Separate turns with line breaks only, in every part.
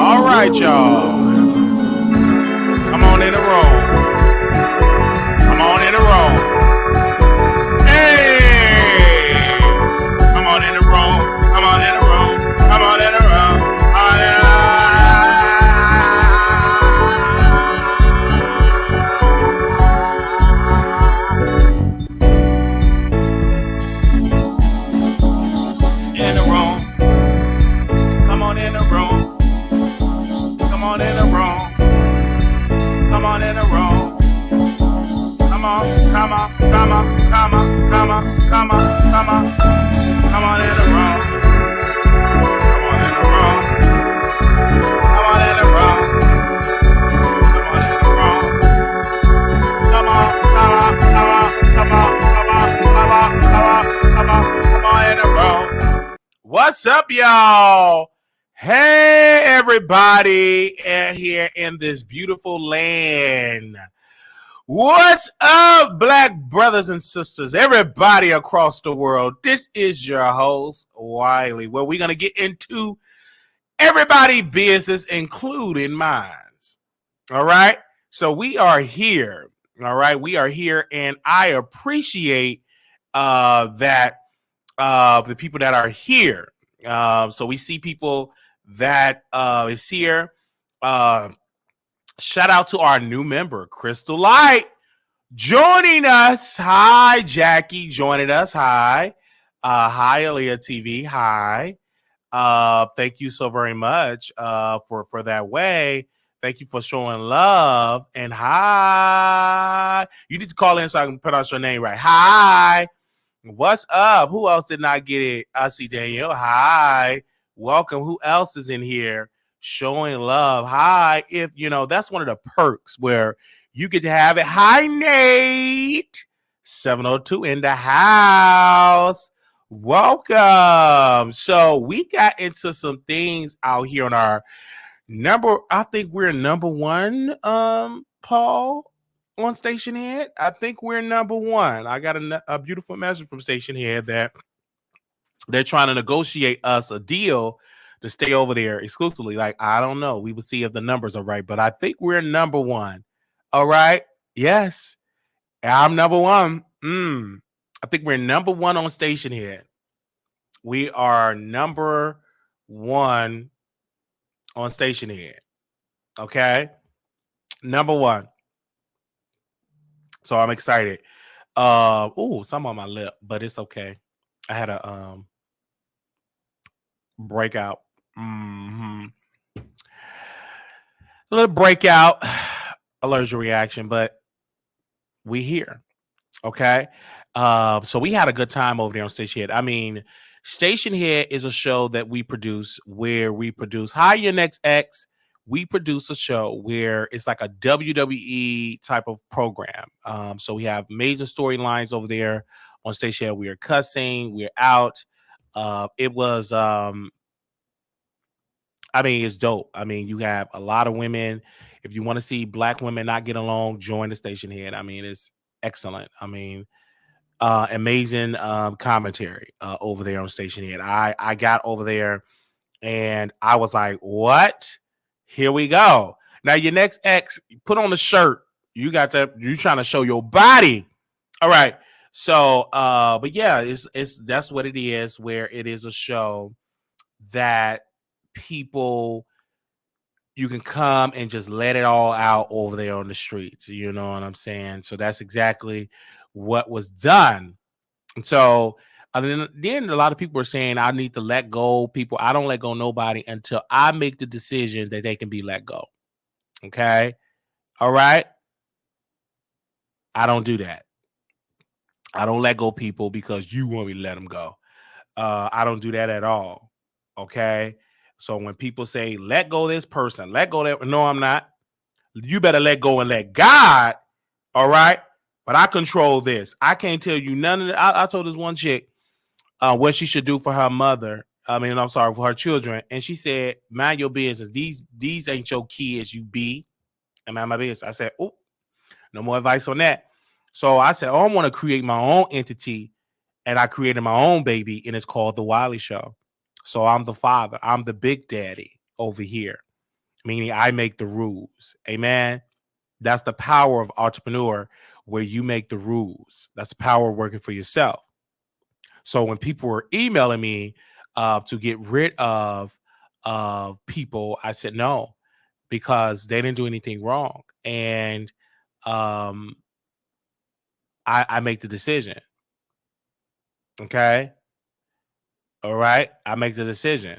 All right, y'all. Come on in the room. Come on in the room. Hey! Come on in the room. Come on in the room. Come on in the room. In the room. Come on in the room. Come on in the room. Come on in the room. Come on, come on, come on, come on, come on, come on, come on. Come on in the room. Come on in the room. Come on in the room. Come on in the room. Come on, come on, come on, come on, come on, come on, come on, come on, come on in the room. What's up, y'all? Hey, everybody here in this beautiful land. What's up, black brothers and sisters, everybody across the world? This is your host, Wiley, where we're going to get into everybody's business, including mine. All right? So we are here. All right? We are here, and I appreciate that the people that are here. So we see people that is here. Shout out to our new member, Crystal Light, joining us. Hi, Jackie, joining us. Hi. Hi, Aaliyah TV. Hi. Thank you so very much for that way. Thank you for showing love. And hi. You need to call in so I can pronounce your name right. Hi. What's up? Who else did not get it? I see Danielle. Hi. Welcome. Who else is in here showing love? Hi. If you know, that's one of the perks where you get to have it. Hi, Nate. 702 in the house. Welcome. So we got into some things out here on our I think we're number one, Paul, on Station Head. I think we're number one. I got a beautiful message from Station Head that they're trying to negotiate us a deal to stay over there exclusively. Like, I don't know. We will see if the numbers are right, but I think we're number one. All right. Yes. I'm number one. I think we're number one on Station Head. We are number one on Station Head. Okay. Number one. So I'm excited. Some on my lip, but it's okay. I had a breakout. A little breakout, allergic reaction, but we here. Okay. So we had a good time over there on Station Head. I mean, Station Head is a show that we produce where we produce Hi Your Next X. We produce a show where it's like a WWE type of program. So we have major storylines over there on Station Head. We are cussing, we're out. It was it's dope. I mean, you have a lot of women. If you want to see black women not get along, join the Station Head. I mean, it's excellent. I mean, amazing commentary over there on Station Head. I got over there and I was like, what? Here we go. Now your next ex, put on the shirt. You got that. You trying to show your body. All right. So, but yeah, it's that's what it is, where it is a show that people, you can come and just let it all out over there on the streets. You know what I'm saying? So that's exactly what was done. So then a lot of people are saying I need to let go people. I don't let go nobody until I make the decision that they can be let go. Okay. All right. I don't do that. I don't let go people because you want me to let them go. I don't do that at all. Okay. So when people say, let go this person, let go that, no, I'm not. You better let go and let God. All right. But I control this. I can't tell you none of it. I told this one chick what she should do for her mother. For her children. And she said, mind your business. These ain't your kids, you be. And mind my business. I said, oh, no more advice on that. So I said, I want to create my own entity. And I created my own baby, and it's called The Wiley Show. So I'm the father. I'm the big daddy over here. meaning I make the rules. Amen. That's the power of entrepreneur, where you make the rules. That's the power of working for yourself. So when people were emailing me to get rid of people, I said no, because they didn't do anything wrong, and um, I make the decision. Okay, all right, I make the decision.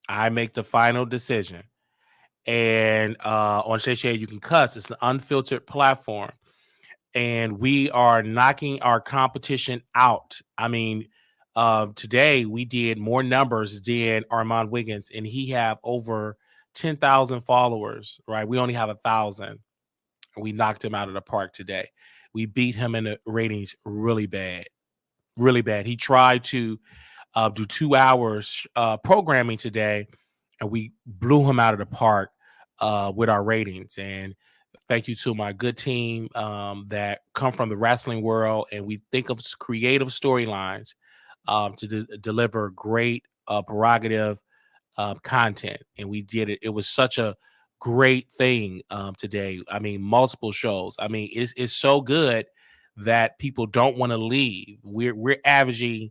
I make the final decision. And on Shay Shay, you can cuss. It's an unfiltered platform, and we are knocking our competition out. I mean, today we did more numbers than Armon Wiggins, and he have over 10,000 followers. Right, we only have 1,000. We knocked him out of the park today. We beat him in the ratings really bad, really bad. He tried to do 2 hours programming today, and we blew him out of the park with our ratings. And thank you to my good team that come from the wrestling world, and we think of creative storylines to deliver great prerogative content, and we did it. It was such a great thing today. I mean, multiple shows. I mean, it's so good that people don't want to leave. We're averaging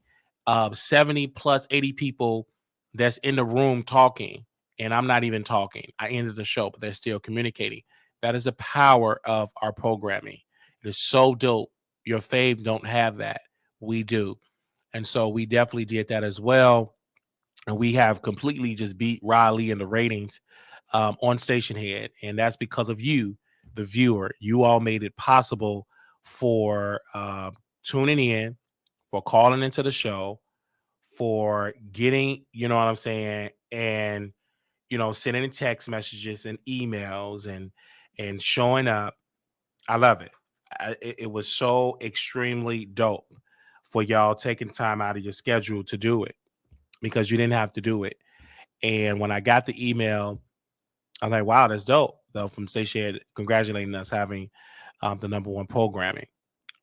70 plus 80 people that's in the room talking, and I'm not even talking. I ended the show, but they're still communicating. That is the power of our programming. It is so dope. Your fave don't have that. We do. And so we definitely did that as well. And we have completely just beat Riley in the ratings on Station Head. And that's because of you, the viewer. You all made it possible for tuning in, for calling into the show, for getting, you know what I'm saying, and sending text messages and emails and showing up. I love it. It was so extremely dope for y'all taking time out of your schedule to do it, because you didn't have to do it. And when I got the email, I'm like, wow, that's dope. Though, from Station congratulating us having the number one programming.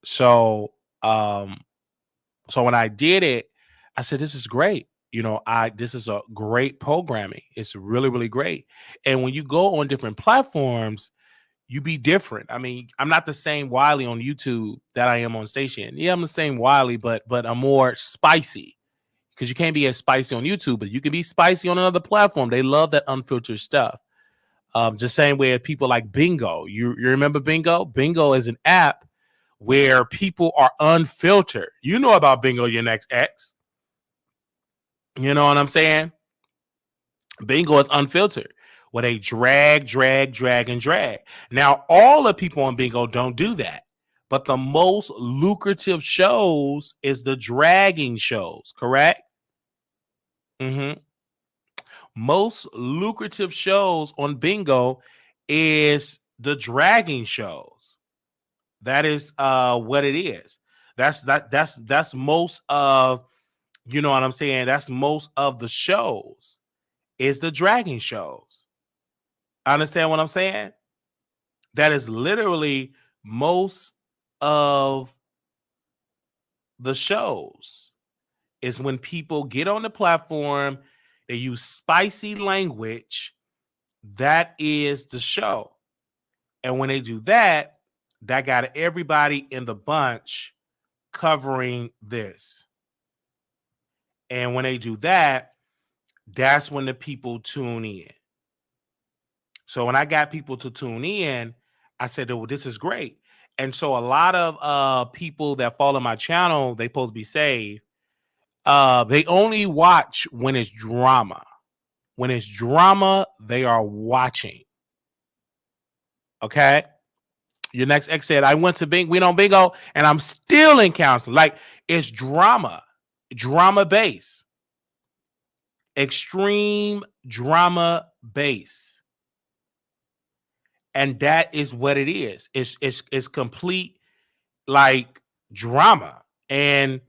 So so when I did it, I said, this is great. This is a great programming. It's really, really great. And when you go on different platforms, you be different. I mean, I'm not the same Wiley on YouTube that I am on Station. Yeah, I'm the same Wiley, but I'm more spicy, because you can't be as spicy on YouTube, but you can be spicy on another platform. They love that unfiltered stuff. Just same way as people like Bingo. You remember Bingo? Bingo is an app where people are unfiltered. You know about Bingo, your next ex. You know what I'm saying? Bingo is unfiltered, where they drag, drag, drag, and drag. Now, all the people on Bingo don't do that, but the most lucrative shows is the dragging shows, correct? Mm-hmm. Most lucrative shows on Bingo is the dragging shows. That is what it is. That's most of, you know what I'm saying? That's most of the shows is the dragging shows. Understand what I'm saying? That is literally most of the shows, is when people get on the platform, they use spicy language. That is the show. And when they do that, that got everybody in the bunch covering this. And when they do that, that's when the people tune in. So when I got people to tune in, I said, well, this is great. And so a lot of people that follow my channel, they supposed to be saved. They only watch when it's drama. When it's drama, they are watching. Okay. Your next ex said, I went on Bingo, and I'm still in counseling. Like, it's drama base, extreme drama base. And that is what it is. It's complete, like, drama. And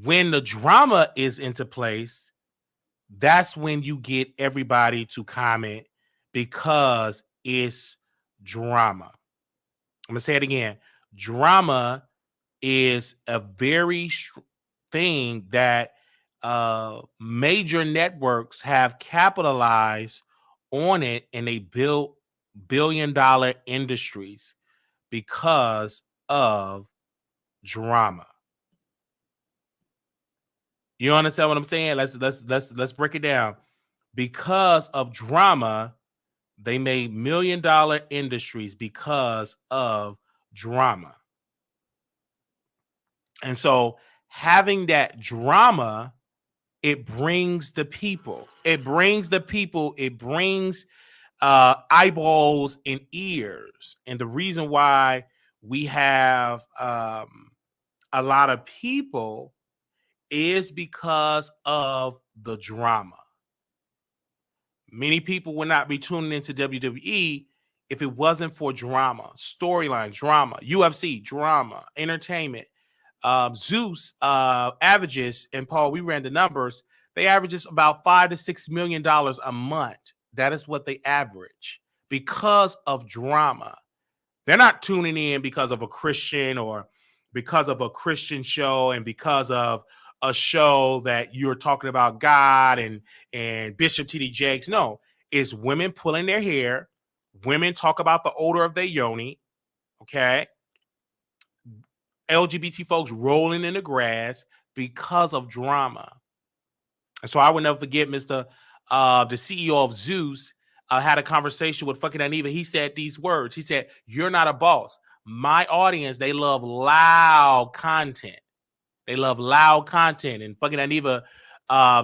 when the drama is into place, that's when you get everybody to comment, because it's drama. I'm gonna say it again. Drama is a very thing that major networks have capitalized on it, and they built billion-dollar industries because of drama. You understand what I'm saying? Let's break it down. Because of drama, they made million-dollar industries because of drama. And so having that drama, it brings the people. It brings the people. It brings eyeballs and ears. And the reason why we have a lot of people is because of the drama. Many people would not be tuning into WWE if it wasn't for drama, storyline, drama, UFC, drama, entertainment. Zeus averages, and Paul, we ran the numbers, they averages about $5 to $6 million a month. That is what they average because of drama. They're not tuning in because of a Christian or because of a Christian show and because of a show that you're talking about God and Bishop T.D. Jakes. No, it's women pulling their hair. Women talk about the odor of their yoni. Okay. LGBT folks rolling in the grass because of drama. And so I will never forget the CEO of Zeus had a conversation with fucking Aniva. He said these words. He said, "You're not a boss. My audience, they love loud content. They love loud content." And fucking Aniva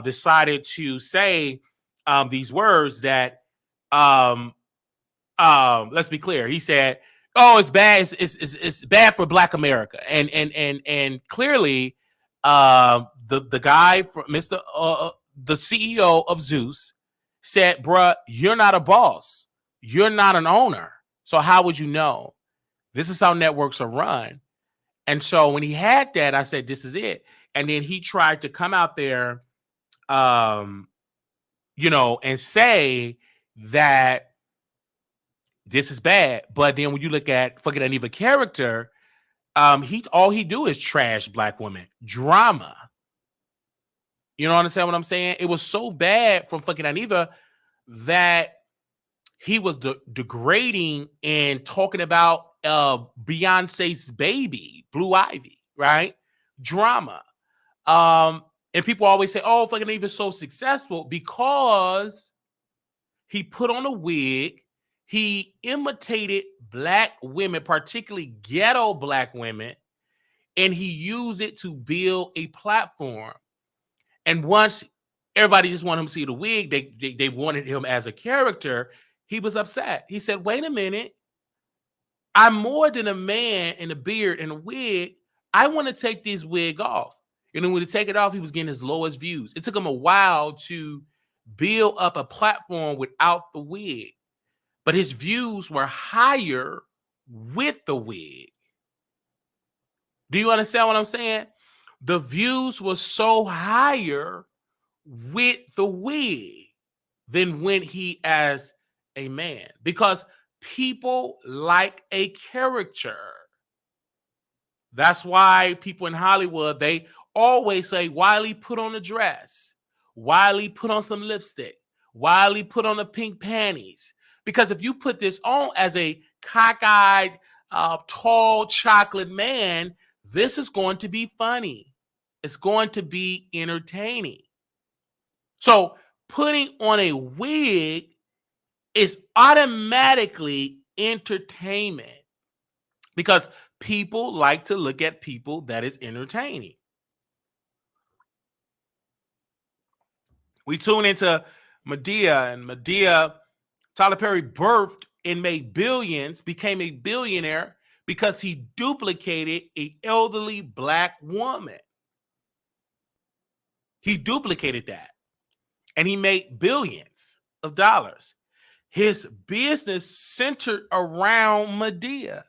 decided to say these words that, let's be clear. He said, "Oh, it's bad. It's bad for Black America." And clearly, the guy from the CEO of Zeus said, "Bruh, you're not a boss. You're not an owner. So how would you know? This is how networks are run." And so when he had that, I said, "This is it." And then he tried to come out there, and say that this is bad. But then when you look at fucking Aniva character, all he do is trash Black women. Drama. You know, understand what I'm saying? It was so bad from fucking Aniva that he was degrading and talking about Beyonce's baby, Blue Ivy, right? Drama. And people always say, "Oh, fucking Aniva's so successful," because he put on a wig. He imitated Black women, particularly ghetto Black women, and he used it to build a platform. And once everybody just wanted him to see the wig, they wanted him as a character, he was upset. He said, "Wait a minute. I'm more than a man in a beard and a wig. I want to take this wig off." And then when he take it off, he was getting his lowest views. It took him a while to build up a platform without the wig, but his views were higher with the wig. Do you understand what I'm saying? The views were so higher with the wig than when he as a man, because people like a character. That's why people in Hollywood, they always say, "Wiley, put on a dress. Wiley, put on some lipstick. Wiley, put on the pink panties." Because if you put this on as a cockeyed, tall chocolate man, this is going to be funny. It's going to be entertaining. So putting on a wig is automatically entertainment because people like to look at people that is entertaining. We tune into Madea, and Madea, Tyler Perry birthed and made billions, became a billionaire because he duplicated an elderly Black woman. He duplicated that and he made billions of dollars. His business centered around Madea.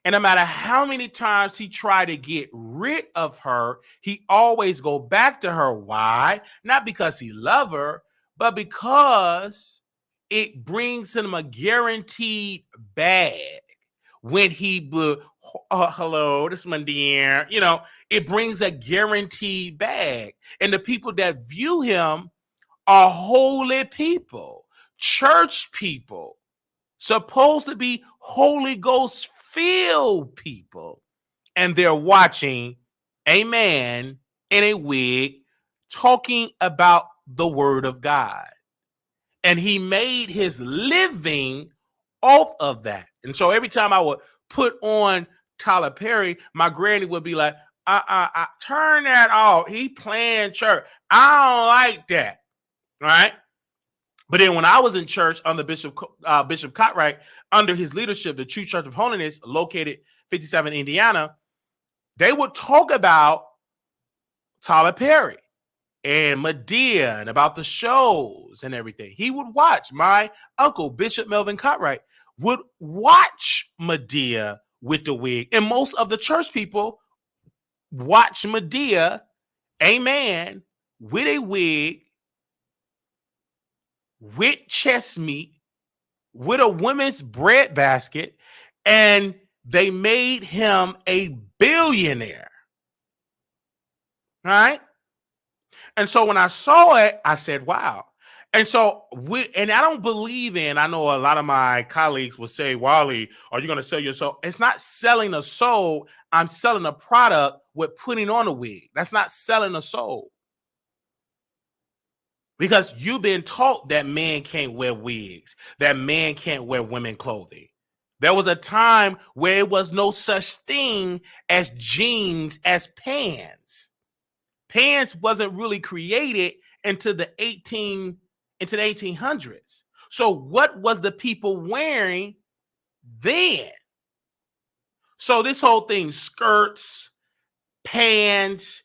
And no matter how many times he tried to get rid of her, he always go back to her. Why? Not because he loved her, but because it brings him a guaranteed bag. When he hello, this is my dear, it brings a guaranteed bag. And the people that view him are holy people. church people, supposed to be Holy Ghost filled people, and they're watching a man in a wig talking about the word of God. And he made his living off of that. And so every time I would put on Tyler Perry, my granny would be like, turn that off. He playing church. I don't like that. Right? But then when I was in church under Bishop Cartwright, under his leadership, the True Church of Holiness, located 57 Indiana, they would talk about Tyler Perry and Medea and about the shows and everything. He would watch. My uncle, Bishop Melvin Cartwright, would watch Medea with the wig. And most of the church people watch Medea, a man with a wig, with chest meat, with a women's bread basket, and they made him a billionaire. Right? And so when I saw it, I said, wow. And so I don't believe in, I know a lot of my colleagues will say, Wiley, are you going to sell your soul? It's not selling a soul. I'm selling a product with putting on a wig. That's not selling a soul. Because you've been taught that men can't wear wigs, that men can't wear women clothing. There was a time where it was no such thing as jeans as pants. Pants wasn't really created into the 1800s. So what was the people wearing then? So this whole thing, skirts, pants,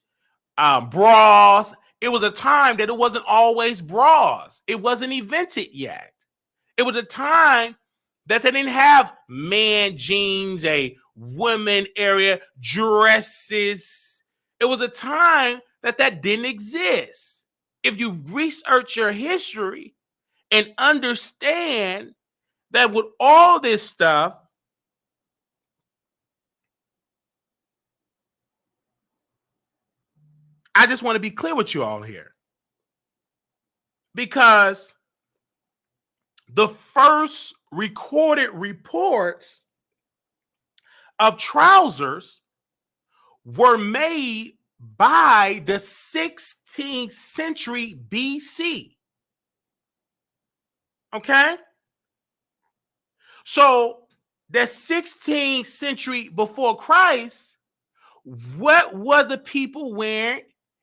bras, it was a time that it wasn't always bras. It wasn't invented yet. It was a time that they didn't have man jeans, a women area, dresses. It was a time that didn't exist. If you research your history and understand that with all this stuff, I just want to be clear with you all here. Because the first recorded reports of trousers were made by the 16th century BC. Okay? So the 16th century before Christ, what were the people wearing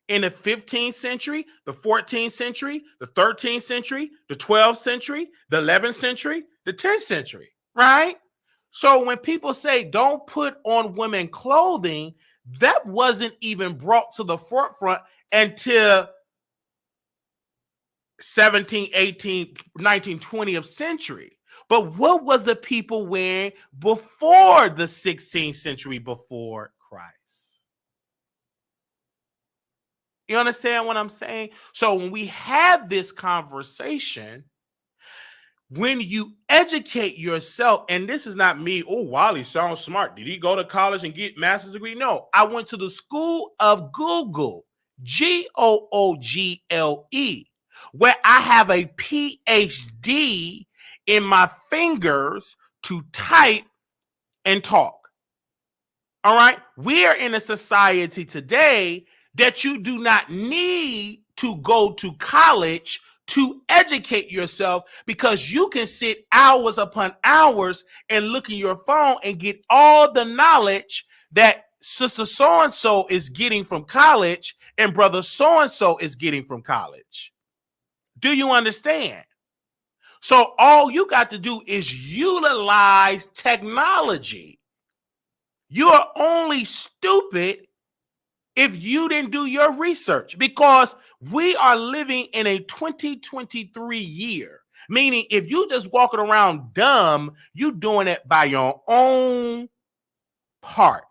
in the 15th century, the 14th century, the 13th century, the 12th century, the 11th century, the 10th century, right? So when people say don't put on women clothing, that wasn't even brought to the forefront until 17th, 18th, 19th, 20th century. But what was the people wearing before the 16th century before Christ? You understand what I'm saying? So when we have this conversation, when you educate yourself, and this is not me, oh, Wiley sounds smart. Did he go to college and get master's degree? No, I went to the school of Google, Google, where I have a PhD in my fingers to type and talk. All right. We are in a society today that you do not need to go to college to educate yourself, because you can sit hours upon hours and look in your phone and get all the knowledge that sister so-and-so is getting from college and brother so-and-so is getting from college. Do you understand? So all you got to do is utilize technology. You are only stupid if you didn't do your research, because we are living in a 2023 year, meaning if you just walking around dumb, you doing it by your own part,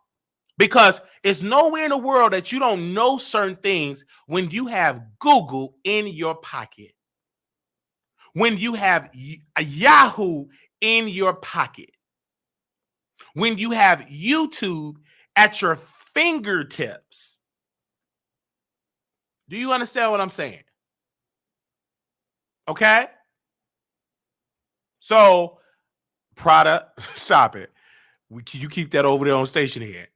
because it's nowhere in the world that you don't know certain things when you have Google in your pocket, when you have a Yahoo in your pocket, when you have YouTube at your fingertips. Do you understand what I'm saying? Okay? So, Prada, stop it. You keep that over there on station here.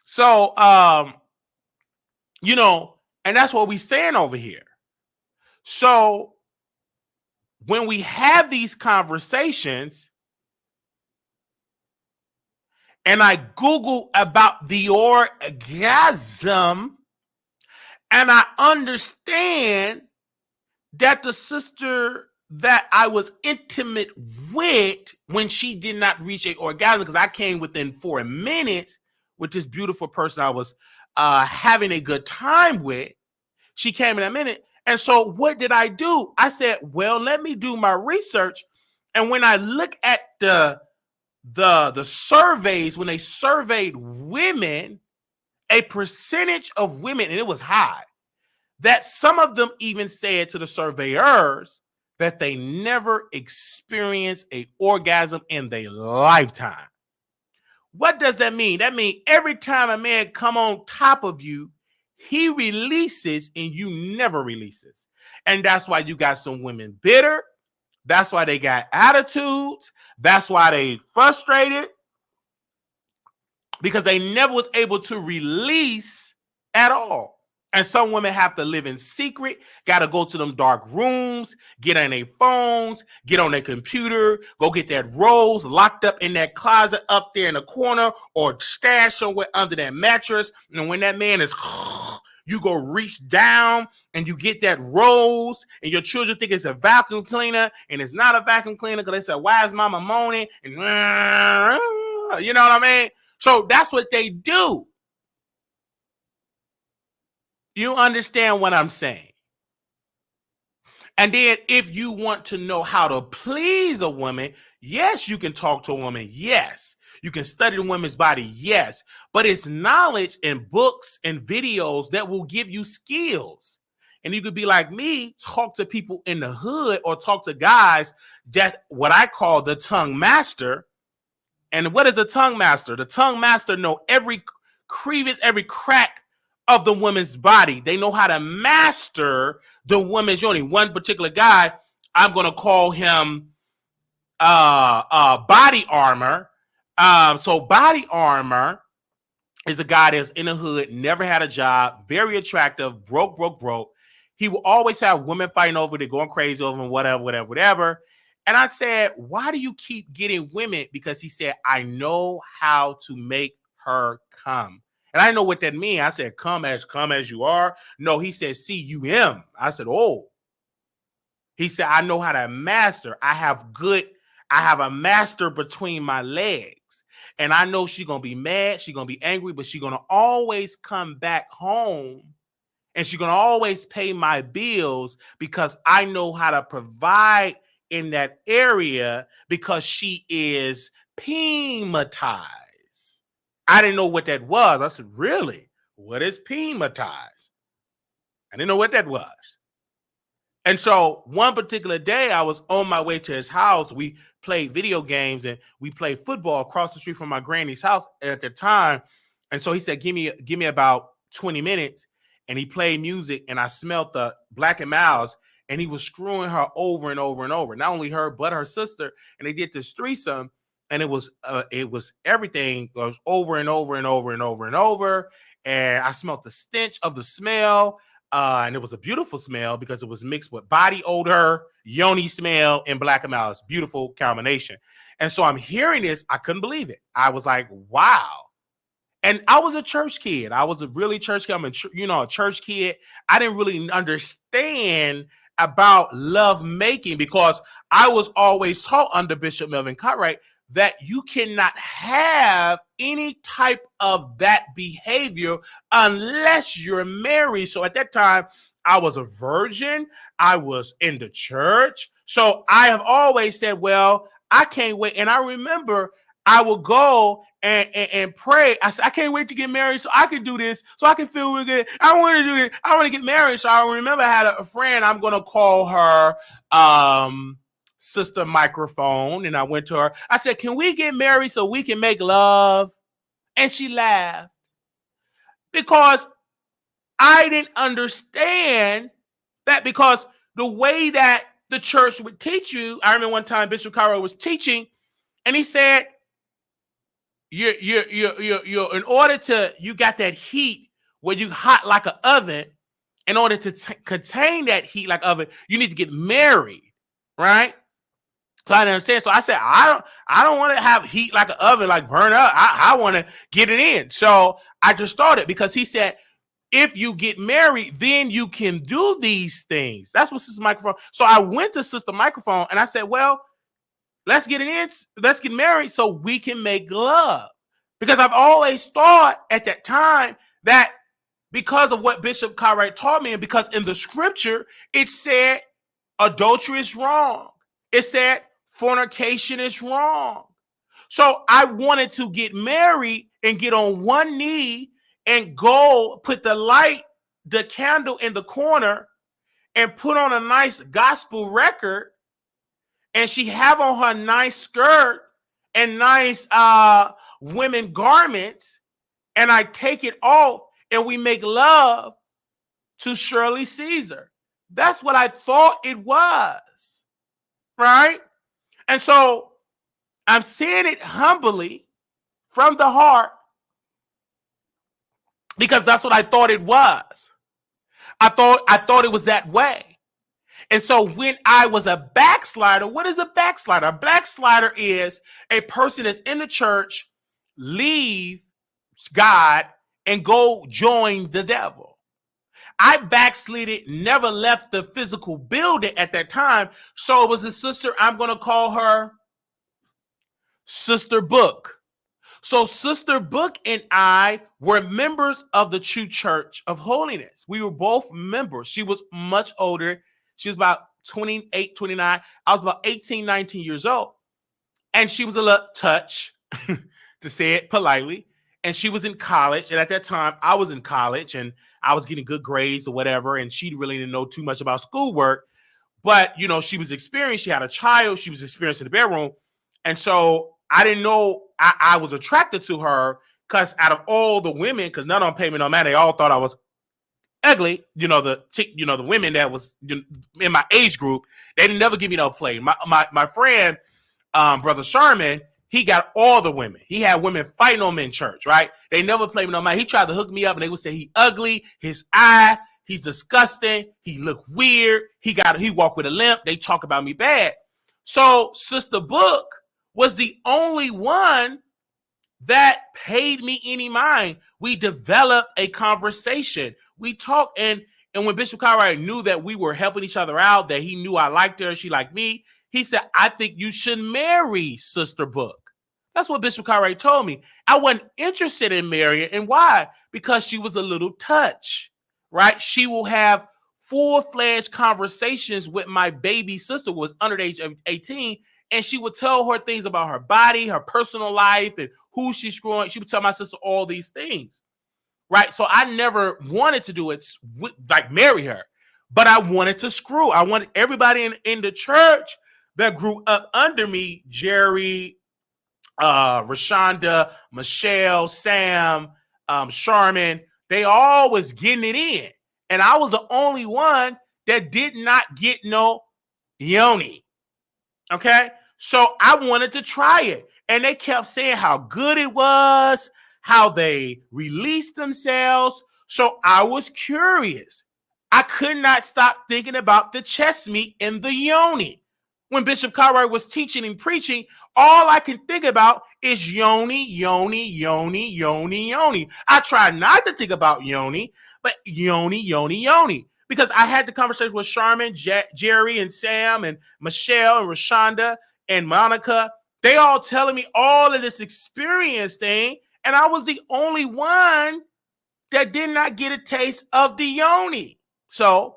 So, and that's what we saying over here. So, when we have these conversations, and I Google about the orgasm, and I understand that the sister that I was intimate with, when she did not reach an orgasm, because I came within 4 minutes with this beautiful person I was having a good time with, she came in a minute. And so what did I do? I said, well, let me do my research. And when I look at the surveys, when they surveyed women, a percentage of women, and it was high, that some of them even said to the surveyors that they never experienced an orgasm in their lifetime. What does that mean? That means every time a man come on top of you, he releases and you never releases. And that's why you got some women bitter. That's why they got attitudes. That's why they frustrated, because they never was able to release at all. And some women have to live in secret, got to go to them dark rooms, get on their phones, get on their computer, go get that rose locked up in that closet up there in the corner, or stash somewhere under that mattress. And when that man is, you go reach down and you get that rose, and your children think it's a vacuum cleaner, and it's not a vacuum cleaner because they said, why is mama moaning? And you know what I mean? So that's what they do. You understand what I'm saying? And then if you want to know how to please a woman, yes, you can talk to a woman. Yes. You can study the woman's body. Yes. But it's knowledge and books and videos that will give you skills. And you could be like me, talk to people in the hood, or talk to guys that what I call the tongue master. And what is the tongue master? The tongue master know every crevice, every crack of the woman's body. They know how to master the woman's yoni. One particular guy, I'm going to call him Body Armor. So Body Armor is a guy that's in the hood, never had a job, very attractive, broke. He will always have women fighting over, they're going crazy over him, whatever. And I said, why do you keep getting women? Because he said, I know how to make her come. And I know what that means. I said, come as you are. No, he said, C-U-M. I said, oh. He said, I know how to master. I have a master between my legs. And I know she's going to be mad. She's going to be angry, but she's going to always come back home. And she's going to always pay my bills because I know how to provide in that area, because she is pematized. I didn't know what that was. I said, really? What is pematized? I didn't know what that was. And so one particular day I was on my way to his house. We played video games and we played football across the street from my granny's house at the time. And so he said, give me about 20 minutes. And he played music, and I smelled the Black and Milds, and he was screwing her over and over and over. Not only her, but her sister. And they did this threesome, and it was everything goes over and over and over and over and over. And I smelled the stench of the smell. And it was a beautiful smell because it was mixed with body odor, yoni smell, and Black and Milds. Beautiful combination. And so I'm hearing this. I couldn't believe it. I was like, wow. And I was a church kid. I was a really church kid. I'm a church kid. I didn't really understand about love making because I was always taught under Bishop Melvin Cartwright that you cannot have any type of that behavior unless you're married. So at that time, I was a virgin. I was in the church. So I have always said, well, I can't wait. And I remember I would go and pray. I said, I can't wait to get married so I can do this, so I can feel really good. I want to do it. I want to get married. So I remember I had a friend, I'm going to call her Sister Microphone. And I went to her. I said, can we get married so we can make love? And she laughed because I didn't understand that, because the way that the church would teach you. I remember one time Bishop Cairo was teaching, and he said, you're in order to, you got that heat where you hot like an oven. In order to contain that heat like oven, you need to get married, right? So I understand. So I said, I don't want to have heat like an oven, like burn up. I want to get it in. So I just started, because he said, if you get married, then you can do these things. That's what Sister Microphone. So I went to Sister Microphone and I said, well, let's get it in. Let's get married so we can make love. Because I've always thought at that time that because of what Bishop Cartwright taught me, and because in the scripture, it said adultery is wrong. It said fornication is wrong. So I wanted to get married and get on one knee and go put the candle in the corner and put on a nice gospel record, and she have on her nice skirt and nice women garments, and I take it off and we make love to Shirley Caesar. That's what I thought it was, right? And so I'm saying it humbly from the heart, because that's what I thought it was. I thought it was that way. And so when I was a backslider, what is a backslider? A backslider is a person that's in the church, leave God, and go join the devil. I backslided, never left the physical building at that time. So it was a sister, I'm going to call her Sister Book. So Sister Book and I were members of the True Church of Holiness. We were both members. She was much older. She was about 28, 29. I was about 18, 19 years old. And she was a little touch, to say it politely. And she was in college. And at that time, I was in college and I was getting good grades or whatever. And she really didn't know too much about schoolwork. But, you know, she was experienced. She had a child. She was experienced in the bedroom. And so I didn't know I was attracted to her, because out of all the women, because none of them paid me no matter, they all thought I was ugly. The women that was in my age group, they didn't never give me no play. My friend, Brother Sherman, he got all the women. He had women fighting on me in church, right? They never played me no matter. He tried to hook me up, and they would say he ugly, his eye, he's disgusting, he looked weird, he walked with a limp. They talk about me bad. So Sister Book was the only one that paid me any mind. We developed a conversation. We talked, and when Bishop Cartwright knew that we were helping each other out, that he knew I liked her, she liked me, he said, I think you should marry Sister Book. That's what Bishop Cartwright told me. I wasn't interested in marrying. And why? Because she was a little touch, right? She will have full-fledged conversations with my baby sister, who was under the age of 18, and she would tell her things about her body, her personal life, and who she's screwing. She would tell my sister all these things, right? So I never wanted to do it, like marry her, but I wanted to screw. I wanted everybody in the church that grew up under me, Jerry, Rashonda, Michelle, Sam, Sharman, they all was getting it in. And I was the only one that did not get no yoni. Okay? So I wanted to try it. And they kept saying how good it was, how they released themselves. So I was curious. I could not stop thinking about the chest meat and the yoni. When Bishop Cartwright was teaching and preaching, all I can think about is yoni, yoni, yoni, yoni, yoni. I try not to think about yoni, but yoni, yoni, yoni. Because I had the conversation with Sharman, Jerry, and Sam, and Michelle, and Rashonda, and Monica. They all telling me all of this experience thing, and I was the only one that did not get a taste of the yoni. So,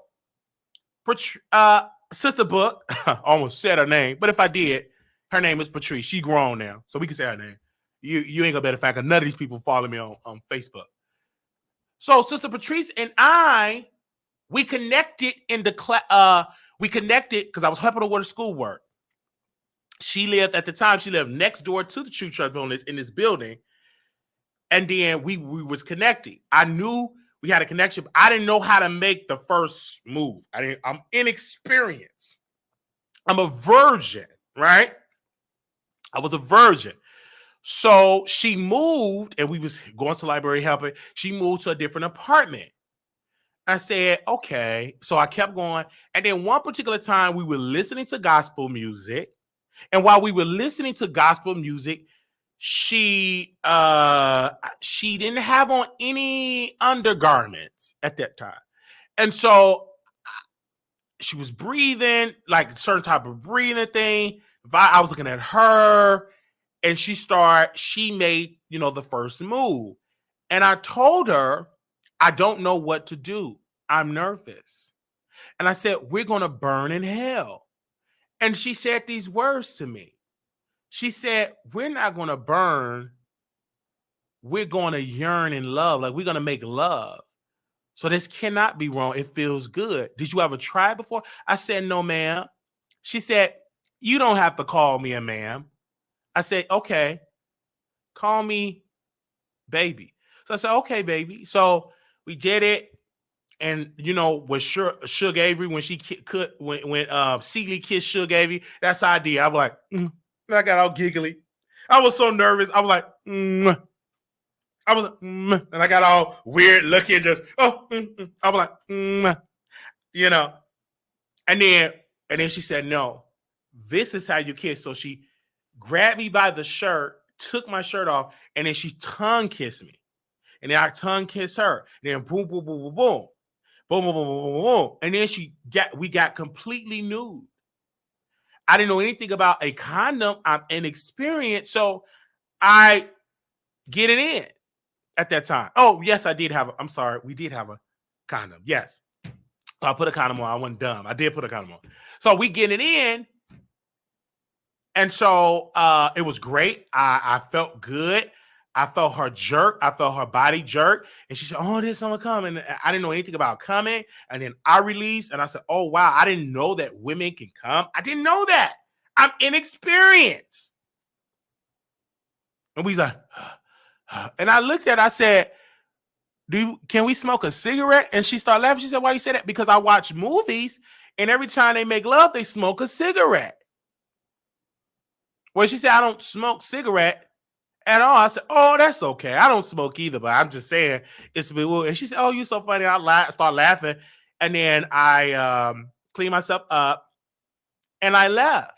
Sister Book, almost said her name, but if I did, her name is Patrice. She grown now, so we can say her name. You ain't gonna bet the fact that none of these people follow me on Facebook. So Sister Patrice and I, we connected in the class. We connected because I was helping her with her schoolwork. She lived at the time. She lived next door to the True Church in this building, and then we was connecting. I knew we had a connection. But I didn't know how to make the first move. I'm inexperienced. I'm a virgin, right? I was a virgin. So she moved, and we was going to library helping. She moved to a different apartment. I said, okay. So I kept going. And then one particular time we were listening to gospel music. And while we were listening to gospel music, she didn't have on any undergarments at that time. And so she was breathing, like a certain type of breathing thing. I was looking at her, and she made, the first move. And I told her, I don't know what to do. I'm nervous. And I said, we're going to burn in hell. And she said these words to me. She said, we're not going to burn. We're going to yearn in love. Like, we're going to make love. So this cannot be wrong. It feels good. Did you ever try before? I said, no, ma'am. She said, you don't have to call me a ma'am. I said, okay, call me baby. So I said, okay, baby. So we did it. And with Suge Avery, when she when Seeley kissed Suge Avery, that's how I did. I was like, I got all giggly. I was so nervous. I was like, I was like, and I got all weird looking, just I was like, and then she said, no, this is how you kiss. So she grabbed me by the shirt, took my shirt off, and then she tongue kissed me. And then I tongue kissed her. And then boom, boom, boom, boom, boom. Boom, boom, boom, boom, boom, boom. And then we got completely nude. I didn't know anything about a condom. I'm inexperienced. So I get it in at that time. Oh, yes, I'm sorry. We did have a condom. Yes. So I put a condom on. I wasn't dumb. I did put a condom on. So we get it in. And so it was great. I felt good. I felt her jerk. I felt her body jerk. And she said, oh, there's someone coming. And I didn't know anything about coming. And then I released and I said, oh, wow, I didn't know that women can come. I didn't know that. I'm inexperienced. And we was like, and I looked at her, I said, can we smoke a cigarette? And she started laughing. She said, why you say that? Because I watch movies and every time they make love, they smoke a cigarette. Well, she said, I don't smoke cigarette at all. I said, oh, that's okay. I don't smoke either, but I'm just saying it's a bit weird. And she said, oh, you're so funny. I start laughing. And then I cleaned myself up and I left.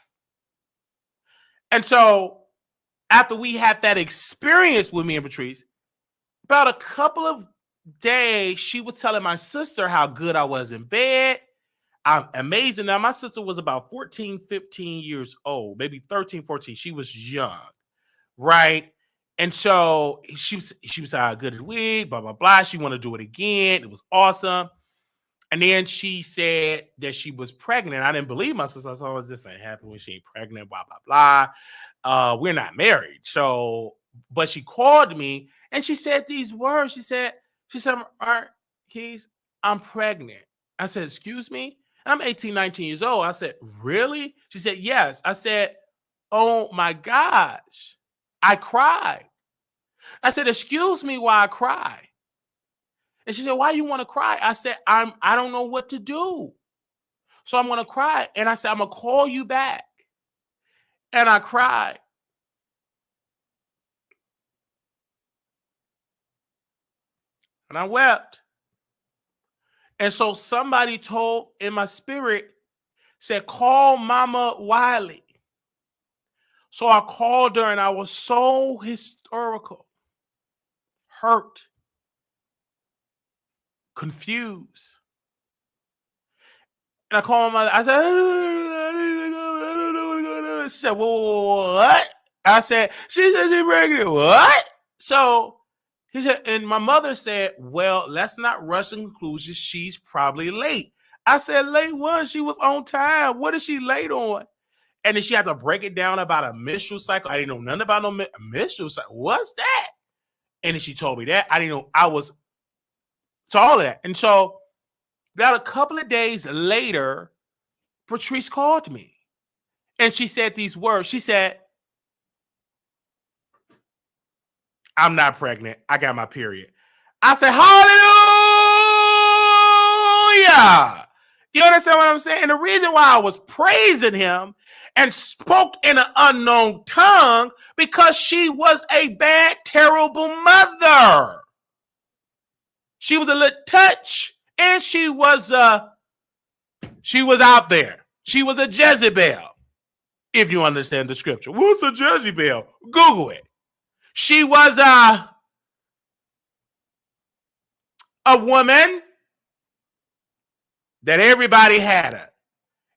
And so after we had that experience with me and Patrice, about a couple of days, she was telling my sister how good I was in bed. I'm amazing. Now, my sister was about 14, 15 years old, maybe 13, 14. She was young, right? And so she was how good as we, blah, blah, blah. She wanted to do it again. It was awesome. And then she said that she was pregnant. I didn't believe my sister. So I was just happy when she ain't pregnant, blah, blah, blah. We're not married. So, but she called me and she said these words. She said, all right, Keys, I'm pregnant. I said, excuse me? I'm 18, 19 years old. I said, really? She said, yes. I said, oh my gosh. I cried. I said, excuse me while I cry. And she said, why you want to cry? I said, I don't know what to do. So I'm going to cry. And I said, I'm going to call you back. And I cried. And I wept. And so somebody told in my spirit, said, call Mama Wiley. So I called her and I was so hysterical, hurt, confused. And I called my mother. I said, I don't know what's going on. She said, what? I said, she said she's pregnant. What? So he said, and my mother said, well, let's not rush to conclusions. She's probably late. I said, late what? She was on time. What is she late on? And then she had to break it down about a menstrual cycle. I didn't know nothing about no menstrual cycle. What's that? And then she told me that. I didn't know. I was to all of that. And so about a couple of days later, Patrice called me. And she said these words. She said, I'm not pregnant. I got my period. I said, hallelujah. You understand what I'm saying? The reason why I was praising him and spoke in an unknown tongue because she was a bad, terrible mother. She was a little touch, and she was out there. She was a Jezebel, if you understand the scripture. What's a Jezebel? Google it. She was a woman that everybody had her.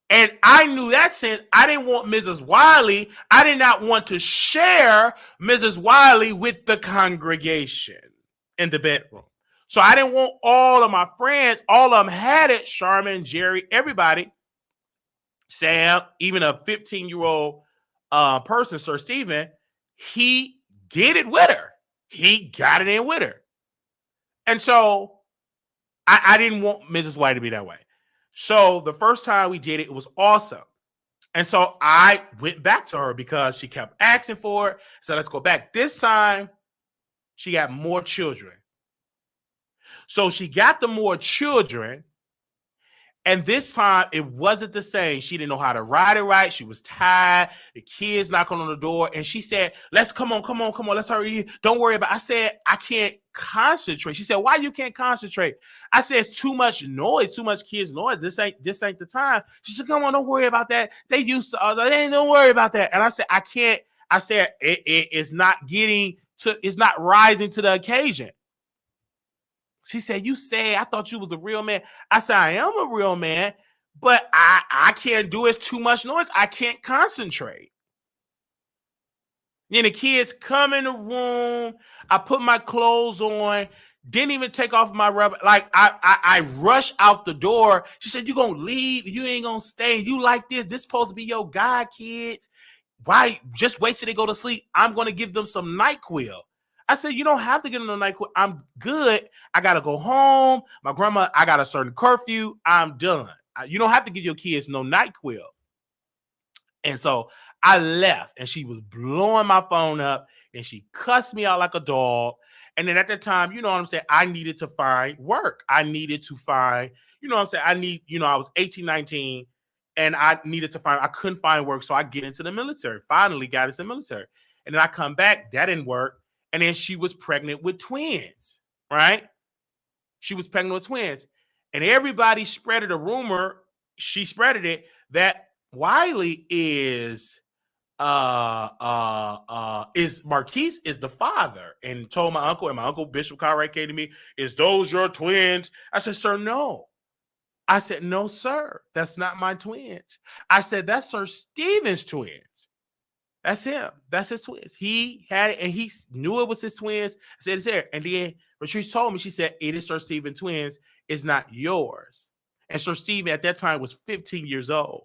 And I knew that sense. I didn't want Mrs. Wiley. I did not want to share Mrs. Wiley with the congregation in the bedroom. So I didn't want all of my friends, all of them had it, Charmin, Jerry, everybody, Sam, even a 15-year-old person, Sir Stephen, he did it with her. He got it in with her. And so I didn't want Mrs. White to be that way. So the first time we did it, it was awesome. And so I went back to her because she kept asking for it. So let's go back. This time, she got more children. So she got the more children. And this time, it wasn't the same. She didn't know how to ride it right. She was tired. The kids knocking on the door. And she said, let's come on. Let's hurry. Don't worry about it. I said, I can't concentrate. She said, why you can't concentrate? I said, it's too much noise, too much kids noise. This ain't the time. She said, come on, don't worry about that. They used to, don't worry about that. And I said, I can't. I said, it's not it's not rising to the occasion. She said, you say, I thought you was a real man. I said, I am a real man, but I can't do it. It's too much noise. I can't concentrate. Then the kids come in the room. I put my clothes on. Didn't even take off my rubber. Like, I rush out the door. She said, you going to leave? You ain't going to stay. You like this? This supposed to be your guy, kids. Why? Just wait till they go to sleep. I'm going to give them some NyQuil. I said, you don't have to get them no NyQuil. I'm good. I got to go home. My grandma, I got a certain curfew. I'm done. You don't have to give your kids no NyQuil. And so I left, and she was blowing my phone up, and she cussed me out like a dog. And then at that time, you know what I'm saying? I needed to find work. I needed to find, you know what I'm saying? I was 18, 19, and I couldn't find work. So I get into the military, finally got into the military. And then I come back, that didn't work. And then she was pregnant with twins, right? She was pregnant with twins. And everybody spreaded a rumor, she spreaded it, that Wiley is Marquise is the father, and told my uncle, and my uncle Bishop Cartwright came to me, is those your twins? I said, sir, no. I said, no, sir, that's not my twins. I said, that's Sir Stephen's twins. That's him. That's his twins. He had it, and he knew it was his twins. I said, it's there. And then Patrice told me, she said, it is Sir Stephen twins. It's not yours. And Sir Stephen at that time was 15 years old.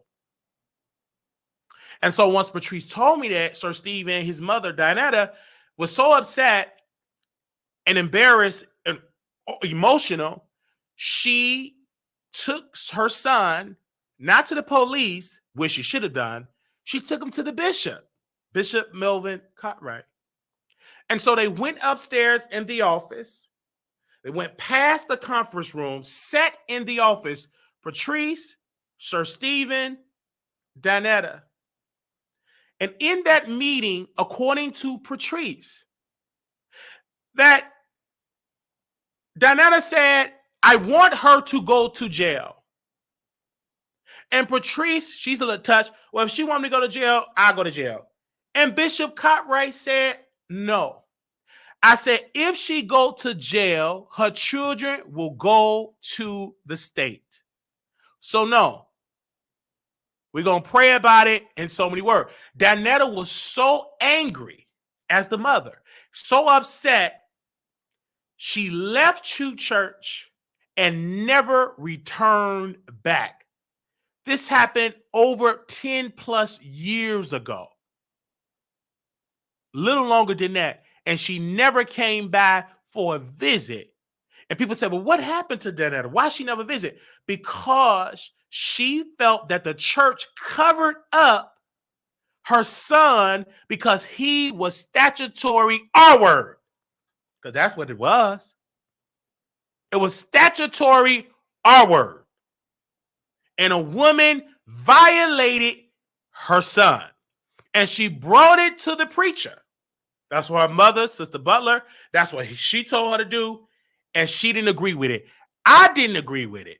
And so once Patrice told me that, Sir Stephen, his mother, Dianetta, was so upset and embarrassed and emotional, she took her son, not to the police, which she should have done. She took him to the bishop. Bishop Melvin Cartwright. And so they went upstairs in the office. They went past the conference room, sat in the office, Patrice, Sir Stephen, Dianetta. And in that meeting, according to Patrice, that Dianetta said, I want her to go to jail. And Patrice, she's a little touched. Well, if she wants me to go to jail, I'll go to jail. And Bishop Cartwright said, no. I said, if she go to jail, her children will go to the state. So no, we're going to pray about it in so many words. Dianetta was so angry as the mother, so upset, she left True Church and never returned back. This happened over 10 plus years ago. Little longer than that. And she never came back for a visit. And people said, well, what happened to Dianetta? Why she never visit? Because she felt that the church covered up her son because he was statutory R-word. Because that's what it was. It was statutory R-word. and a woman violated her son. And she brought it to the preacher. That's what her mother, Sister Butler, that's what she told her to do. And she didn't agree with it. I didn't agree with it.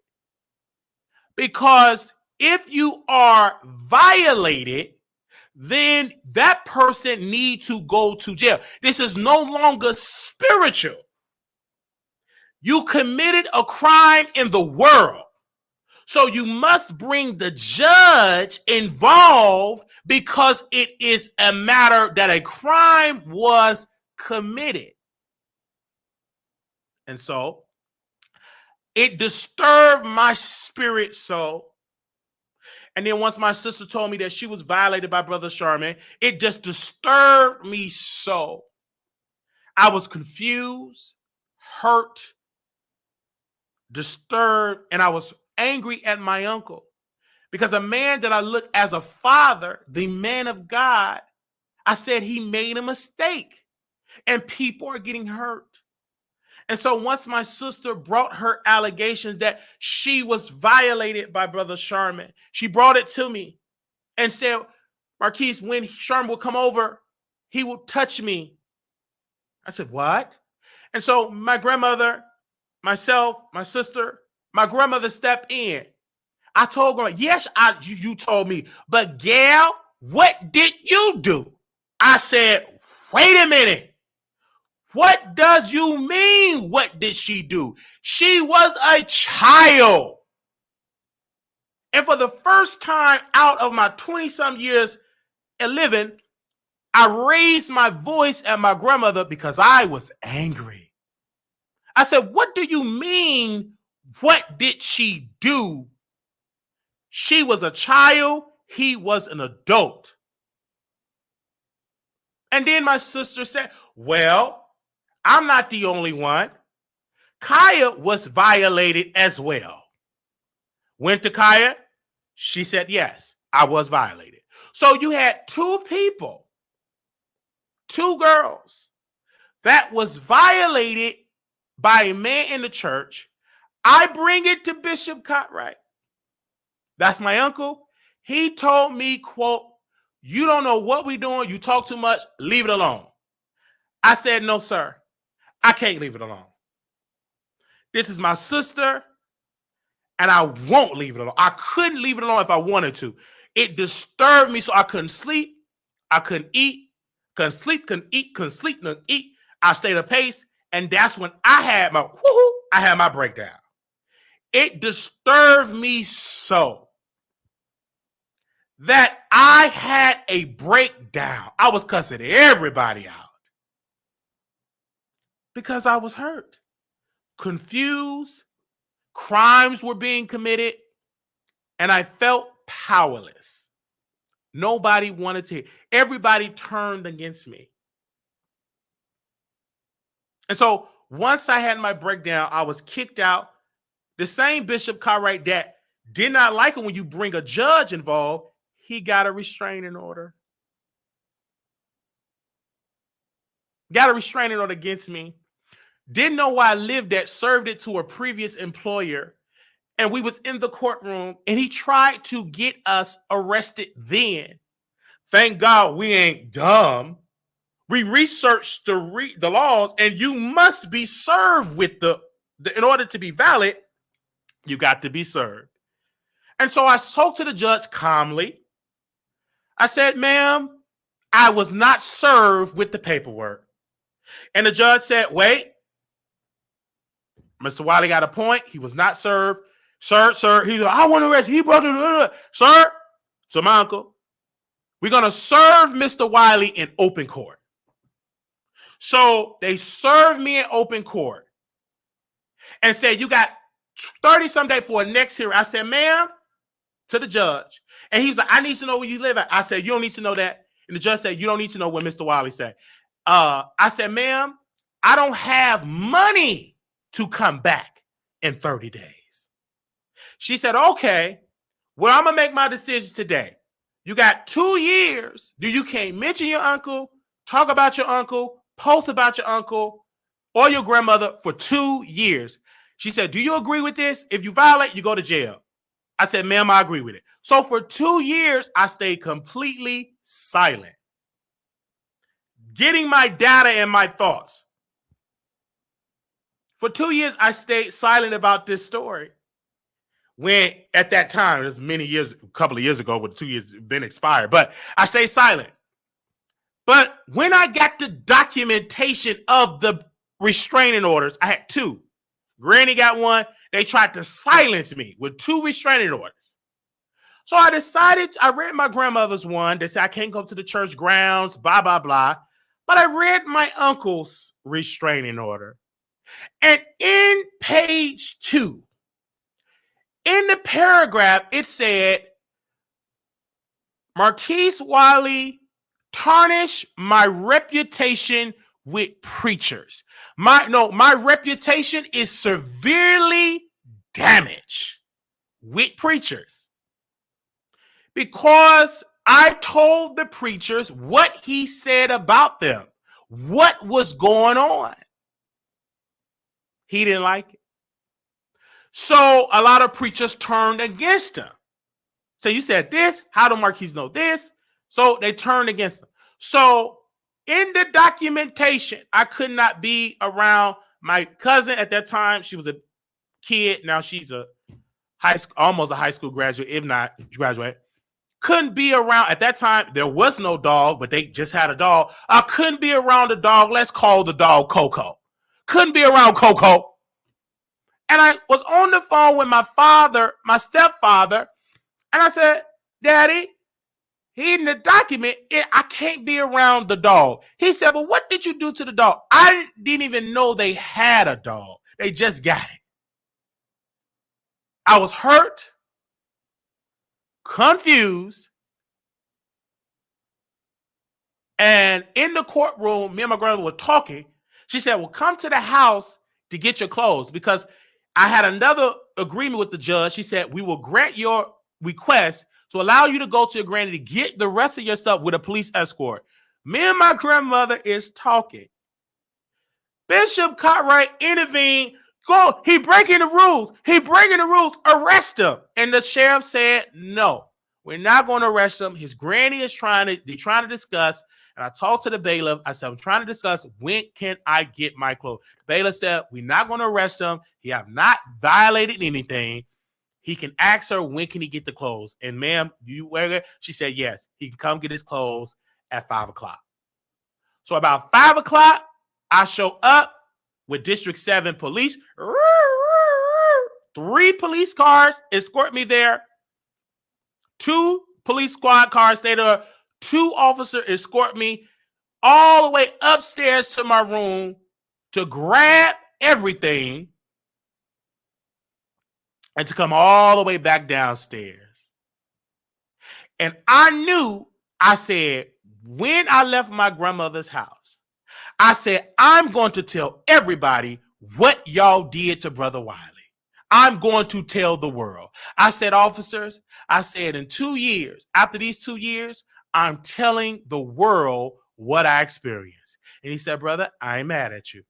Because if you are violated, then that person needs to go to jail. This is no longer spiritual. You committed a crime in the world. So you must bring the judge involved because it is a matter that a crime was committed. And so it disturbed my spirit so. And then once my sister told me that she was violated by Brother Sherman, it just disturbed me so. I was confused, hurt, disturbed, and I was angry at my uncle because a man that I look as a father, the man of God, I said he made a mistake and people are getting hurt. And so once my sister brought her allegations that she was violated by Brother Sherman, she brought it to me and said, Marquise, when Sherman would come over, he would touch me. I said, what? And so my grandmother, myself, my sister, my grandmother stepped in. I told her, yes, you told me, but Gail, what did you do? I said, wait a minute. What does you mean? What did she do? She was a child. And for the first time out of my 20-some years of living, I raised my voice at my grandmother because I was angry. I said, what do you mean? What did she do? She was a child. He was an adult. And then my sister said, well, I'm not the only one. Kaya was violated as well. Went to Kaya. She said, yes, I was violated. So you had two people, two girls that was violated by a man in the church. I bring it to Bishop Cartwright. That's my uncle. He told me, quote, you don't know what we're doing. You talk too much. Leave it alone. I said, no, sir. I can't leave it alone. This is my sister, and I won't leave it alone. I couldn't leave it alone if I wanted to. It disturbed me so I couldn't sleep. I couldn't eat. Couldn't sleep, couldn't eat, couldn't sleep, couldn't eat. I stayed apace, and that's when I had my breakdown. It disturbed me so that I had a breakdown. I was cussing everybody out because I was hurt, confused, crimes were being committed, and I felt powerless. Nobody wanted to. Everybody turned against me. And so once I had my breakdown, I was kicked out. The same Bishop Cartwright that did not like it when you bring a judge involved, he got a restraining order. Got a restraining order against me. Didn't know where I lived at, served it to a previous employer. And we was in the courtroom and he tried to get us arrested then. Thank God we ain't dumb. We researched the laws, and you must be served with in order to be valid, you got to be served. And so I spoke to the judge calmly. I said, ma'am, I was not served with the paperwork. And the judge said, wait, Mr. Wiley got a point. He was not served. Sir, he's like, I want to arrest. He brought it. Sir, so my uncle, we're going to serve Mr. Wiley in open court. So they served me in open court and said, you got 30-some days for a next hearing. I said, ma'am, to the judge. And he was like, I need to know where you live at. I said, you don't need to know that. And the judge said, you don't need to know what Mr. Wiley said. I said, ma'am, I don't have money to come back in 30 days. She said, okay, well, I'm going to make my decision today. You got 2 years. You can't mention your uncle, talk about your uncle, post about your uncle or your grandmother for 2 years. She said, do you agree with this? If you violate, you go to jail. I said, ma'am, I agree with it. So for 2 years, I stayed completely silent, getting my data and my thoughts. For 2 years, I stayed silent about this story. When at that time, it was many years, a couple of years ago, with 2 years been expired, but I stayed silent. But when I got the documentation of the restraining orders, I had 2. Granny got one. They tried to silence me with 2 restraining orders. So I decided, I read my grandmother's one. They said I can't go to the church grounds, blah, blah, blah. But I read my uncle's restraining order. And in page 2, in the paragraph, it said, Marquise Wiley tarnish my reputation with preachers. My reputation is severely damaged with preachers because I told the preachers what he said about them, what was going on. He didn't like it. So a lot of preachers turned against him. So you said this, how do Marquise know this? So they turned against him. So in the documentation, I could not be around my cousin at that time. She was a kid. Now she's a almost a high school graduate, if not graduate. Couldn't be around at that time. There was no dog, but they just had a dog. I couldn't be around the dog. Let's call the dog Coco. Couldn't be around Coco. And I was on the phone with my father, my stepfather, and I said, Daddy, in the document, I can't be around the dog. He said, but what did you do to the dog? I didn't even know they had a dog. They just got it. I was hurt, confused, and in the courtroom, me and my grandmother were talking. She said, well, come to the house to get your clothes because I had another agreement with the judge. She said, we will grant your request to allow you to go to your granny to get the rest of your stuff with a police escort. Me and my grandmother is talking. Bishop Cartwright intervened. Go, he breaking the rules. He breaking the rules. Arrest him. And the sheriff said, no, we're not going to arrest him. His granny is trying to discuss. And I talked to the bailiff. I said, I'm trying to discuss when can I get my clothes. The bailiff said, we're not going to arrest him. He have not violated anything. He can ask her, when can he get the clothes? And ma'am, do you wear it? She said, yes, he can come get his clothes at 5 o'clock. So about 5 o'clock, I show up with District 7 police. 3 police cars escort me there. 2 police squad cars stay there. 2 officers escort me all the way upstairs to my room to grab everything and to come all the way back downstairs. And I said, when I left my grandmother's house, I said, I'm going to tell everybody what y'all did to Brother Wiley. I'm going to tell the world. I said, officers, I said in 2 years, after these 2 years, I'm telling the world what I experienced. And he said, brother, I ain't mad at you.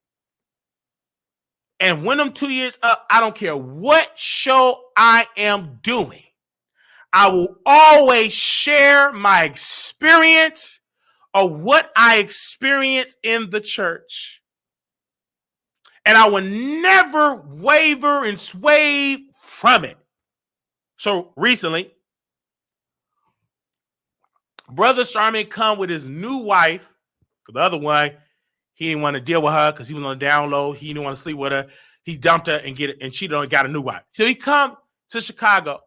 And when I'm 2 years up, I don't care what show I am doing. I will always share my experience of what I experienced in the church. And I will never waver and sway from it. So recently, Brother Sharman come with his new wife. The other one, he didn't want to deal with her because he was on the down low. He didn't want to sleep with her. He dumped her and she done got a new wife. So he come to Chicago.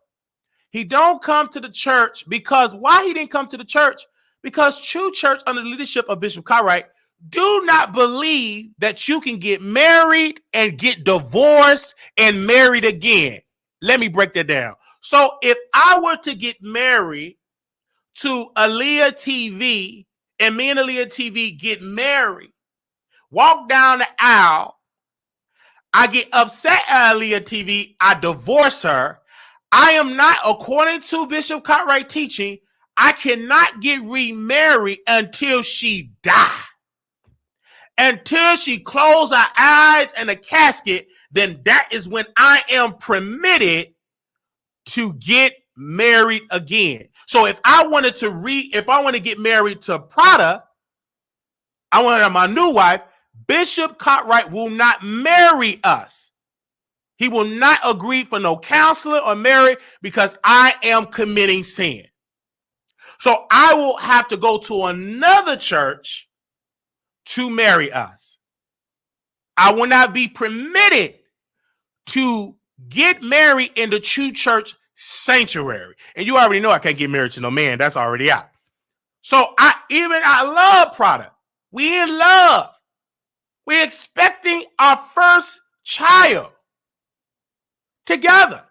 He don't come to the church because why he didn't come to the church? Because true church under the leadership of Bishop Cartwright do not believe that you can get married and get divorced and married again. Let me break that down. So if I were to get married to Aaliyah TV and me and Aaliyah TV get married, walk down the aisle, I get upset at Aaliyah TV, I divorce her. I am not, according to Bishop Cartwright teaching, I cannot get remarried until she dies. Until she close her eyes in a casket, then that is when I am permitted to get married again. So if I want to get married to Prada, I want to have my new wife, Bishop Cartwright will not marry us. He will not agree for no counselor or marriage because I am committing sin. So I will have to go to another church to marry us. I will not be permitted to get married in the true church sanctuary. And you already know I can't get married to no man. That's already out. So I love Prada. We in love. We're expecting our first child together.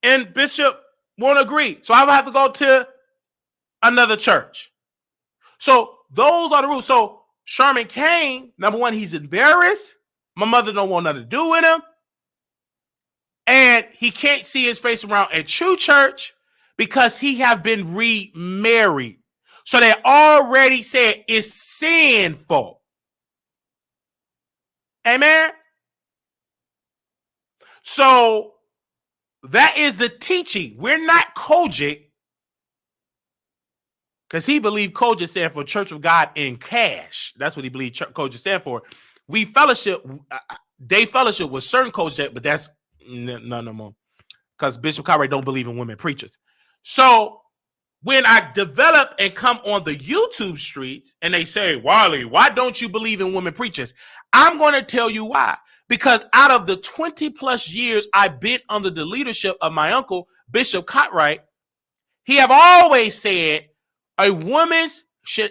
And Bishop won't agree. So I will have to go to another church. So those are the rules. So Sherman Cain, number one, he's embarrassed. My mother don't want nothing to do with him. And he can't see his face around at true church because he have been remarried. So they already said it's sinful. Amen. So that is the teaching. We're not Kojic, because he believed Kojic stand for Church of God in Cash. That's what he believed Kojic stand for. We fellowship, they fellowship with certain Kojic, but that's no more. Because Bishop Cartwright don't believe in women preachers. So when I develop and come on the YouTube streets and they say, Wiley, why don't you believe in women preachers? I'm going to tell you why. Because out of the 20 plus years I've been under the leadership of my uncle, Bishop Cartwright, he have always said a woman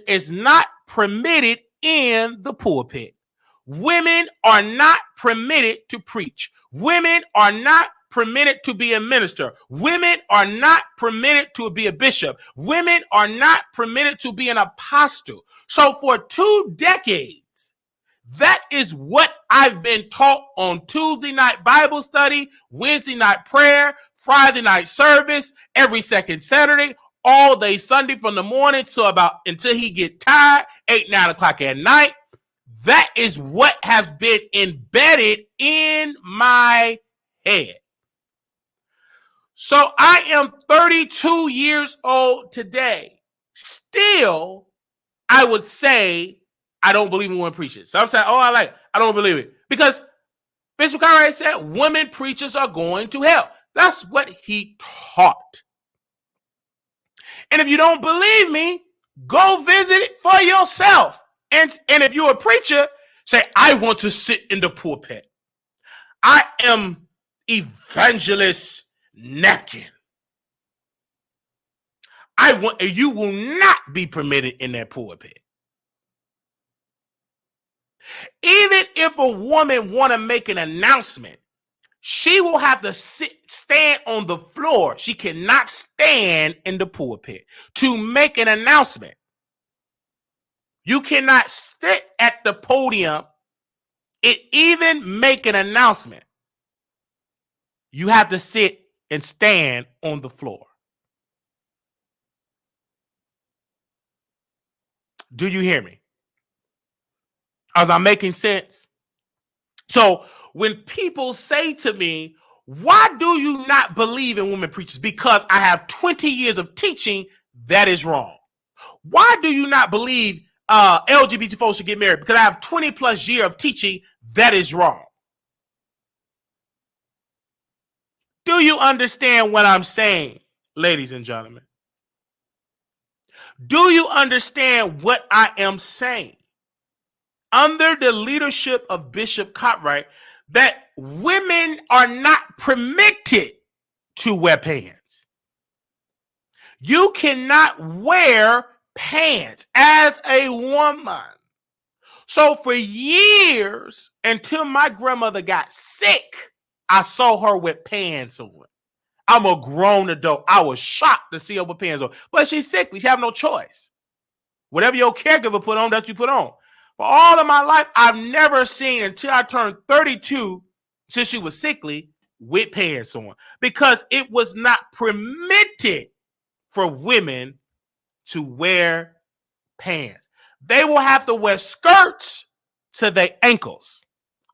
is not permitted in the pulpit. Women are not permitted to preach. Women are not permitted to be a minister. Women are not permitted to be a bishop. Women are not permitted to be an apostle. So for 2 decades, that is what I've been taught on Tuesday night Bible study, Wednesday night prayer, Friday night service, every second Saturday, all day Sunday from the morning until he get tired, 8, 9 o'clock at night. That is what has been embedded in my head. So I am 32 years old today. Still, I would say I don't believe in women preachers. Some say, I don't believe it. Because Bishop Cartwright said women preachers are going to hell. That's what he taught. And if you don't believe me, go visit it for yourself. And if you're a preacher, say, I want to sit in the pulpit. I am evangelist Napkin. You will not be permitted in that pulpit. Even if a woman want to make an announcement, she will have to stand on the floor. She cannot stand in the pulpit to make an announcement. You cannot sit at the podium and even make an announcement. You have to sit and stand on the floor. Do you hear me? As I'm making sense? So when people say to me, why do you not believe in women preachers? Because I have 20 years of teaching, that is wrong. Why do you not believe LGBT folks should get married? Because I have 20 plus years of teaching, that is wrong. Do you understand what I'm saying, ladies and gentlemen? Do you understand what I am saying? Under the leadership of Bishop Cartwright, that women are not permitted to wear pants. You cannot wear pants as a woman. So for years, until my grandmother got sick, I saw her with pants on. I'm a grown adult. I was shocked to see her with pants on. But she's sickly. She have no choice. Whatever your caregiver put on, that you put on. For all of my life, I've never seen, until I turned 32, since she was sickly, with pants on. Because it was not permitted for women to wear pants. They will have to wear skirts to their ankles.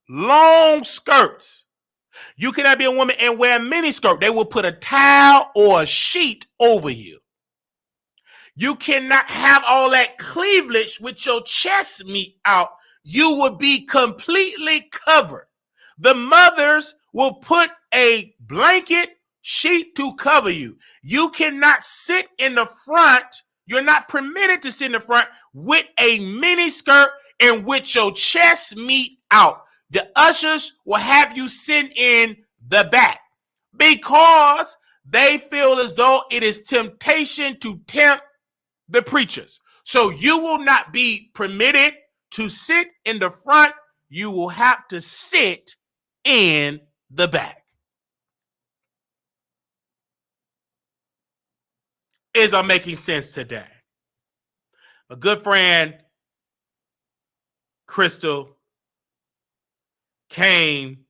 Long skirts. You cannot be a woman and wear a miniskirt. They will put a towel or a sheet over you. You cannot have all that cleavage with your chest meat out. You will be completely covered. The mothers will put a blanket sheet to cover you. You cannot sit in the front. You're not permitted to sit in the front with a mini skirt and with your chest meat out. The ushers will have you sitting in the back because they feel as though it is temptation to tempt the preachers. So you will not be permitted to sit in the front. You will have to sit in the back. Is I'm making sense today? A good friend, Crystal, came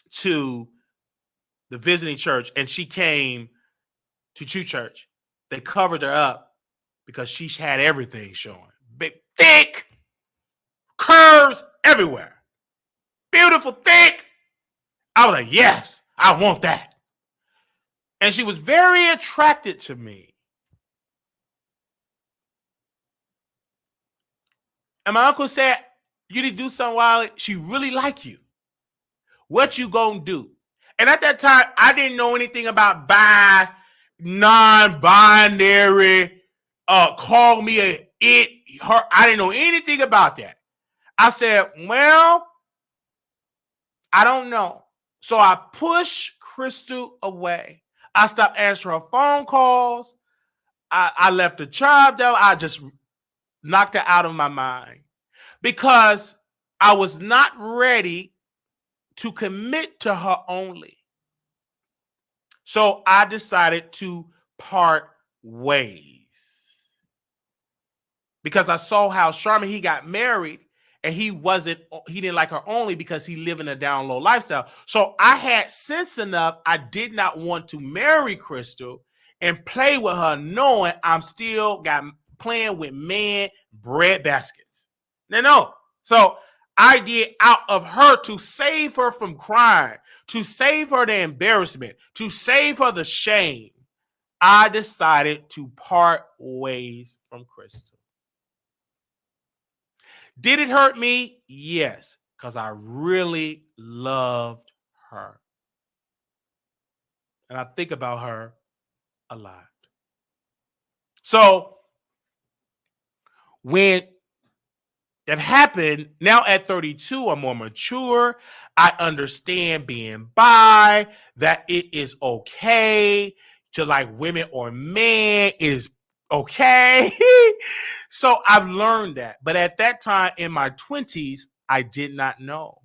to the visiting church, and she came to True Church. They covered her up because she had everything showing. Big, thick, curves everywhere. Beautiful, thick. I was like, yes, I want that. And she was very attracted to me. And my uncle said, you need to do something, Wiley. She really like you. What you gonna do? And at that time, I didn't know anything about non-binary, call me a it, her. I didn't know anything about that. I said, well, I don't know. So I pushed Crystal away. I stopped answering her phone calls. I left the job though. I just knocked her out of my mind because I was not ready to commit to her only. So I decided to part ways because I saw how Sharman, he got married and he didn't like her only because he lived in a down low lifestyle. So I had sense enough. I did not want to marry Crystal and play with her knowing I'm still playing with man bread baskets. No. So I did out of her to save her from crying, to save her the embarrassment, to save her the shame. I decided to part ways from Crystal. Did it hurt me? Yes, because I really loved her. And I think about her a lot. So when it happened, now at 32, I'm more mature. I understand being bi, that it is okay to like women or men is okay. So I've learned that. But at that time in my 20s, I did not know.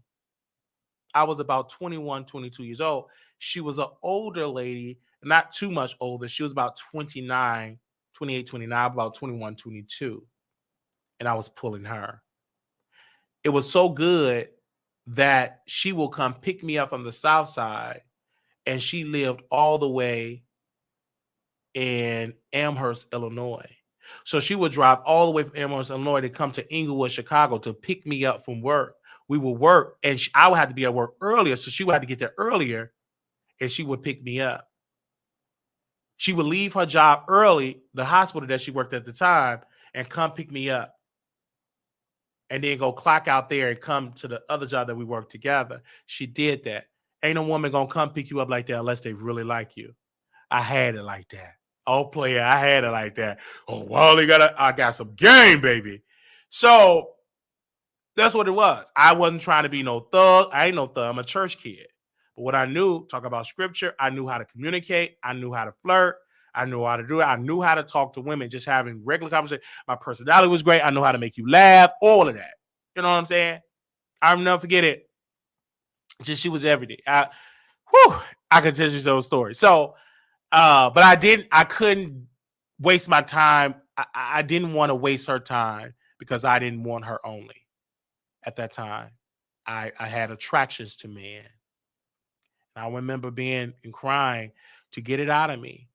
I was about 21, 22 years old. She was an older lady, not too much older. She was about 29, 28, 29, about 21, 22. And I was pulling her. It was so good that she will come pick me up from the South Side, and she lived all the way in Amherst, Illinois. So she would drive all the way from Amherst, Illinois to come to Inglewood, Chicago to pick me up from work. We would work, and I would have to be at work earlier, so she would have to get there earlier, and she would pick me up. She would leave her job early, the hospital that she worked at the time, and come pick me up. And then go clock out there and come to the other job that we worked together. She did that. Ain't no woman gonna come pick you up like that unless they really like you. I had it like that. Oh, player, I had it like that. Oh, Wally I got some game, baby. So that's what it was. I wasn't trying to be no thug. I ain't no thug. I'm a church kid. But what I knew, talk about scripture, I knew how to communicate. I knew how to flirt. I knew how to do it. I knew how to talk to women, just having regular conversation. My personality was great. I know how to make you laugh, all of that. You know what I'm saying? I'll never forget it. Just she was everything. I can tell you some stories. So, but I couldn't waste my time. I didn't want to waste her time because I didn't want her only. At that time, I had attractions to men. I remember being and crying to get it out of me,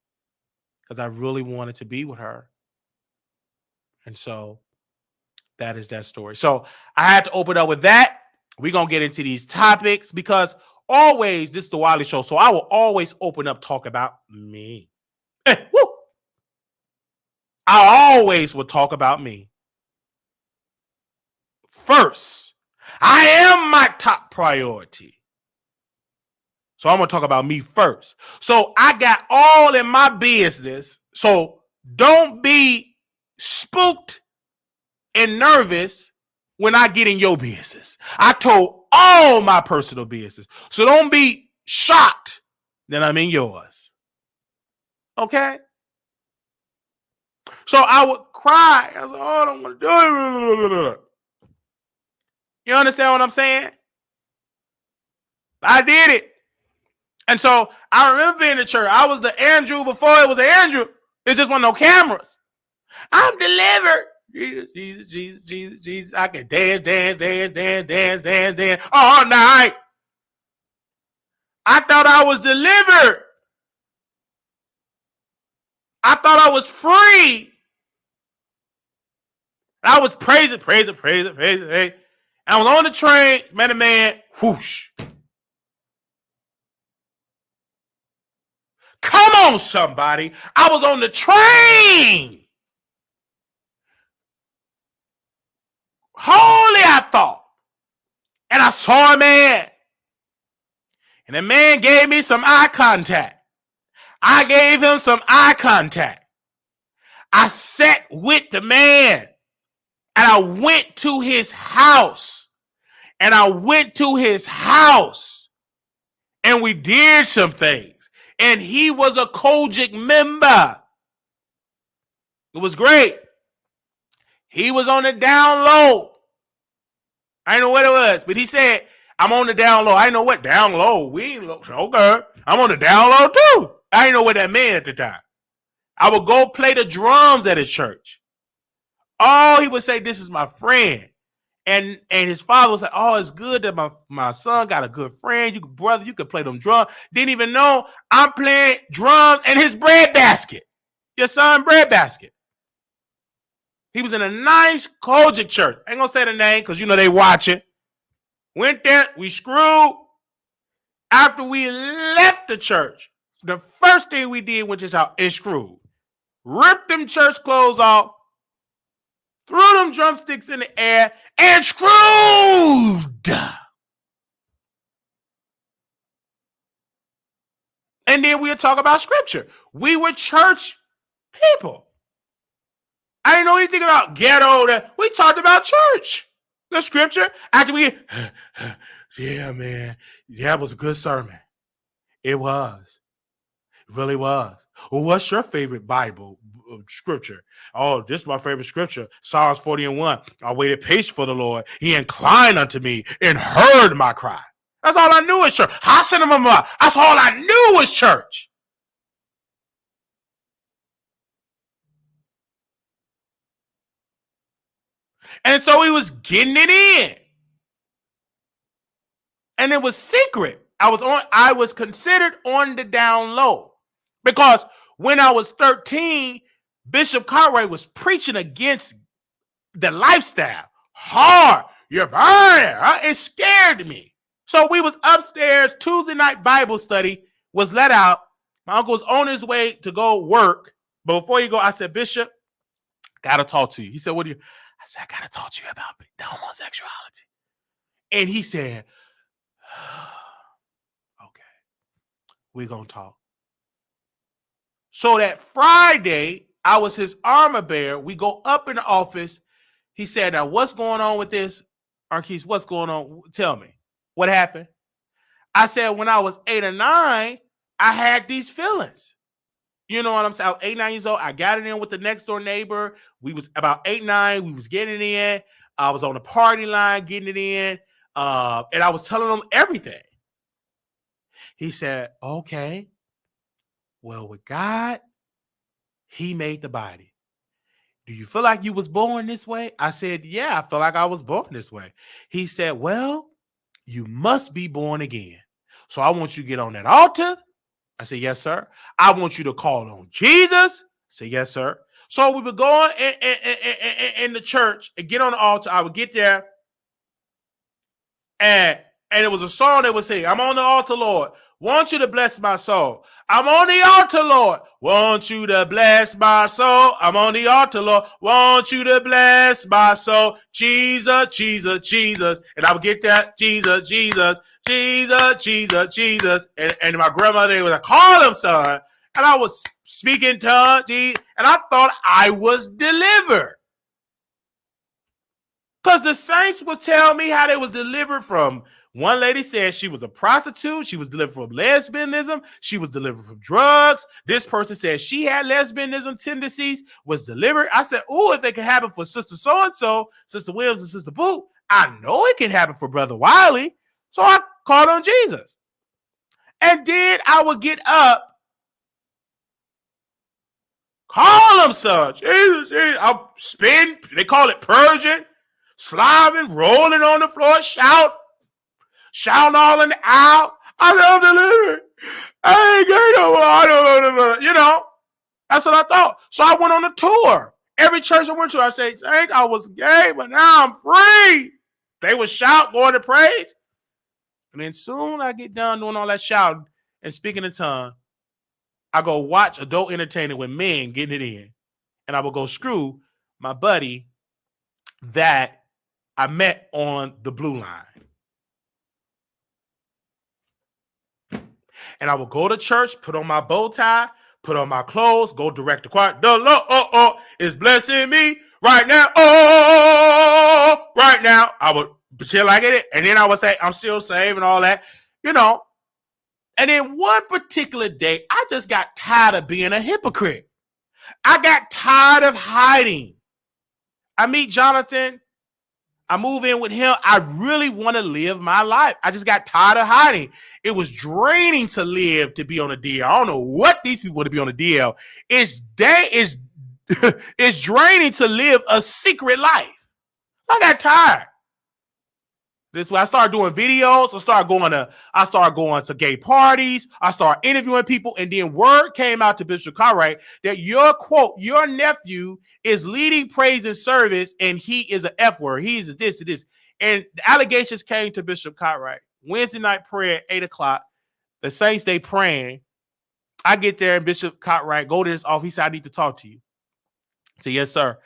because I really wanted to be with her. And so that is that story. So I had to open up with that. We're going to get into these topics because always, this is the Wiley Show, so I will always open up talk about me. Woo! I always will talk about me. First, I am my top priority. So I'm going to talk about me first. So I got all in my business. So don't be spooked and nervous when I get in your business. I told all my personal business. So don't be shocked that I'm in yours. Okay? So I would cry. I was like, oh, I don't want to do it. You understand what I'm saying? I did it. And so I remember being in church. I was the Andrew before it was an Andrew. It just wasn't no cameras. I'm delivered. Jesus, Jesus, Jesus, Jesus, Jesus. I can dance all night. I thought I was delivered. I thought I was free. And I was praising. And I was on the train, met a man, whoosh. Come on, somebody. I was on the train. Holy, I thought. And I saw a man. And the man gave me some eye contact. I gave him some eye contact. I sat with the man. And I went to his house. And we did some things. And he was a Kojic member. It was great. He was on the down low. I didn't know what it was, but he said, I'm on the down low. I didn't know what down low. We ain't low. Okay. I'm on the down low too. I didn't know what that meant at the time. I would go play the drums at his church. Oh, he would say, this is my friend. And his father was like, oh, it's good that my son got a good friend. You could play them drums. Didn't even know I'm playing drums in his bread basket. Your son's bread basket. He was in a nice Kojic church. I ain't gonna say the name because you know they watching. Went there, we screwed. After we left the church, the first thing we did was just out and screwed. Ripped them church clothes off, threw them drumsticks in the air, and screwed. And then we'll talk about scripture. We were church people. I didn't know anything about ghetto. We talked about church, the scripture. After we, yeah, man, that was a good sermon. It was. It really was. Well, what's your favorite Bible scripture? Oh, this is my favorite scripture. Psalms 40:1. I waited patient for the Lord. He inclined unto me and heard my cry. That's all I knew was church. That's all I knew was church. And so he was getting it in. And it was secret. I was considered on the down low. Because when I was 13, Bishop Cartwright was preaching against the lifestyle. Hard. You're burning. It scared me. So we was upstairs. Tuesday night Bible study was let out. My uncle was on his way to go work. But before you go, I said, Bishop, gotta talk to you. He said, what do you? I said, I gotta talk to you about the homosexuality. And he said, okay, we're gonna talk. So that Friday, I was his armor bearer. We go up in the office. He said, now what's going on with this? Arquise, what's going on? Tell me. What happened? I said, when I was 8 or 9, I had these feelings. You know what I'm saying? I was 8, 9 years old. I got it in with the next door neighbor. We was about 8, 9. We was getting it in. I was on the party line getting it in. And I was telling them everything. He said, okay. Well, with God, he made the body. Do you feel like you was born this way? I said, yeah, I feel like I was born this way. He said, well, you must be born again. So I want you to get on that altar. I said, yes, sir. I want you to call on Jesus. I said, yes, sir. So we would go in the church and get on the altar. I would get there and And it was a song that would say, I'm on the altar, Lord. Want you to bless my soul. I'm on the altar, Lord. Want you to bless my soul. I'm on the altar, Lord. Want you to bless my soul. Jesus, Jesus, Jesus. And I would get that, Jesus, Jesus, Jesus, Jesus, Jesus. And my grandmother was like, call him, son. And I was speaking tongues, and I thought I was delivered. Because the saints would tell me how they was delivered from. One lady said she was a prostitute. She was delivered from lesbianism. She was delivered from drugs. This person said she had lesbianism tendencies, was delivered. I said, oh, if it can happen for Sister So-and-so, Sister Williams and Sister Boo, I know it can happen for Brother Wiley. So I called on Jesus. And then I would get up, call him, son. Jesus, Jesus. I'll spin. They call it purging, slobbing, rolling on the floor, shouting all in the aisle. I said, I'm delivered. I ain't gay no more. I don't. You know, that's what I thought. So I went on a tour. Every church I went to, I said, I was gay, but now I'm free. They would shout, going to praise. And then soon I get done doing all that shouting and speaking in tongues, I go watch adult entertainment with men getting it in. And I will go screw my buddy that I met on the Blue Line. And I will go to church, put on my bow tie, put on my clothes, go direct the choir. The Lord is blessing me right now. Oh, right now. I would pretend like it. And then I would say, I'm still saved and all that, you know. And then one particular day, I just got tired of being a hypocrite. I got tired of hiding. I meet Jonathan. I move in with him. I really want to live my life. I just got tired of hiding. It was draining to live, to be on a DL. I don't know what these people want to be on a DL. It's draining to live a secret life. I got tired. This way I started doing videos. I started going to gay parties. I started interviewing people. And then word came out to Bishop Cartwright that your nephew is leading praise and service and he is an F word. He is this and this. And the allegations came to Bishop Cartwright. Wednesday night prayer at 8 o'clock. The saints, they praying. I get there and Bishop Cartwright go to his office. He said, I need to talk to you. I said, yes, sir.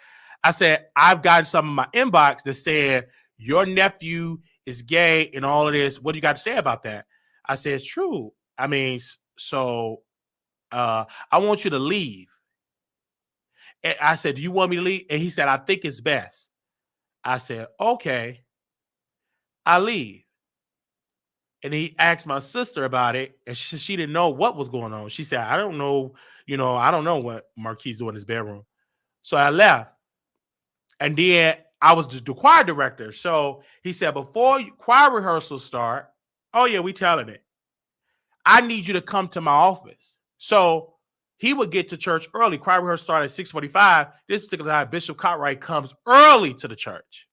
I said, I've gotten some of my inbox that said your nephew is gay and all of this. What do you got to say about that? I said, it's true. I mean, so I want you to leave. And I said, do you want me to leave? And he said, I think it's best. I said, okay, I'll leave. And he asked my sister about it, and she didn't know what was going on. She said, I don't know, I don't know what Marquis doing in his bedroom. So I left. And then I was the choir director. So he said, before choir rehearsals start, oh yeah, we telling it. I need you to come to my office. So he would get to church early. Choir rehearsal started at 6:45. This particular time, Bishop Cartwright comes early to the church.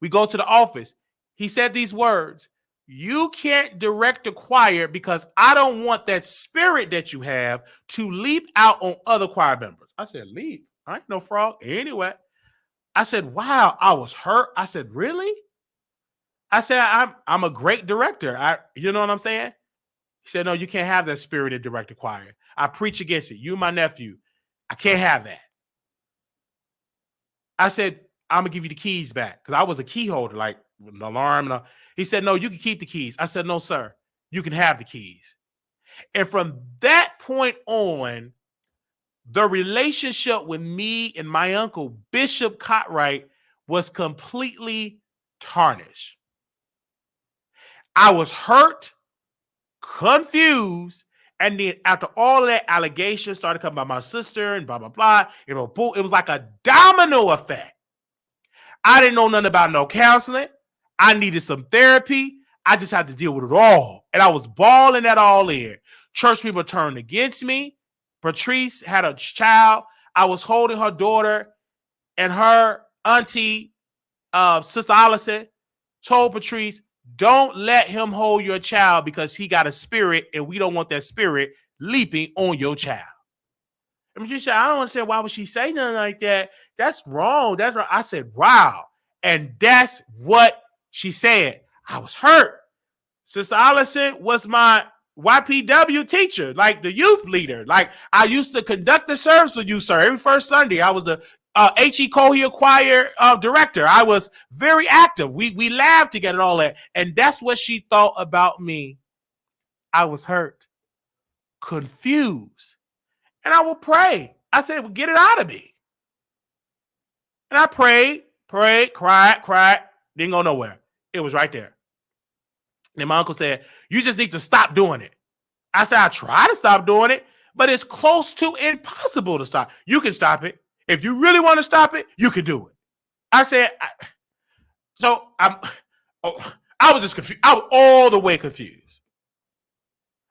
We go to the office. He said these words, you can't direct the choir because I don't want that spirit that you have to leap out on other choir members. I said, leap? I ain't no frog. Anyway. I said, wow, I was hurt. I said, really? I said, I'm a great director. You know what I'm saying? He said, no, you can't have that spirit to direct the choir. I preach against it. You, my nephew. I can't have that. I said, I'm going to give you the keys back. Because I was a key holder, like an alarm. He said, no, you can keep the keys. I said, no, sir. You can have the keys. And from that point on, the relationship with me and my uncle, Bishop Cartwright, was completely tarnished. I was hurt, confused, and then after all of that, allegations started coming by my sister and blah, blah, blah. It was like a domino effect. I didn't know nothing about no counseling. I needed some therapy. I just had to deal with it all. And I was balling that all in. Church people turned against me. Patrice had a child. I was holding her daughter, and her auntie, Sister Allison, told Patrice, don't let him hold your child because he got a spirit, and we don't want that spirit leaping on your child. And Patrice said, I don't understand why would she say nothing like that. That's wrong. That's right. I said, wow. And that's what she said. I was hurt. Sister Allison was my YPW teacher, like the youth leader. Like I used to conduct the service with you, sir. Every first Sunday, I was the H.E. Cohea choir director. I was very active. We laughed together and all that. And that's what she thought about me. I was hurt, confused. And I would pray. I said, well, get it out of me. And I prayed, cried, didn't go nowhere. It was right there. And my uncle said, you just need to stop doing it. I said, I try to stop doing it, but it's close to impossible to stop. You can stop it. If you really want to stop it, you can do it. I said, I was just confused. I was all the way confused.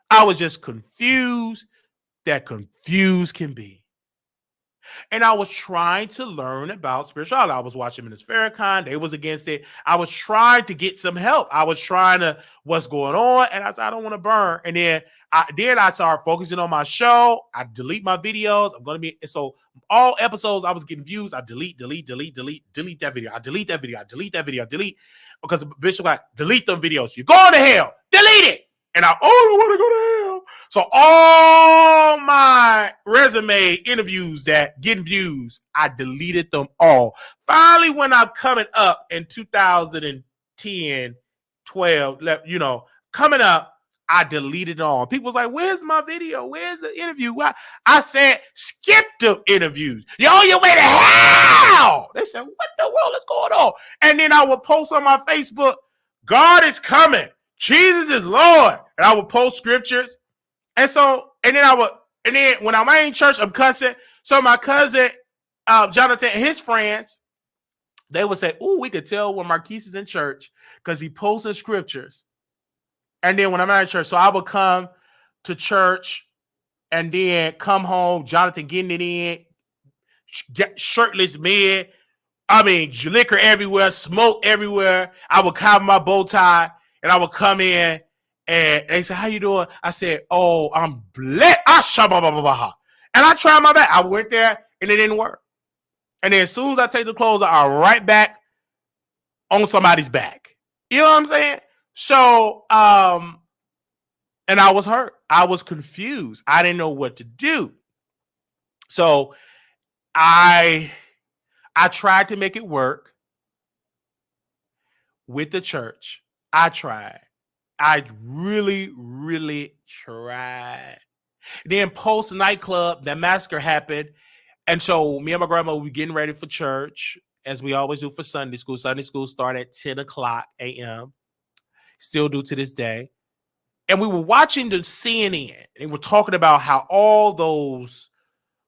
I was just confused that confused can be. And I was trying to learn about spirituality. I was watching Minister Farrakhan. They was against it. I was trying to get some help. I was trying to, what's going on? And I said, I don't want to burn. And then I started focusing on my show. I delete my videos. So all episodes I was getting views. I delete that video. I delete that video. Because Bishop like, delete them videos. You're going to hell. Delete it. And I only want to go to hell. So all my resume interviews that getting views, I deleted them all. Finally, when I'm coming up in 2010, 12, coming up, I deleted it all. People was like, where's my video? Where's the interview? I said, skip the interviews. You're on your way to hell. They said, what the world is going on? And then I would post on my Facebook, God is coming. Jesus is Lord. And I would post scriptures. And then when I'm in church, I'm cussing. So my cousin, Jonathan, and his friends, they would say, we could tell when Marquise is in church because he posted scriptures. And then when I'm at church, so I would come to church and then come home, Jonathan getting it in, shirtless men. Liquor everywhere, smoke everywhere. I would cover my bow tie and I would come in and they said, how you doing? I said, I'm blessed. And I tried my best. I went there and it didn't work. And then as soon as I take the clothes, I'm right back on somebody's back. You know what I'm saying? So, and I was hurt. I was confused. I didn't know what to do. So I tried to make it work with the church. I tried. I really, really tried. Then post nightclub, that massacre happened. And so me and my grandma were getting ready for church, as we always do for Sunday school. Sunday school started at 10 o'clock a.m. Still do to this day. And we were watching the CNN and we're talking about how all those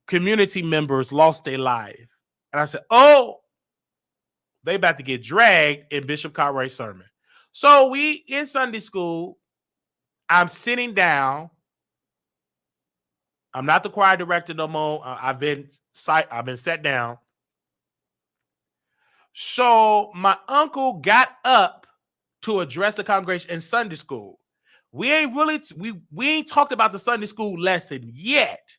community members lost their life. And I said, they about to get dragged in Bishop Cartwright's sermon. So we in Sunday school, I'm sitting down. I'm not the choir director no more. I've been sat down. So my uncle got up to address the congregation in Sunday school. We ain't talked about the Sunday school lesson yet.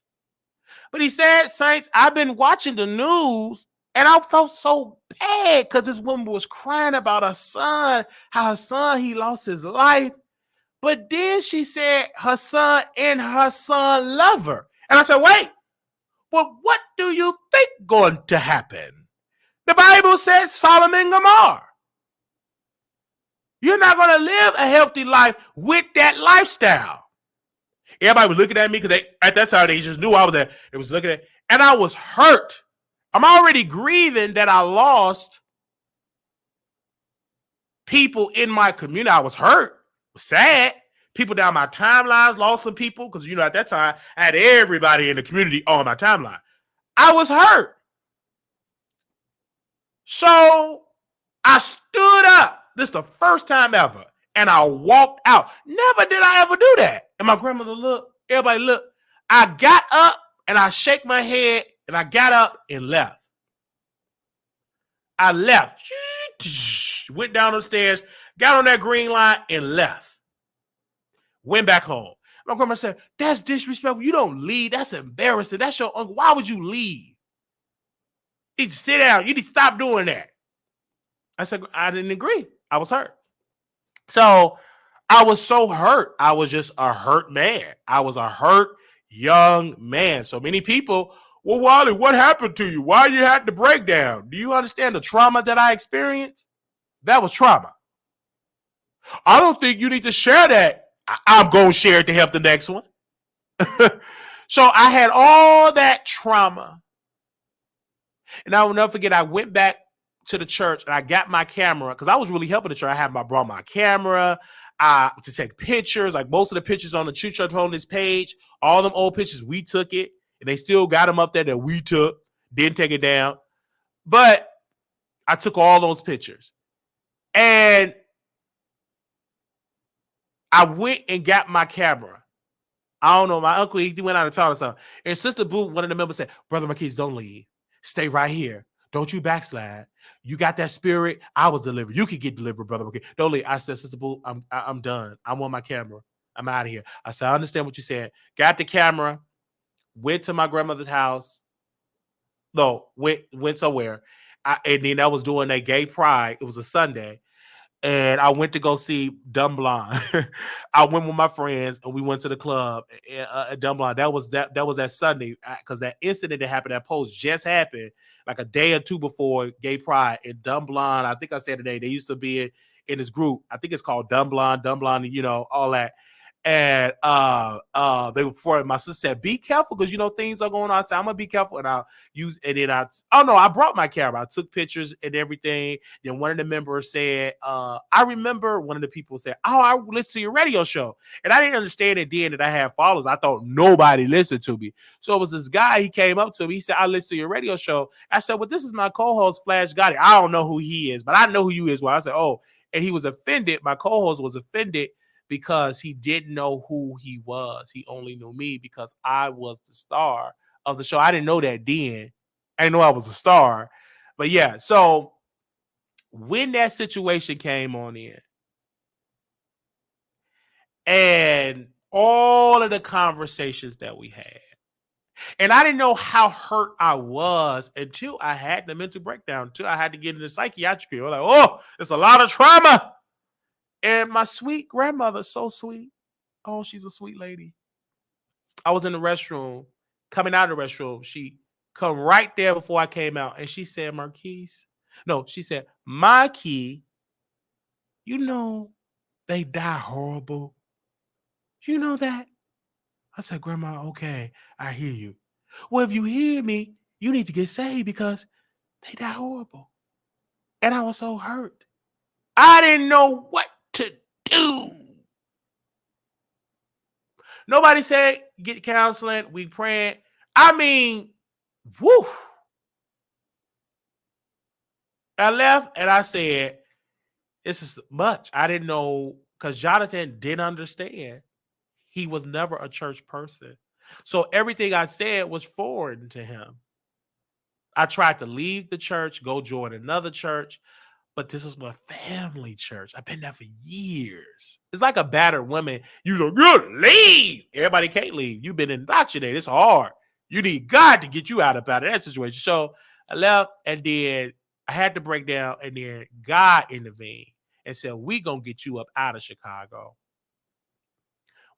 But he said, Saints, I've been watching the news and I felt so bad because this woman was crying about her son, how her son, he lost his life. But then she said her son and her son love her. And I said, wait, well, what do you think going to happen? The Bible says Solomon and Gomorrah. You're not going to live a healthy life with that lifestyle. Everybody was looking at me because at that time they just knew I was there. They was looking at, and I was hurt. I'm already grieving that I lost people in my community. I was hurt. It was sad. People down my timelines lost some people because, at that time, I had everybody in the community on my timeline. I was hurt. So I stood up. This is the first time ever. And I walked out. Never did I ever do that. And my grandmother looked. Everybody looked. I got up and I shake my head and I got up and left. I left. Went down the stairs, got on that green line and left. Went back home. My grandma said, that's disrespectful. You don't leave. That's embarrassing. That's your uncle. Why would you leave? You need to sit down. You need to stop doing that. I said, I didn't agree. I was hurt. So I was so hurt. I was just a hurt man. I was a hurt young man. So many people, well, Wiley, what happened to you? Why you had the breakdown? Do you understand the trauma that I experienced? That was trauma. I don't think you need to share that. I'm going to share it to help the next one. So I had all that trauma. And I will never forget, I went back to the church and I got my camera because I was really helping the church. Brought my camera to take pictures. Like most of the pictures on the church on this page, all them old pictures, we took it. And they still got them up there that we took. Didn't take it down. But I took all those pictures. And I went and got my camera. I don't know. My uncle, he went out of town or something. And Sister Boo, one of the members said, Brother Marquise, don't leave. Stay right here. Don't you backslide. You got that spirit. I was delivered. You can get delivered, Brother Marquise. Don't leave. I said, Sister Boo, I'm done. I want my camera. I'm out of here. I said, I understand what you said. Got the camera. Went to my grandmother's house. No, went somewhere. And then I was doing a gay pride. It was a Sunday. And I went to go see Dumb Blonde. I went with my friends and we went to the club at Dumb Blonde. That was that Sunday because that incident that happened, that post just happened like a day or two before Gay Pride. And Dumb Blonde, I think I said today, they used to be in this group. I think it's called Dumb Blonde, you know, all that. And they were before my sister said, be careful because you know things are going on. I said, I'm gonna be careful. And I brought my camera. I took pictures and everything. Then one of the members said, I remember one of the people said, oh, I listened to your radio show. And I didn't understand it then that I had followers. I thought nobody listened to me. So it was this guy, he came up to me, he said, I listened to your radio show. I said, well, this is my co-host, Flash Gotti. I don't know who he is, but I know who you is. Well, I said, oh, and he was offended. My co-host was offended because he didn't know who he was. He only knew me because I was the star of the show. I didn't know that then. I didn't know I was a star. But yeah, so when that situation came on in and all of the conversations that we had, and I didn't know how hurt I was until I had the mental breakdown, until I had to get into psychiatry. I was like, oh, it's a lot of trauma. And my sweet grandmother, so sweet. Oh, she's a sweet lady. I was in the restroom, coming out of the restroom. She come right there before I came out. And she said, Marquise. No, she said, Marquis, you know, they die horrible. You know that? I said, Grandma, okay, I hear you. Well, if you hear me, you need to get saved because they die horrible. And I was so hurt. I didn't know what to do. Nobody said get counseling. We praying. I mean, woo. I left and I said, this is much. I didn't know because Jonathan didn't understand. He was never a church person. So everything I said was foreign to him. I tried to leave the church, go join another church. But this is my family church. I've been there for years. It's like a battered woman. You don't leave. Everybody can't leave. You've been indoctrinated. It's hard. You need God to get you out of that situation. So I left, and then I had to break down, and then God intervened and said, we going to get you up out of Chicago.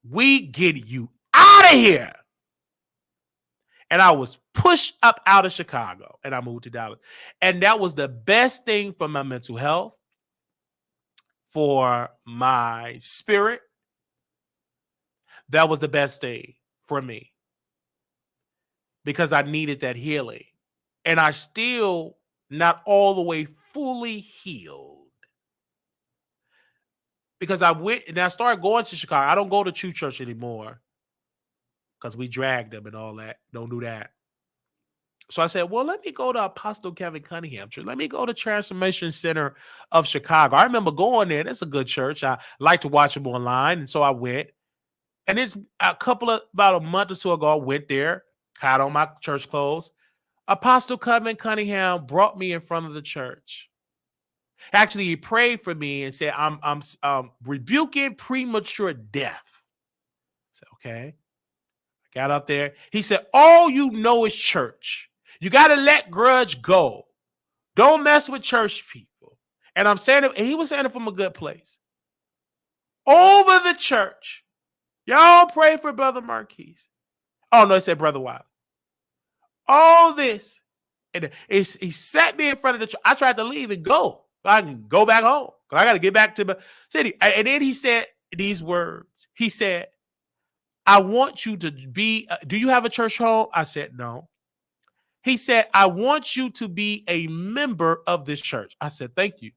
We get you out of here. And I was pushed up out of Chicago and I moved to Dallas. And that was the best thing for my mental health, for my spirit. That was the best thing for me because I needed that healing. And I still not all the way fully healed because I went and I started going to Chicago. I don't go to True Church anymore because we dragged them and all that. Don't do that. So I said, well, let me go to Apostle Kevin Cunningham Church. Let me go to Transformation Center of Chicago. I remember going there. That's a good church. I like to watch them online. And so I went. And it's about a month or so ago, I went there, had on my church clothes. Apostle Kevin Cunningham brought me in front of the church. Actually, he prayed for me and said, I'm rebuking premature death. I said, okay. I got up there. He said, all you know is church. You got to let grudge go. Don't mess with church people. And I'm saying it, and he was saying it from a good place. over the church. Y'all pray for Brother Marquise. Oh, no, it said Brother Wiley. All this. And he sat me in front of the church. I tried to leave and go. I can go back home. I got to get back to the city. And then he said these words. He said, I want you to be, do you have a church home? I said, no. He said, I want you to be a member of this church. I said, thank you.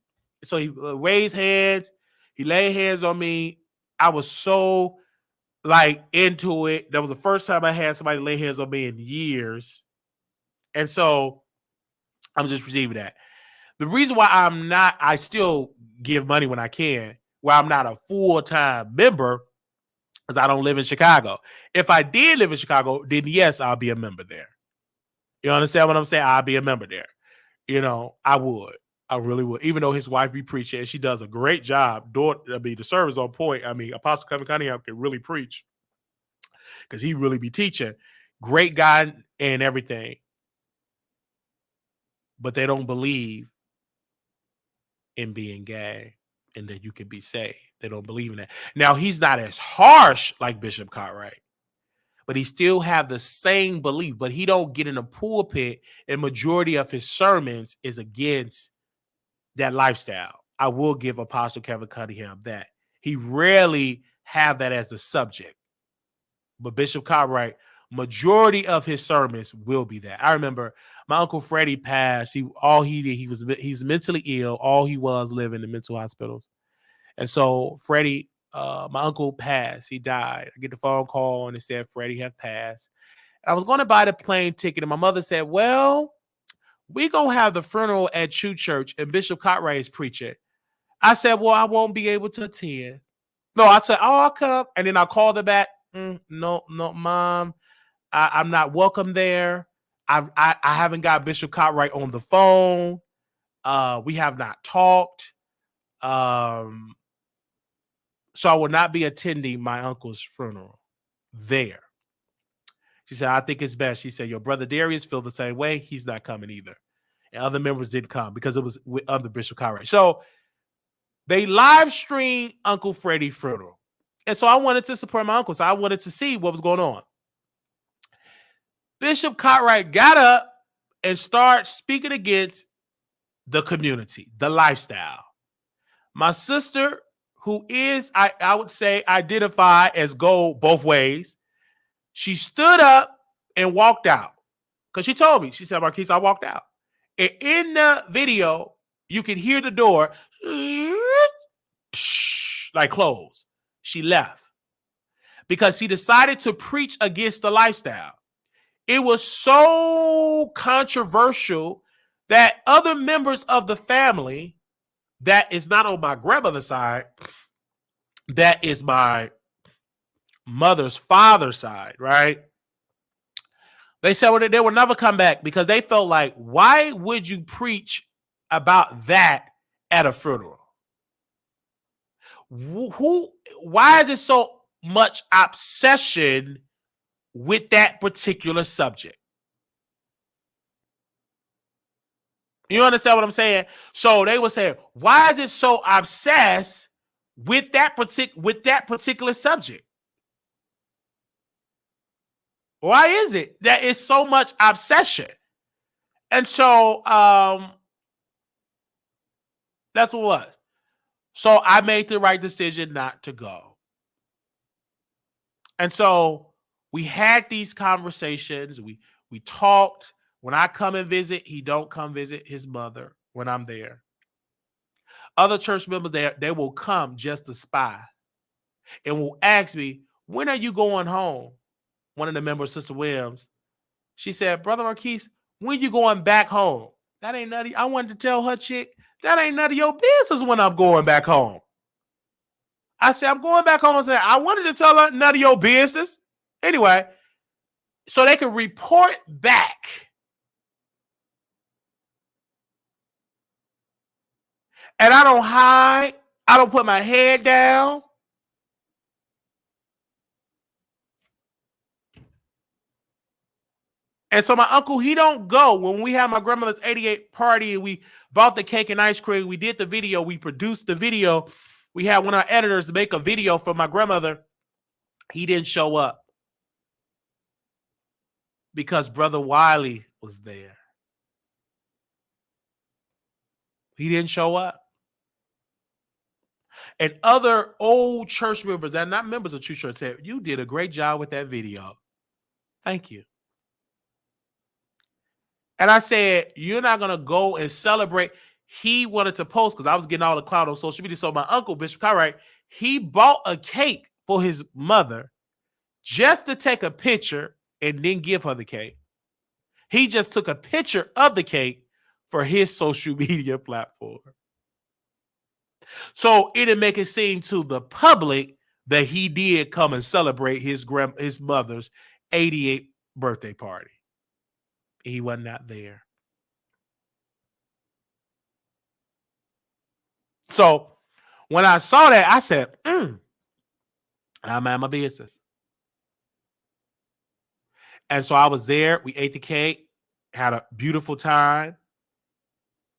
So he raised hands. He laid hands on me. I was so into it. That was the first time I had somebody lay hands on me in years. And so I'm just receiving that. The reason why I still give money when I can, why I'm not a full-time member, is I don't live in Chicago. If I did live in Chicago, then yes, I'll be a member there. You understand what I'm saying? I'll be a member there. I would. I really would. Even though his wife be preaching, and she does a great job. The service on point. Apostle Kevin Cunningham can really preach because he really be teaching. Great guy and everything. But they don't believe in being gay and that you can be saved. They don't believe in that. Now, he's not as harsh like Bishop Cartwright, but he still have the same belief, but he don't get in the pulpit, and majority of his sermons is against that lifestyle. I will give Apostle Kevin Cunningham that. He rarely have that as the subject. But Bishop Cartwright, majority of his sermons will be that. I remember my Uncle Freddie passed. He's mentally ill. All he was living in mental hospitals. And so Freddie, my uncle passed. He died. I get the phone call and it said Freddie had passed. I was going to buy the plane ticket, and my mother said, well, we going to have the funeral at True Church, and Bishop Cartwright is preaching. I said, well, I won't be able to attend. No, I said, oh, I'll come. And then I called her back. No, Mom. I'm not welcome there. I haven't got Bishop Cartwright on the phone. We have not talked. So I will not be attending my uncle's funeral there. She said, I think it's best. She said, your brother Darius feel the same way. He's not coming either. And other members didn't come because it was with other Bishop Cartwright. So they live streamed Uncle Freddie's funeral. And so I wanted to support my uncle. So I wanted to see what was going on. Bishop Cartwright got up and started speaking against the community, the lifestyle. My sister, who is, I would say, identified as go both ways, she stood up and walked out. Because she told me, she said, Marquise, I walked out. And in the video, you can hear the door like close. She left. Because he decided to preach against the lifestyle. It was so controversial that other members of the family, that is not on my grandmother's side, that is my mother's father's side, right? They said they would never come back because they felt like, why would you preach about that at a funeral? Why is it so much obsession with that particular subject? You understand what I'm saying? So they would say, why is it so obsessed with that particular subject? Why is it that it's so much obsession? And so that's what it was. So I made the right decision not to go. And so we had these conversations. We talked. When I come and visit, he don't come visit his mother when I'm there. Other church members, they will come just to spy and will ask me, when are you going home? One of the members, Sister Williams, she said, Brother Marquise, when you going back home? That ain't none of, I wanted to tell her chick, that ain't none of your business when I'm going back home. I said, I'm going back home. And said, I wanted to tell her none of your business. Anyway, so they could report back. And I don't hide. I don't put my head down. And so my uncle, he don't go. When we had my grandmother's 88th party and we bought the cake and ice cream, we did the video, we produced the video. We had one of our editors make a video for my grandmother. He didn't show up because Brother Wiley was there. He didn't show up. And other old church members that are not members of True Church said, you did a great job with that video. Thank you. And I said, you're not going to go and celebrate. He wanted to post because I was getting all the clout on social media. So my uncle, Bishop Cartwright, he bought a cake for his mother just to take a picture and then give her the cake. He just took a picture of the cake for his social media platform. So it'll make it seem to the public that he did come and celebrate his mother's 88th birthday party. He was not there. So when I saw that, I said, I'm at my business. And so I was there. We ate the cake, had a beautiful time.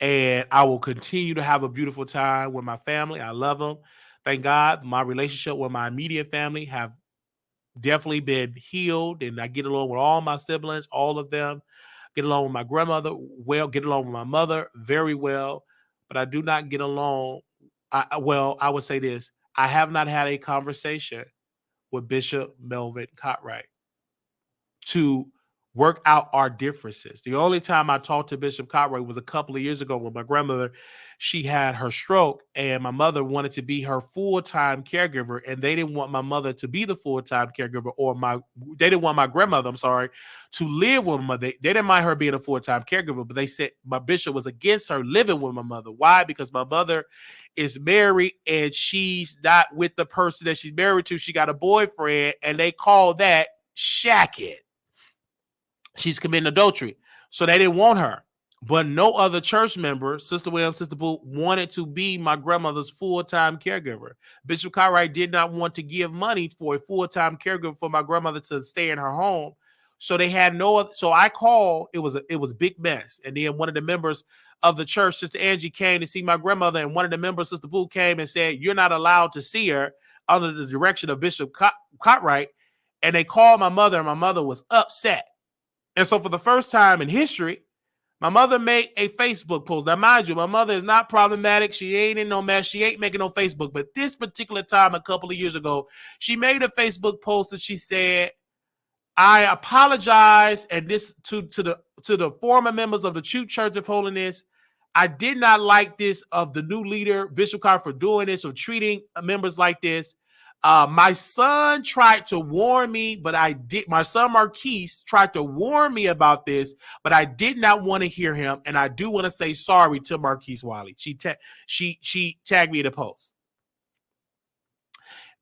And I will continue to have a beautiful time with my family. I love them. Thank God. My relationship with my immediate family have definitely been healed. And I get along with all my siblings, all of them. Get along with my grandmother well, get along with my mother very well. But I do not get along. I would say this. I have not had a conversation with Bishop Melvin Cartwright to work out our differences. The only time I talked to Bishop Cartwright was a couple of years ago when my grandmother, she had her stroke and my mother wanted to be her full-time caregiver, and they didn't want my mother to be the full-time caregiver, or they didn't want my grandmother, to live with my mother. They didn't mind her being a full-time caregiver, but they said my bishop was against her living with my mother. Why? Because my mother is married and she's not with the person that she's married to. She got a boyfriend, and they call that shacking. She's committing adultery. So they didn't want her. But no other church member, Sister Williams, Sister Boo, wanted to be my grandmother's full-time caregiver. Bishop Cartwright did not want to give money for a full-time caregiver for my grandmother to stay in her home. So they had no other. So I called. It was a big mess. And then one of the members of the church, Sister Angie, came to see my grandmother. And one of the members, Sister Boo, came and said, you're not allowed to see her under the direction of Bishop Cartwright. And they called my mother, and my mother was upset. And so for the first time in history, my mother made a Facebook post. Now, mind you, my mother is not problematic. She ain't in no mess. She ain't making no Facebook. But this particular time, a couple of years ago, she made a Facebook post and she said, I apologize, and this to the former members of the True Church of Holiness. I did not like this of the new leader, Bishop Carr, for doing this or treating members like this. My son tried to warn me, but I did. My son Marquise tried to warn me about this, but I did not want to hear him. And I do want to say sorry to Marquise Wiley. She tagged me in the post.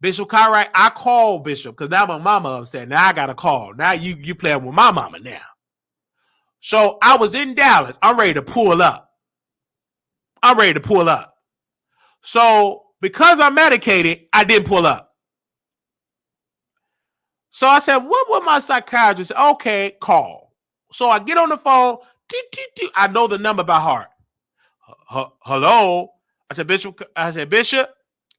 Bishop Cartwright, I called Bishop because now my mama upset. Now I got to call. Now you playing with my mama now. So I was in Dallas. I'm ready to pull up. So because I'm medicated, I didn't pull up. So I said, what would my psychiatrist say? Okay, call. So I get on the phone. I know the number by heart. Hello? I said, Bishop.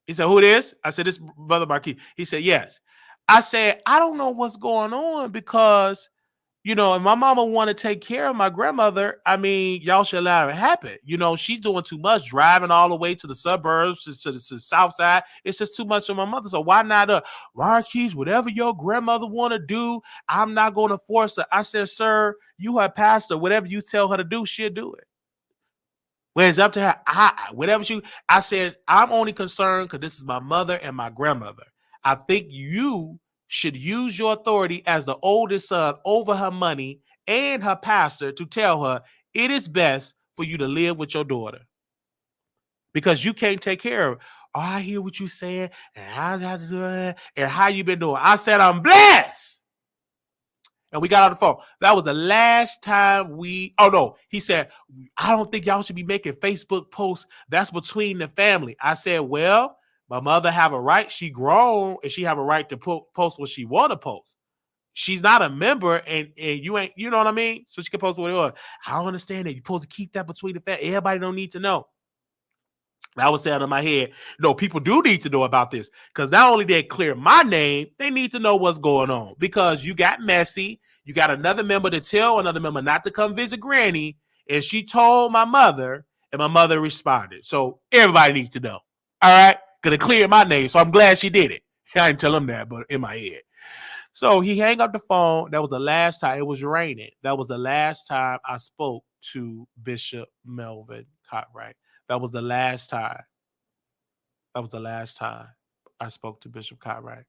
He said, who it is? I said, this Brother Marquis. He said, yes. I said, I don't know what's going on because, if my mama want to take care of my grandmother, I mean, y'all should allow it happen. She's doing too much, driving all the way to the suburbs, to the south side. It's just too much for my mother. So why not, Marquise, whatever your grandmother want to do, I'm not going to force her. I said, sir, you her pastor. Whatever you tell her to do, she'll do it. When it's up to her, I said, I'm only concerned because this is my mother and my grandmother. I think you should use your authority as the oldest son over her money and her pastor to tell her it is best for you to live with your daughter because you can't take care of her. Oh, I hear what you're saying, and I have to do that, and how you been doing? I said, I'm blessed. And we got on the phone. That was the last time he said, I don't think y'all should be making Facebook posts. That's between the family. I said, well, my mother have a right. She grown and she have a right to post what she want to post. She's not a member and you ain't, you know what I mean? So she can post what it was. I don't understand that. You're supposed to keep that between the family. Everybody don't need to know. I was saying in my head, no, people do need to know about this because not only did it clear my name, they need to know what's going on because you got messy. You got another member to tell another member not to come visit Granny, and she told my mother, and my mother responded. So everybody needs to know. All right, because it cleared my name, so I'm glad she did it. I didn't tell him that, but in my head. So he hang up the phone. That was the last time. It was raining. That was the last time I spoke to Bishop Melvin Cartwright. That was the last time. That was the last time I spoke to Bishop Cartwright.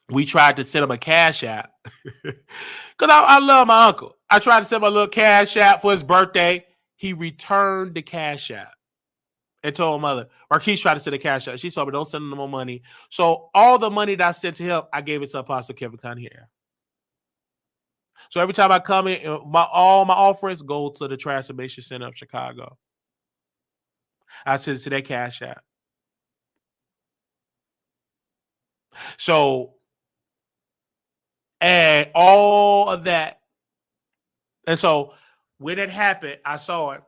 We tried to send him a cash app because I love my uncle. I tried to send him a little cash app for his birthday. He returned the cash app and told mother, Marquise tried to send a cash app. She told me, don't send him no more money. So all the money that I sent to him, I gave it to Apostle Kevin Cunningham. So every time I come in, all my offerings go to the Transformation Center of Chicago. I send it to their cash app. So, and all of that. And so when it happened, I saw it.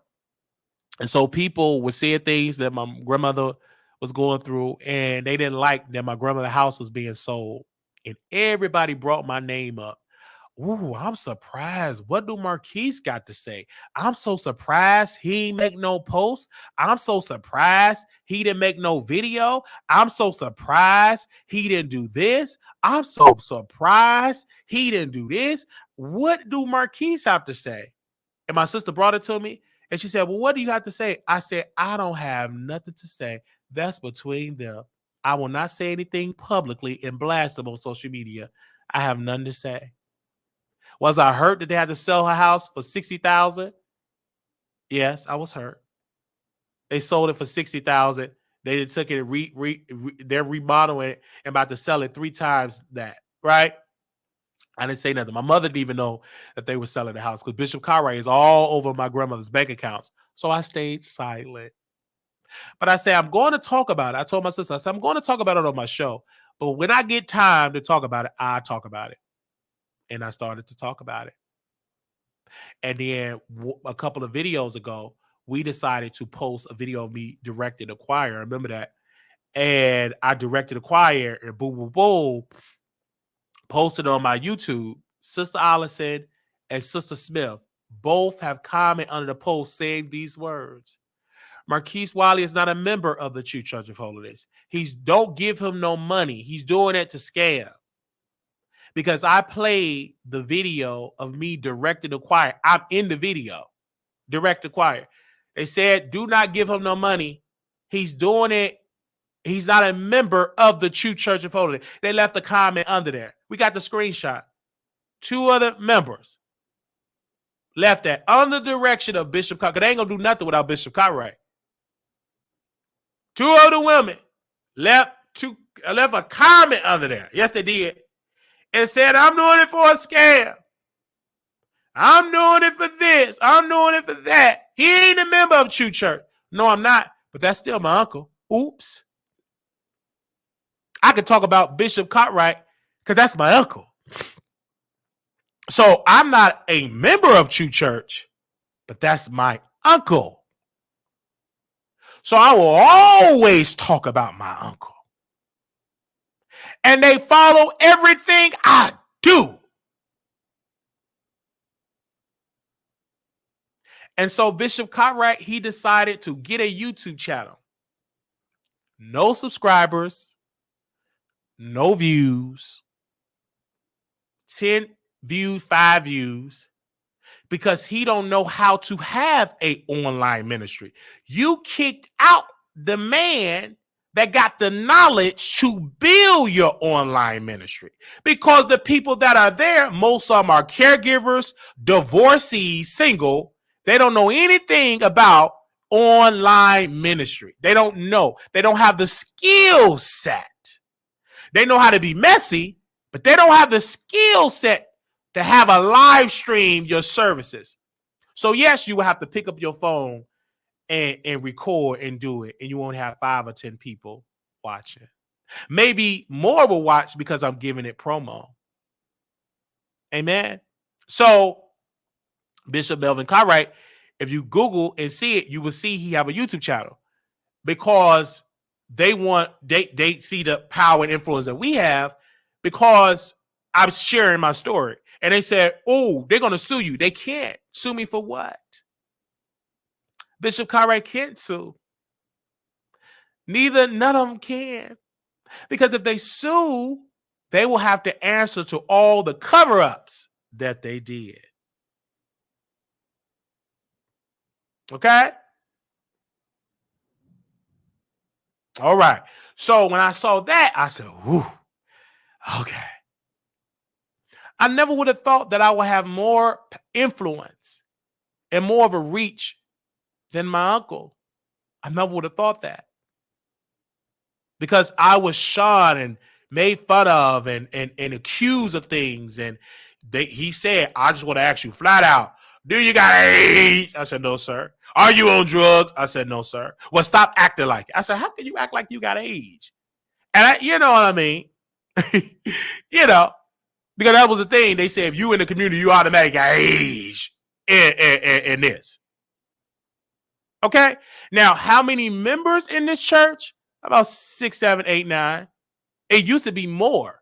And so people were seeing things that my grandmother was going through, and they didn't like that my grandmother's house was being sold. And everybody brought my name up. Ooh, I'm surprised. What do Marquise got to say? I'm so surprised he ain't make no post. I'm so surprised he didn't make no video. I'm so surprised he didn't do this. I'm so surprised he didn't do this. What do Marquise have to say? And my sister brought it to me, and she said, well, what do you have to say? I said, I don't have nothing to say. That's between them. I will not say anything publicly and blast them on social media. I have nothing to say. Was I hurt that they had to sell her house for $60,000? Yes, I was hurt. They sold it for $60,000. They took it and they're remodeling it and about to sell it 3 times that, right? I didn't say nothing. My mother didn't even know that they were selling the house because Bishop Cartwright is all over my grandmother's bank accounts. So I stayed silent. But I say, I'm going to talk about it. I told my sister, I said, I'm going to talk about it on my show. But when I get time to talk about it, I talk about it. And I started to talk about it. And then a couple of videos ago, we decided to post a video of me directing a choir. Remember that? And I directed a choir and boom, boom, boom, posted on my YouTube. Sister Allison and Sister Smith both have comment under the post saying these words. Marquise Wiley is not a member of the True Church of Holiness. Don't give him no money. He's doing it to scam. Because I played the video of me directing the choir. I'm in the video. Direct the choir. They said, do not give him no money. He's doing it. He's not a member of the True Church of Holiness. They left a comment under there. We got the screenshot. 2 other members left that under the direction of Bishop Cartwright. They ain't going to do nothing without Bishop Cartwright. 2 other women left a comment under there. Yes, they did. And said, I'm doing it for a scam. I'm doing it for this. I'm doing it for that. He ain't a member of True Church. No, I'm not. But that's still my uncle. Oops. I could talk about Bishop Cartwright because that's my uncle. So I'm not a member of True Church, but that's my uncle. So I will always talk about my uncle. And they follow everything I do. And so Bishop Cartwright, he decided to get a YouTube channel. No subscribers, no views, 10 views, 5 views, because he don't know how to have an online ministry. You kicked out the man that got the knowledge to build your online ministry. Because the people that are there, most of them are caregivers, divorcees, single. They don't know anything about online ministry. They don't know. They don't have the skill set. They know how to be messy, but they don't have the skill set to have a live stream your services. So yes, you will have to pick up your phone and record and do it, and you won't have 5 or 10 people watching. Maybe more will watch because I'm giving it promo. Amen. So Bishop Melvin Cartwright If you Google and see it, you will see he have a YouTube channel because they see the power and influence that we have because I'm sharing my story. And they said, oh, they're going to sue you. They can't. Sue me for what? Bishop Cartwright can't sue. None of them can. Because if they sue, they will have to answer to all the cover-ups that they did. Okay? All right. So when I saw that, I said, whew, okay. I never would have thought that I would have more influence and more of a reach than my uncle. I never would have thought that. Because I was shunned and made fun of and accused of things. And he said, I just want to ask you flat out, do you got AIDS? I said, no, sir. Are you on drugs? I said, no, sir. Well, stop acting like it. I said, how can you act like you got AIDS? And you know what I mean? You know, because that was the thing. They said, if you in the community, you automatically got AIDS in this. Okay? Now, how many members in this church? About 6, 7, 8, 9. It used to be more.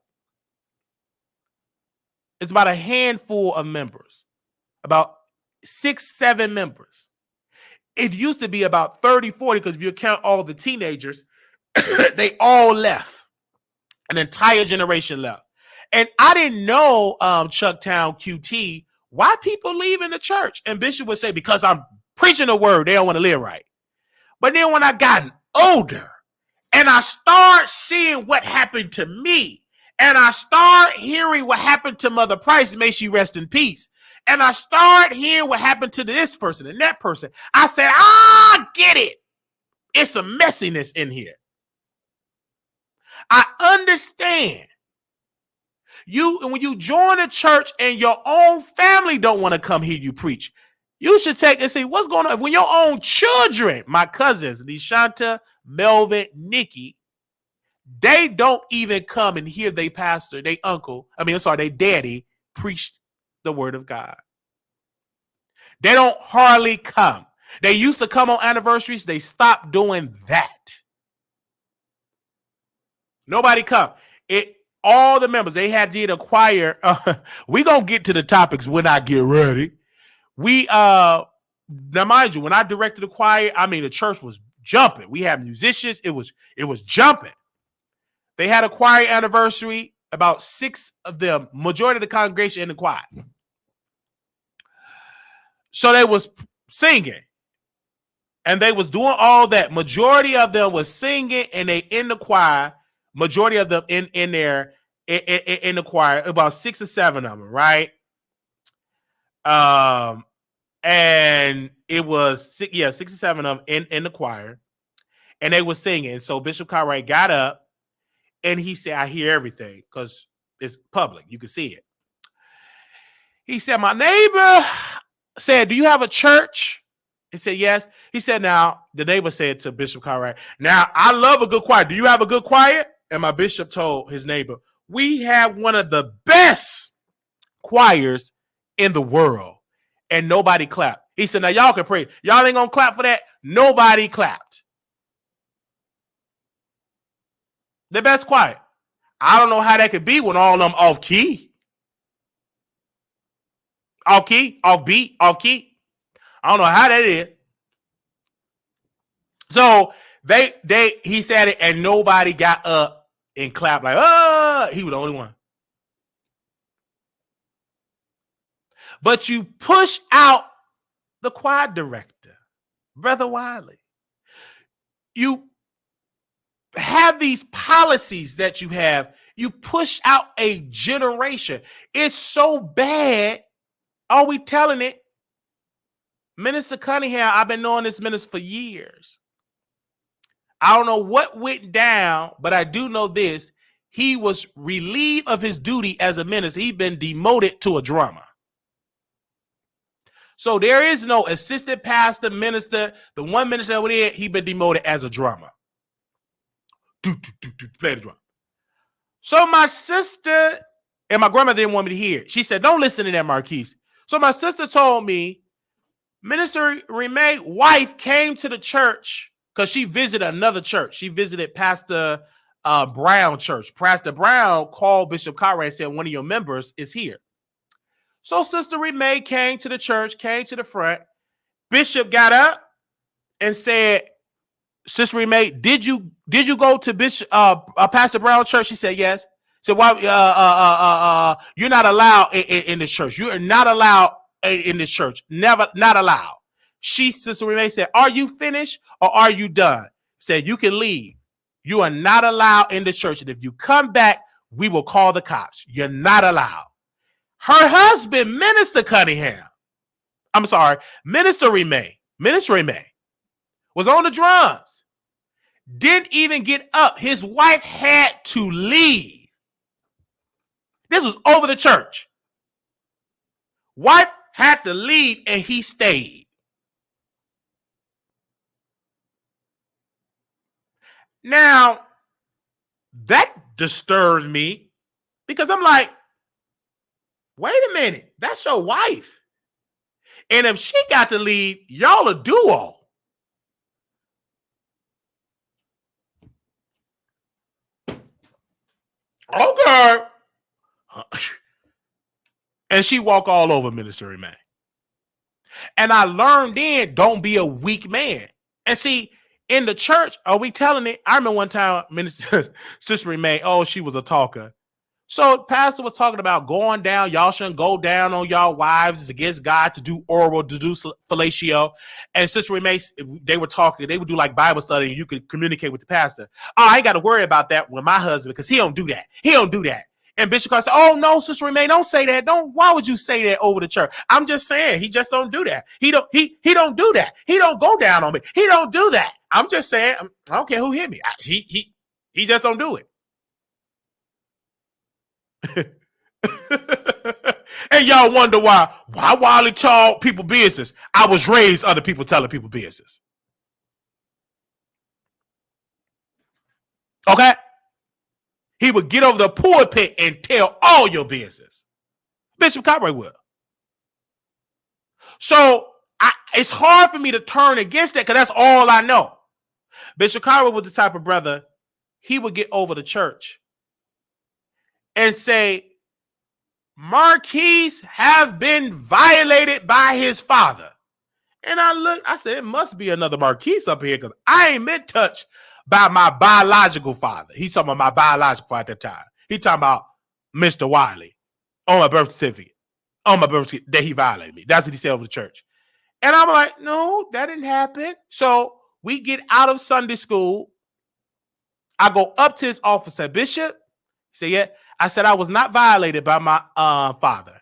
It's about a handful of members. About 6, 7 members. It used to be about 30, 40, because if you count all the teenagers, they all left. An entire generation left. And I didn't know, Chucktown QT, why people leaving the church. And Bishop would say, because I'm preaching the word, they don't want to live right. But then when I got older, and I start seeing what happened to me, and I start hearing what happened to Mother Price, may she rest in peace, and I start hearing what happened to this person and that person, I said, I get it. It's a messiness in here. I understand. When you join a church and your own family don't want to come hear you preach, you should take and say, what's going on? When your own children, my cousins, Nishanta, Melvin, Nikki, they don't even come and hear their pastor, their daddy preach the word of God. They don't hardly come. They used to come on anniversaries. They stopped doing that. Nobody come. All the members, they did a choir. We gonna get to the topics when I get ready. Now mind you, when I directed the choir, I mean the church was jumping. We had musicians. It was jumping. They had a choir anniversary, about 6 of them, majority of the congregation in the choir. So they was singing. And they was doing all that. Majority of them was singing and they in the choir. Majority of them in there in the choir, about 6 or 7 of them, right? And it was 6 or 7 of them in the choir, and they were singing. So Bishop Cartwright got up and he said, I hear everything because it's public. You can see it. He said, my neighbor said, do you have a church? He said, yes. He said, now, the neighbor said to Bishop Cartwright, now, I love a good choir. Do you have a good choir? And my bishop told his neighbor, we have one of the best choirs in the world. And nobody clapped. He said, now, y'all can pray. Y'all ain't going to clap for that? Nobody clapped. The best choir. I don't know how that could be when all of them off key. Off key, off beat, off key. I don't know how that is. So he said it and nobody got up and clapped like, oh, he was the only one. But you push out the choir director, Brother Wiley. You have these policies that you have. You push out a generation. It's so bad. Are we telling it? Minister Cunningham, I've been knowing this minister for years. I don't know what went down, but I do know this. He was relieved of his duty as a minister. He's been demoted to a drummer. So there is no assistant pastor, minister. The one minister over there, he been demoted as a drummer. Play the drum. So my sister and my grandmother didn't want me to hear it. She said, don't listen to that, Marquise. So my sister told me, Minister Remay's wife came to the church because she visited another church. She visited Pastor Brown church. Pastor Brown called Bishop Cartwright and said, one of your members is here. So Sister Remay came to the church, came to the front. Bishop got up and said, Sister Remay, did you go to Bishop Pastor Brown church? She said yes. So why you're not allowed in this church. You are not allowed in this church. Never, not allowed. Sister Remay said, are you finished or are you done? Said you can leave. You are not allowed in the church. And if you come back, we will call the cops. You're not allowed. Her husband, Minister Remay, was on the drums. Didn't even get up. His wife had to leave. This was over the church. Wife had to leave and he stayed. Now, that disturbs me because I'm like, wait a minute, that's your wife. And if she got to leave, y'all a duo. Okay. And she walk all over Minister Remay. And I learned then, don't be a weak man. And see, in the church, are we telling it? I remember one time, Sister Remay, she was a talker. So pastor was talking about going down. Y'all shouldn't go down on y'all wives. It's against God to do oral, to do fellatio. And Sister Remay, they were talking. They would do like Bible study and you could communicate with the pastor. Oh, I ain't got to worry about that with my husband because he don't do that. He don't do that. And Bishop Carter said, oh, no, Sister Remay, don't say that. Why would you say that over the church? I'm just saying, he just don't do that. He don't do that. He don't go down on me. He don't do that. I'm just saying, I don't care who hit me. He just don't do it. And y'all wonder why Wiley told people business. I was raised other people telling people business. Okay? He would get over the pulpit and tell all your business. Bishop Cartwright will. So it's hard for me to turn against that because that's all I know. Bishop Cartwright was the type of brother, he would get over the church and say, Marquise have been violated by his father. And I said, it must be another Marquise up here because I ain't been touched by my biological father. He's talking about my biological father at the time. He's talking about Mr. Wiley on my birth certificate. That he violated me. That's what he said over the church. And I'm like, no, that didn't happen. So we get out of Sunday school. I go up to his office at Bishop. He said, yeah. I said, I was not violated by my father.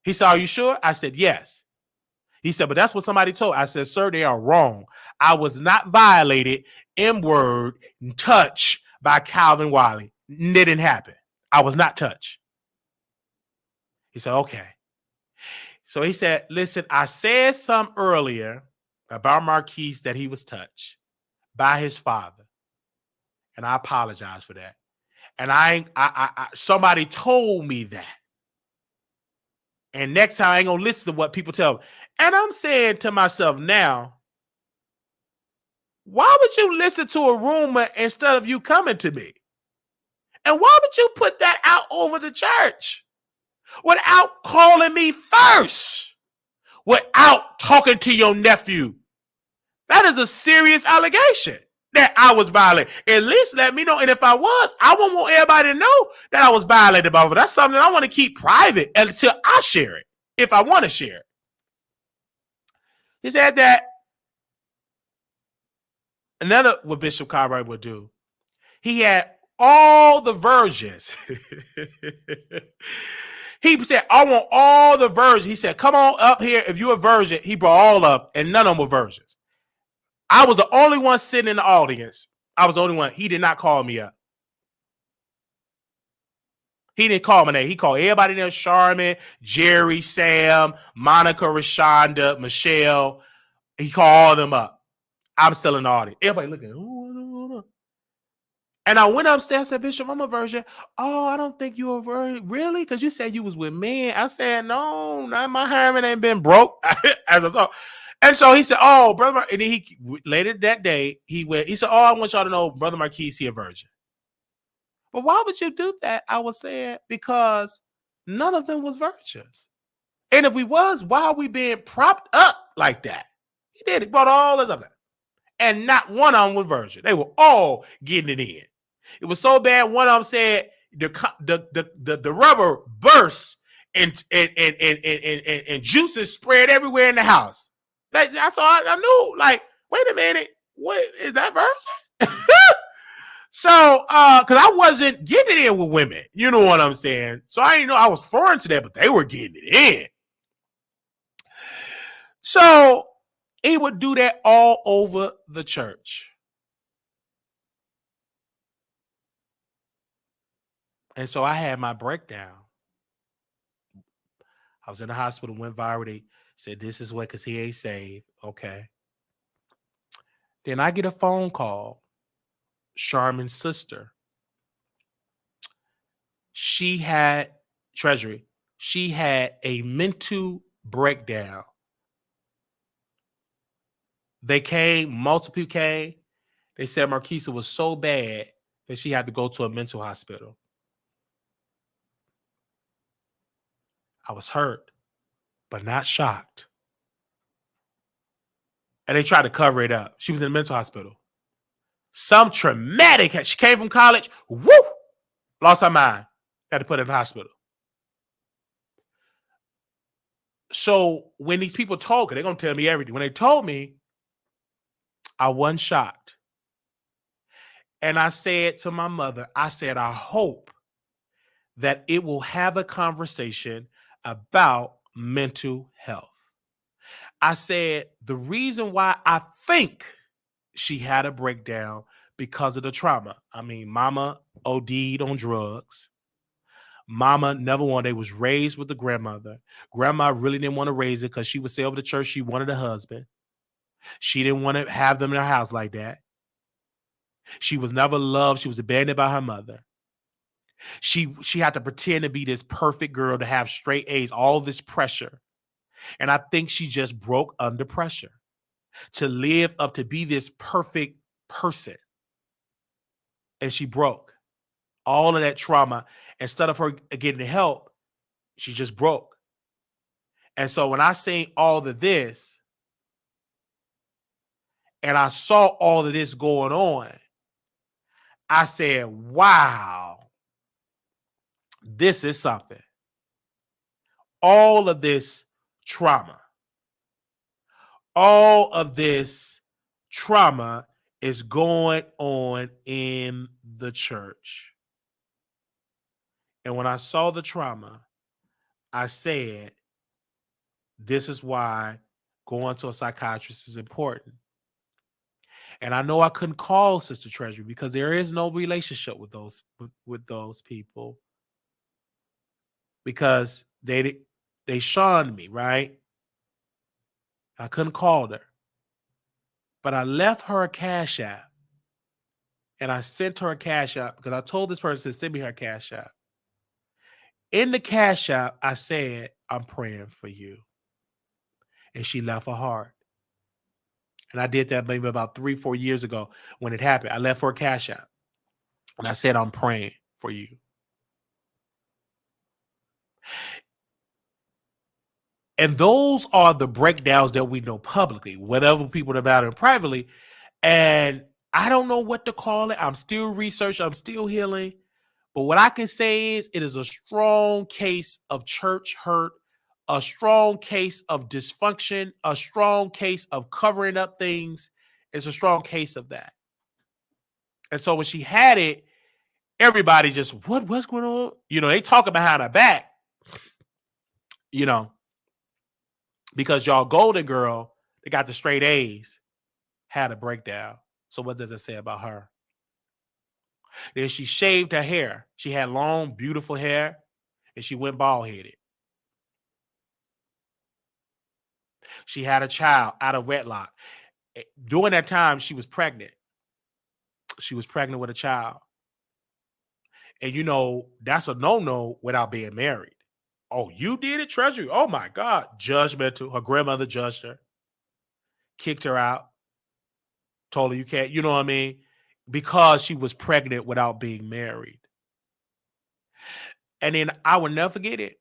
He said, are you sure? I said, yes. He said, but that's what somebody told. I said, sir, they are wrong. I was not violated, M-word, touched by Calvin Wiley. It didn't happen. I was not touched. He said, okay. So he said, listen, I said some earlier about Marquise that he was touched by his father. And I apologize for that. And somebody told me that. And next time I ain't gonna listen to what people tell me. And I'm saying to myself now, why would you listen to a rumor instead of you coming to me? And why would you put that out over the church without calling me first? Without talking to your nephew? That is a serious allegation. That I was violated. At least let me know. And if I was, I won't want everybody to know that I was violated by it. That's something I want to keep private until I share it, if I want to share it. He said that another what Bishop Cartwright would do, he had all the virgins. He said, I want all the virgins. He said, come on up here. If you're a virgin, he brought all up, and none of them were virgins. I was the only one sitting in the audience. I was the only one. He did not call me up. He didn't call my name. He called everybody there, Charmin, Jerry, Sam, Monica, Rashonda, Michelle. He called all them up. I'm still in the audience. Everybody looking. And I went upstairs, I said, Bishop, I'm a virgin. Oh, I don't think you're a virgin. Really? Because you said you was with men. I said, no, not my hymen ain't been broke. As I thought. And so he said, oh, brother. And then he later that day, he said, oh, I want y'all to know, Brother Marquise, he a virgin. But why would you do that? I was saying, because none of them was virgins. And if we was, why are we being propped up like that? He did. He brought all this up there. And not one of them was virgin. They were all getting it in. It was so bad. One of them said the rubber burst and juices spread everywhere in the house. That's all I knew. Like, wait a minute, what is that virgin? So, because I wasn't getting it in with women, you know what I'm saying. So I didn't know I was foreign to that, but they were getting it in. So he would do that all over the church. And so I had my breakdown. I was in the hospital, went viral. They said, this is what, because he ain't saved. Okay. Then I get a phone call. Charmin's sister. She had, Treasury, she had a mental breakdown. They came, multiple came. They said Marquisa was so bad that she had to go to a mental hospital. I was hurt, but not shocked. And they tried to cover it up. She was in a mental hospital. Some traumatic. She came from college. Woo! Lost her mind. Had to put her in the hospital. So when these people told her, they're going to tell me everything. When they told me, I wasn't shocked. And I said to my mother, I said, I hope that it will have a conversation about mental health. I said, the reason why I think she had a breakdown because of the trauma. I mean, mama OD'd on drugs. Mama never wanted. They was raised with the grandmother. Grandma really didn't want to raise it because she would say over the church she wanted a husband. She didn't want to have them in her house like that. She was never loved. She was abandoned by her mother. She had to pretend to be this perfect girl, to have straight A's, all this pressure. And I think she just broke under pressure to live up to be this perfect person. And she broke all of that trauma. Instead of her getting help, she just broke. And so when I say all of this, and I saw all of this going on, I said, wow, this is something. All of this trauma. All of this trauma is going on in the church. And when I saw the trauma, I said, this is why going to a psychiatrist is important. And I know I couldn't call Sister Treasury because there is no relationship with those people, because they shunned me, right? I couldn't call her. But I left her a Cash App. And I sent her a Cash App because I told this person to send me her Cash App. In the Cash App, I said, I'm praying for you. And she left a heart. And I did that maybe about 3-4 years ago when it happened. I left her a Cash App. And I said, I'm praying for you. And those are the breakdowns that we know publicly, whatever people about it privately. And I don't know what to call it. I'm still researching. I'm still healing. But what I can say is it is a strong case of church hurt, a strong case of dysfunction, a strong case of covering up things. It's a strong case of that. And so when she had it, everybody just, what's going on? You know, they talk behind her back, you know, because y'all golden girl, they got the straight A's, had a breakdown. So what does it say about her? Then she shaved her hair. She had long, beautiful hair, and she went bald-headed. She had a child out of wedlock. During that time, she was pregnant. She was pregnant with a child. And you know, that's a no-no without being married. Oh, you did it, Treasury? Oh my God. Judgmental. Her grandmother judged her, kicked her out, told her you can't, you know what I mean? Because she was pregnant without being married. And then I will never forget it.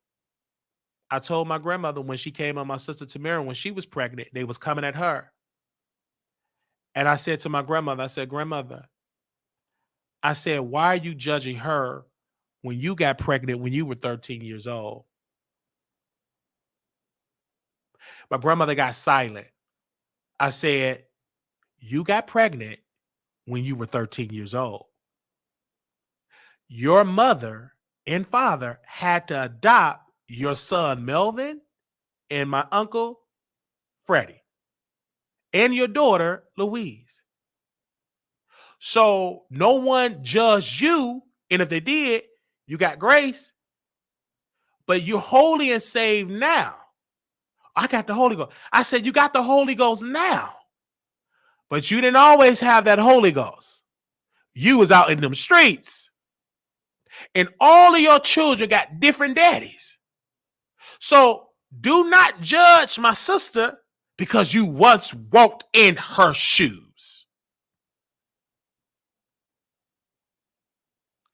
I told my grandmother when she came on my sister Tamara, when she was pregnant, they was coming at her. And I said to my grandmother, I said, Grandmother, I said, why are you judging her when you got pregnant when you were 13 years old? My grandmother got silent. I said, you got pregnant when you were 13 years old. Your mother and father had to adopt your son Melvin and my uncle Freddie and your daughter Louise. So no one judged you, and if they did, you got grace, but you're holy and saved now. I got the Holy Ghost. I said, you got the Holy Ghost now, but you didn't always have that Holy Ghost. You was out in them streets, and all of your children got different daddies. So do not judge my sister because you once walked in her shoes.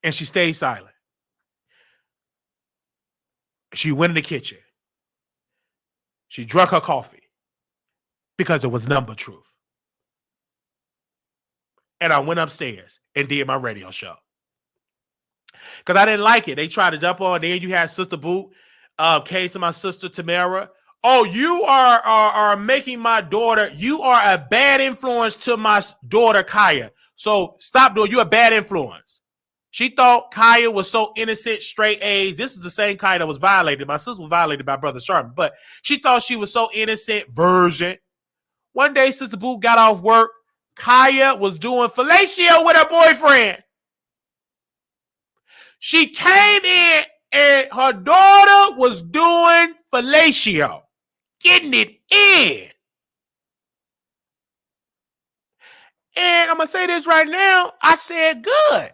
And she stayed silent. She went in the kitchen. She drank her coffee because it was number truth. And I went upstairs and did my radio show. Because I didn't like it. They tried to jump on. Then you had Sister Boot, came to my sister Tamara. Oh, you are making my daughter, you are a bad influence to my daughter Kaya. So stop doing, you're a bad influence. She thought Kaya was so innocent, straight A. This is the same Kaya that was violated. My sister was violated by Brother Sharman, but she thought she was so innocent, virgin. One day, Sister Boo got off work. Kaya was doing fellatio with her boyfriend. She came in and her daughter was doing fellatio, getting it in. And I'm going to say this right now. I said, good.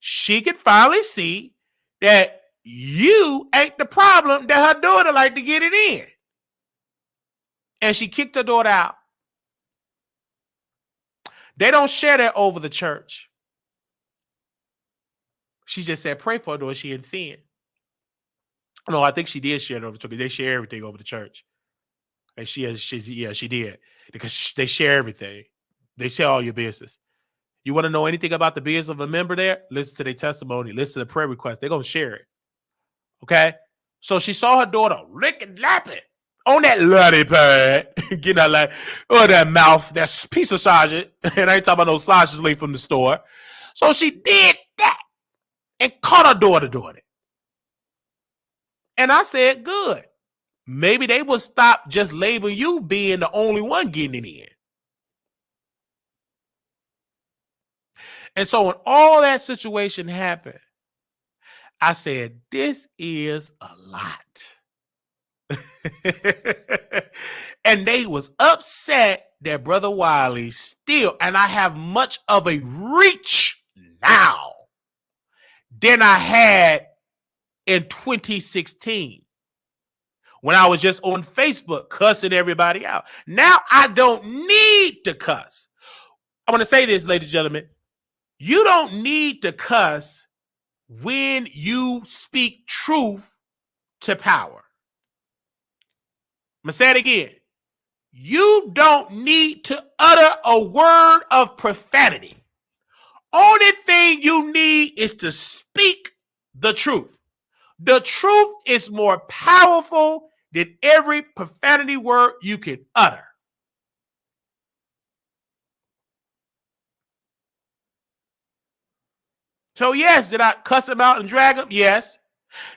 She could finally see that you ain't the problem, that her daughter like to get it in. And she kicked her daughter out. They don't share that over the church. She just said, pray for her daughter. She didn't see it. No, I think she did share it over the church. They share everything over the church. And she did. Because they share everything. They share all your business. You want to know anything about the business of a member there? Listen to their testimony. Listen to the prayer request. They're going to share it. Okay? So she saw her daughter licking, lapping on that lolly pad. Getting her like, oh, that mouth, that piece of sausage. And I ain't talking about no sausage leaf from the store. So she did that and caught her daughter doing it. And I said, good. Maybe they will stop just labeling you being the only one getting it in. And so when all that situation happened, I said, this is a lot. And they was upset that Brother Wiley still, and I have much of a reach now than I had in 2016 when I was just on Facebook cussing everybody out. Now I don't need to cuss. I'm going to say this, ladies and gentlemen. You don't need to cuss when you speak truth to power. I'm going to say it again. You don't need to utter a word of profanity. Only thing you need is to speak the truth. The truth is more powerful than every profanity word you can utter. So yes, did I cuss him out and drag him? Yes.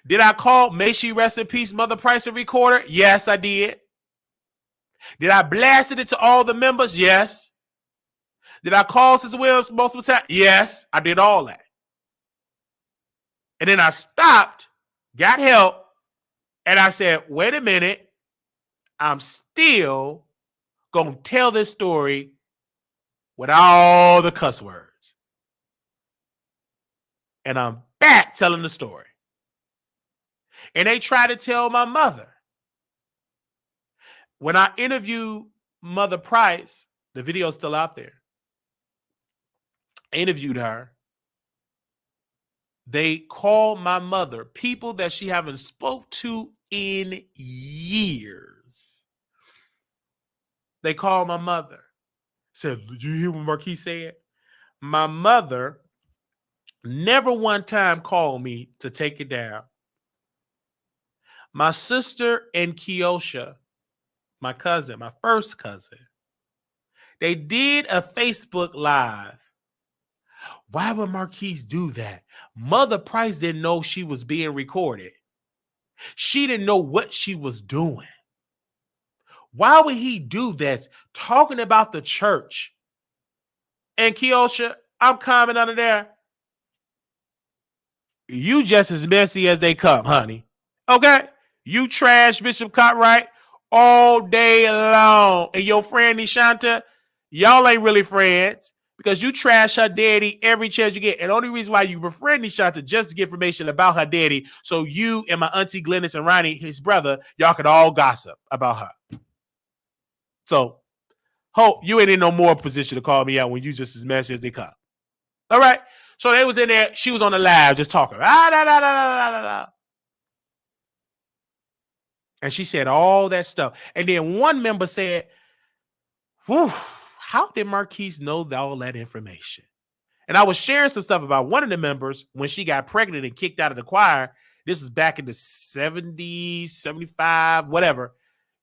Did I call May She Rest in Peace Mother Price a recorder? Yes, I did. Did I blast it to all the members? Yes. Did I call Sister Williams multiple times? Yes, I did all that. And then I stopped, got help, and I said, wait a minute, I'm still going to tell this story with all the cuss words. And I'm back telling the story. And they tried to tell my mother. When I interviewed Mother Price, the video's still out there. I interviewed her. They called my mother, people that she haven't spoke to in years. They called my mother. Said, did you hear what Marquis said? My mother never one time called me to take it down. My sister and Keosha, my cousin, my first cousin, they did a Facebook Live. Why would Marquise do that? Mother Price didn't know she was being recorded. She didn't know what she was doing. Why would he do this? Talking about the church. And Keosha, I'm commenting under there. You just as messy as they come, honey. Okay? You trash Bishop Cartwright all day long. And your friend Nishanta, y'all ain't really friends because you trash her daddy every chance you get. And the only reason why you befriend Nishanta just to get information about her daddy so you and my auntie Glennis and Ronnie, his brother, y'all could all gossip about her. So, hope you ain't in no more position to call me out when you just as messy as they come. All right? So they was in there. She was on the live just talking. And she said all that stuff. And then one member said, whew, how did Marquise know all that information? And I was sharing some stuff about one of the members when she got pregnant and kicked out of the choir. This was back in the 70s, 75, whatever.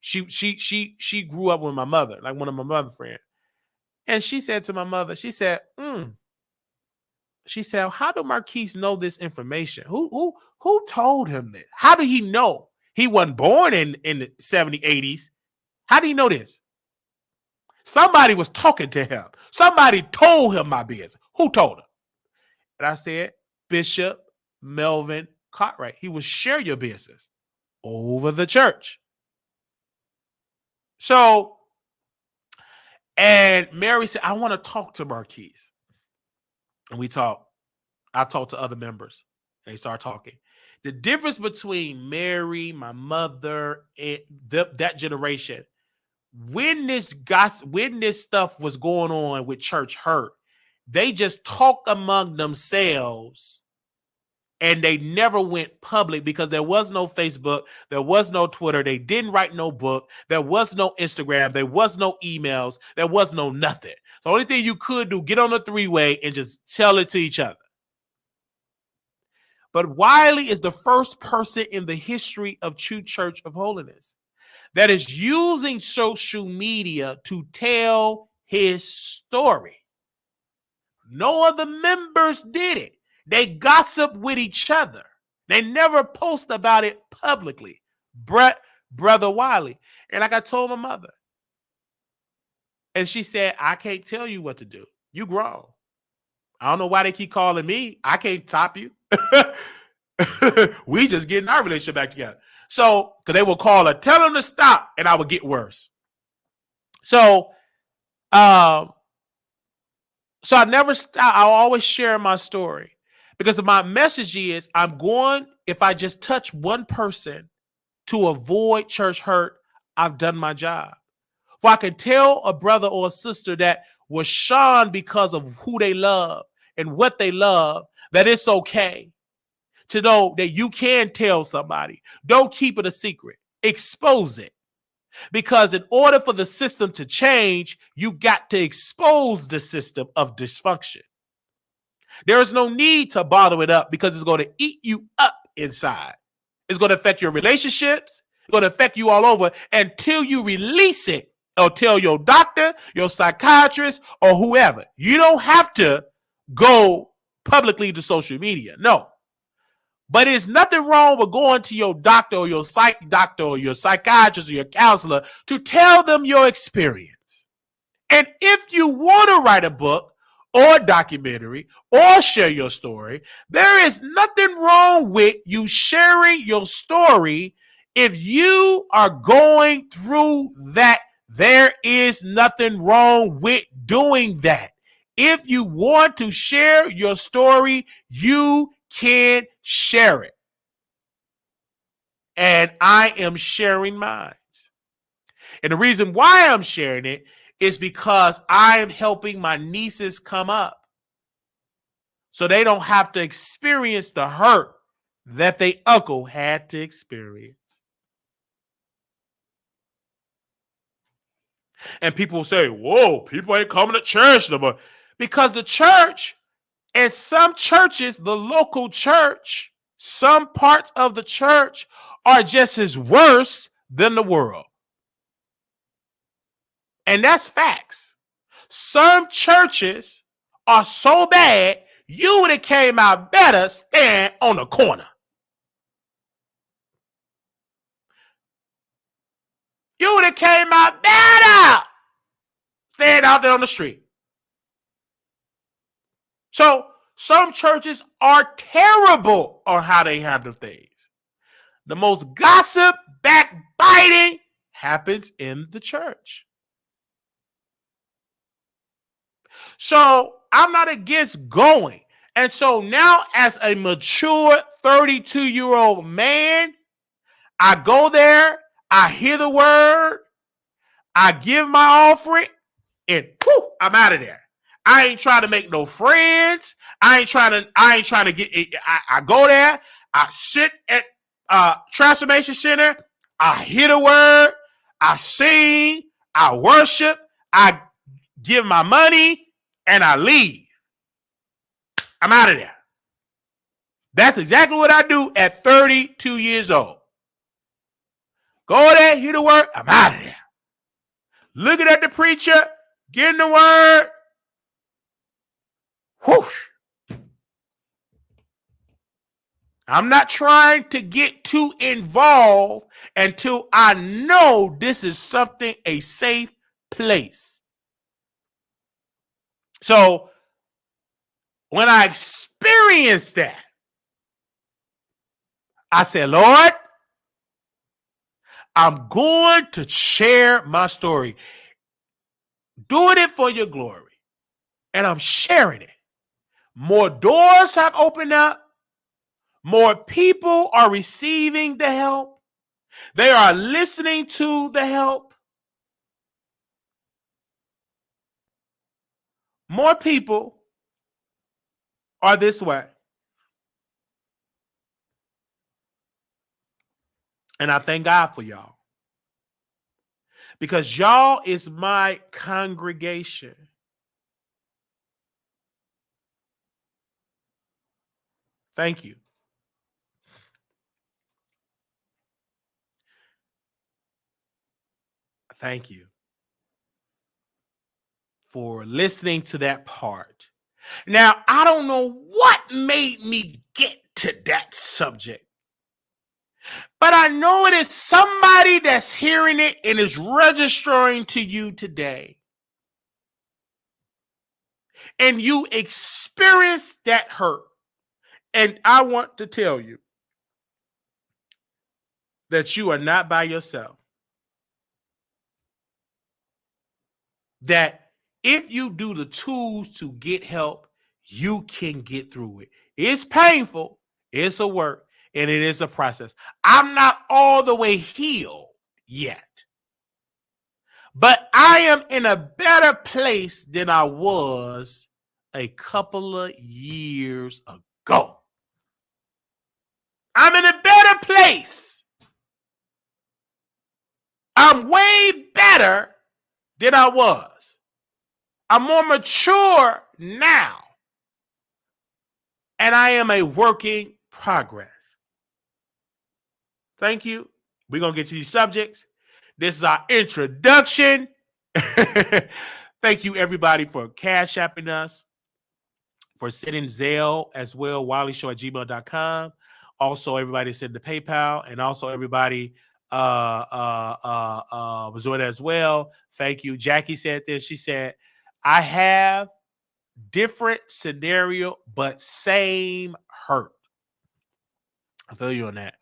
She grew up with my mother, like one of my mother friends. And she said to my mother, she said, how do Marquise know this information? Who told him this? How did he know? He wasn't born in the 70s, 80s. How did he know this? Somebody was talking to him. Somebody told him my business. Who told him? And I said, Bishop Melvin Cartwright. He will share your business over the church. So, and Mary said, I want to talk to Marquise. And we talked. I talked to other members. And they started talking. The difference between Mary, my mother, and that generation, when this stuff was going on with church hurt, they just talked among themselves and they never went public because there was no Facebook, there was no Twitter, they didn't write no book, there was no Instagram, there was no emails, there was no nothing. The only thing you could do, get on a three-way and just tell it to each other. But Wiley is the first person in the history of True Church of Holiness that is using social media to tell his story. No other members did it. They gossip with each other. They never post about it publicly. Brother Wiley. And like I told my mother, and she said, I can't tell you what to do. You grown. I don't know why they keep calling me. I can't top you. We just getting our relationship back together. So, because they will call her, tell them to stop, and I would get worse. So I never stop. I'll always share my story because my message is if I just touch one person to avoid church hurt, I've done my job. If I can tell a brother or a sister that was shunned because of who they love and what they love, that it's okay to know that you can tell somebody. Don't keep it a secret. Expose it. Because in order for the system to change, you got to expose the system of dysfunction. There is no need to bottle it up because it's going to eat you up inside. It's going to affect your relationships. It's going to affect you all over until you release it or tell your doctor, your psychiatrist, or whoever. You don't have to go publicly to social media. No. But there's nothing wrong with going to your doctor or your psych doctor or your psychiatrist or your counselor to tell them your experience. And if you want to write a book or a documentary or share your story, there is nothing wrong with you sharing your story. If you are going through that, there is nothing wrong with doing that. If you want to share your story, you can share it. And I am sharing mine. And the reason why I'm sharing it is because I am helping my nieces come up so they don't have to experience the hurt that their uncle had to experience. And people say, whoa, people ain't coming to church no more. Because the church, and some churches, the local church, some parts of the church are just as worse than the world. And that's facts. Some churches are so bad, you would have came out better staying on the corner. You would have came out better staying out there on the street. So some churches are terrible on how they handle things. The most gossip, backbiting happens in the church. So I'm not against going. And so now as a mature 32-year-old man, I go there, I hear the word, I give my offering, and whew, I'm out of there. I ain't trying to make no friends. I ain't trying to get I go there, I sit at Transformation Center, I hear the word, I sing, I worship, I give my money, and I leave. I'm out of there. That's exactly what I do at 32 years old. Go there, hear the word, I'm out of there. Looking at the preacher, getting the word, whoosh. I'm not trying to get too involved until I know this is something, a safe place. So when I experienced that, I said, Lord, I'm going to share my story. Doing it for your glory. And I'm sharing it. More doors have opened up. More people are receiving the help. They are listening to the help. More people are this way. And I thank God for y'all. Because y'all is my congregation. Thank you. Thank you for listening to that part. Now, I don't know what made me get to that subject, but I know it is somebody that's hearing it and is registering to you today. And you experience that hurt. And I want to tell you that you are not by yourself. That if you do the tools to get help, you can get through it. It's painful, it's a work, and it is a process. I'm not all the way healed yet, but I am in a better place than I was a couple of years ago. I'm in a better place. I'm way better than I was. I'm more mature now. And I am a working progress. Thank you. We're going to get to these subjects. This is our introduction. Thank you, everybody, for cash apping us, for sending Zelle as well, wileyshow@gmail.com. Also, everybody send the PayPal, and also everybody was doing that as well. Thank you. Jackie said this. She said, I have different scenario, but same hurt. I feel you on that.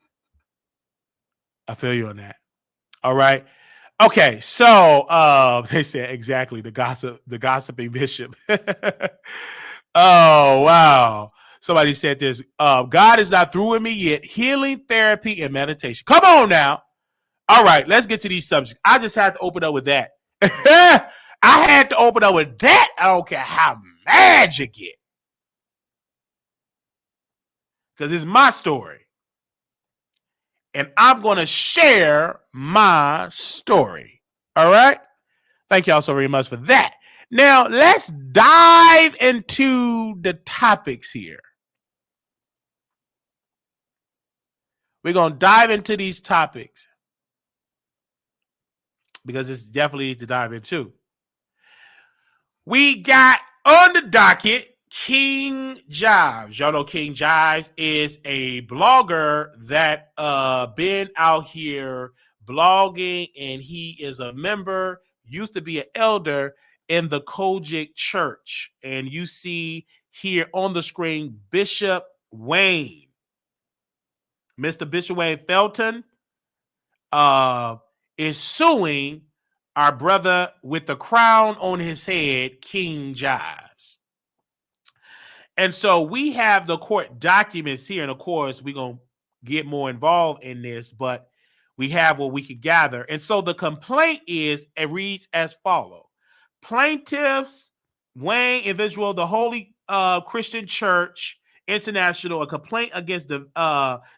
All right. Okay. So they said exactly the gossiping bishop. Oh, wow. Somebody said this. God is not through with me yet. Healing, therapy, and meditation. Come on now. All right, let's get to these subjects. I just had to open up with that. I had to open up with that. I don't care how mad you get. Because it's my story. And I'm going to share my story. All right? Thank y'all so very much for that. Now, let's dive into the topics here. We're going to dive into these topics because it's definitely to dive into. We got on the docket King Jives. Y'all know King Jives is a blogger that been out here blogging, and he is a member, used to be an elder in the Kojic Church. And you see here on the screen Bishop Wayne. Mr. Bishop Wayne Felton is suing our brother with the crown on his head, King Jives. And so we have the court documents here. And of course, we're going to get more involved in this, but we have what we could gather. And so the complaint is, it reads as follows. Plaintiffs, Wayne individual, the Holy Christian Church International, a complaint against the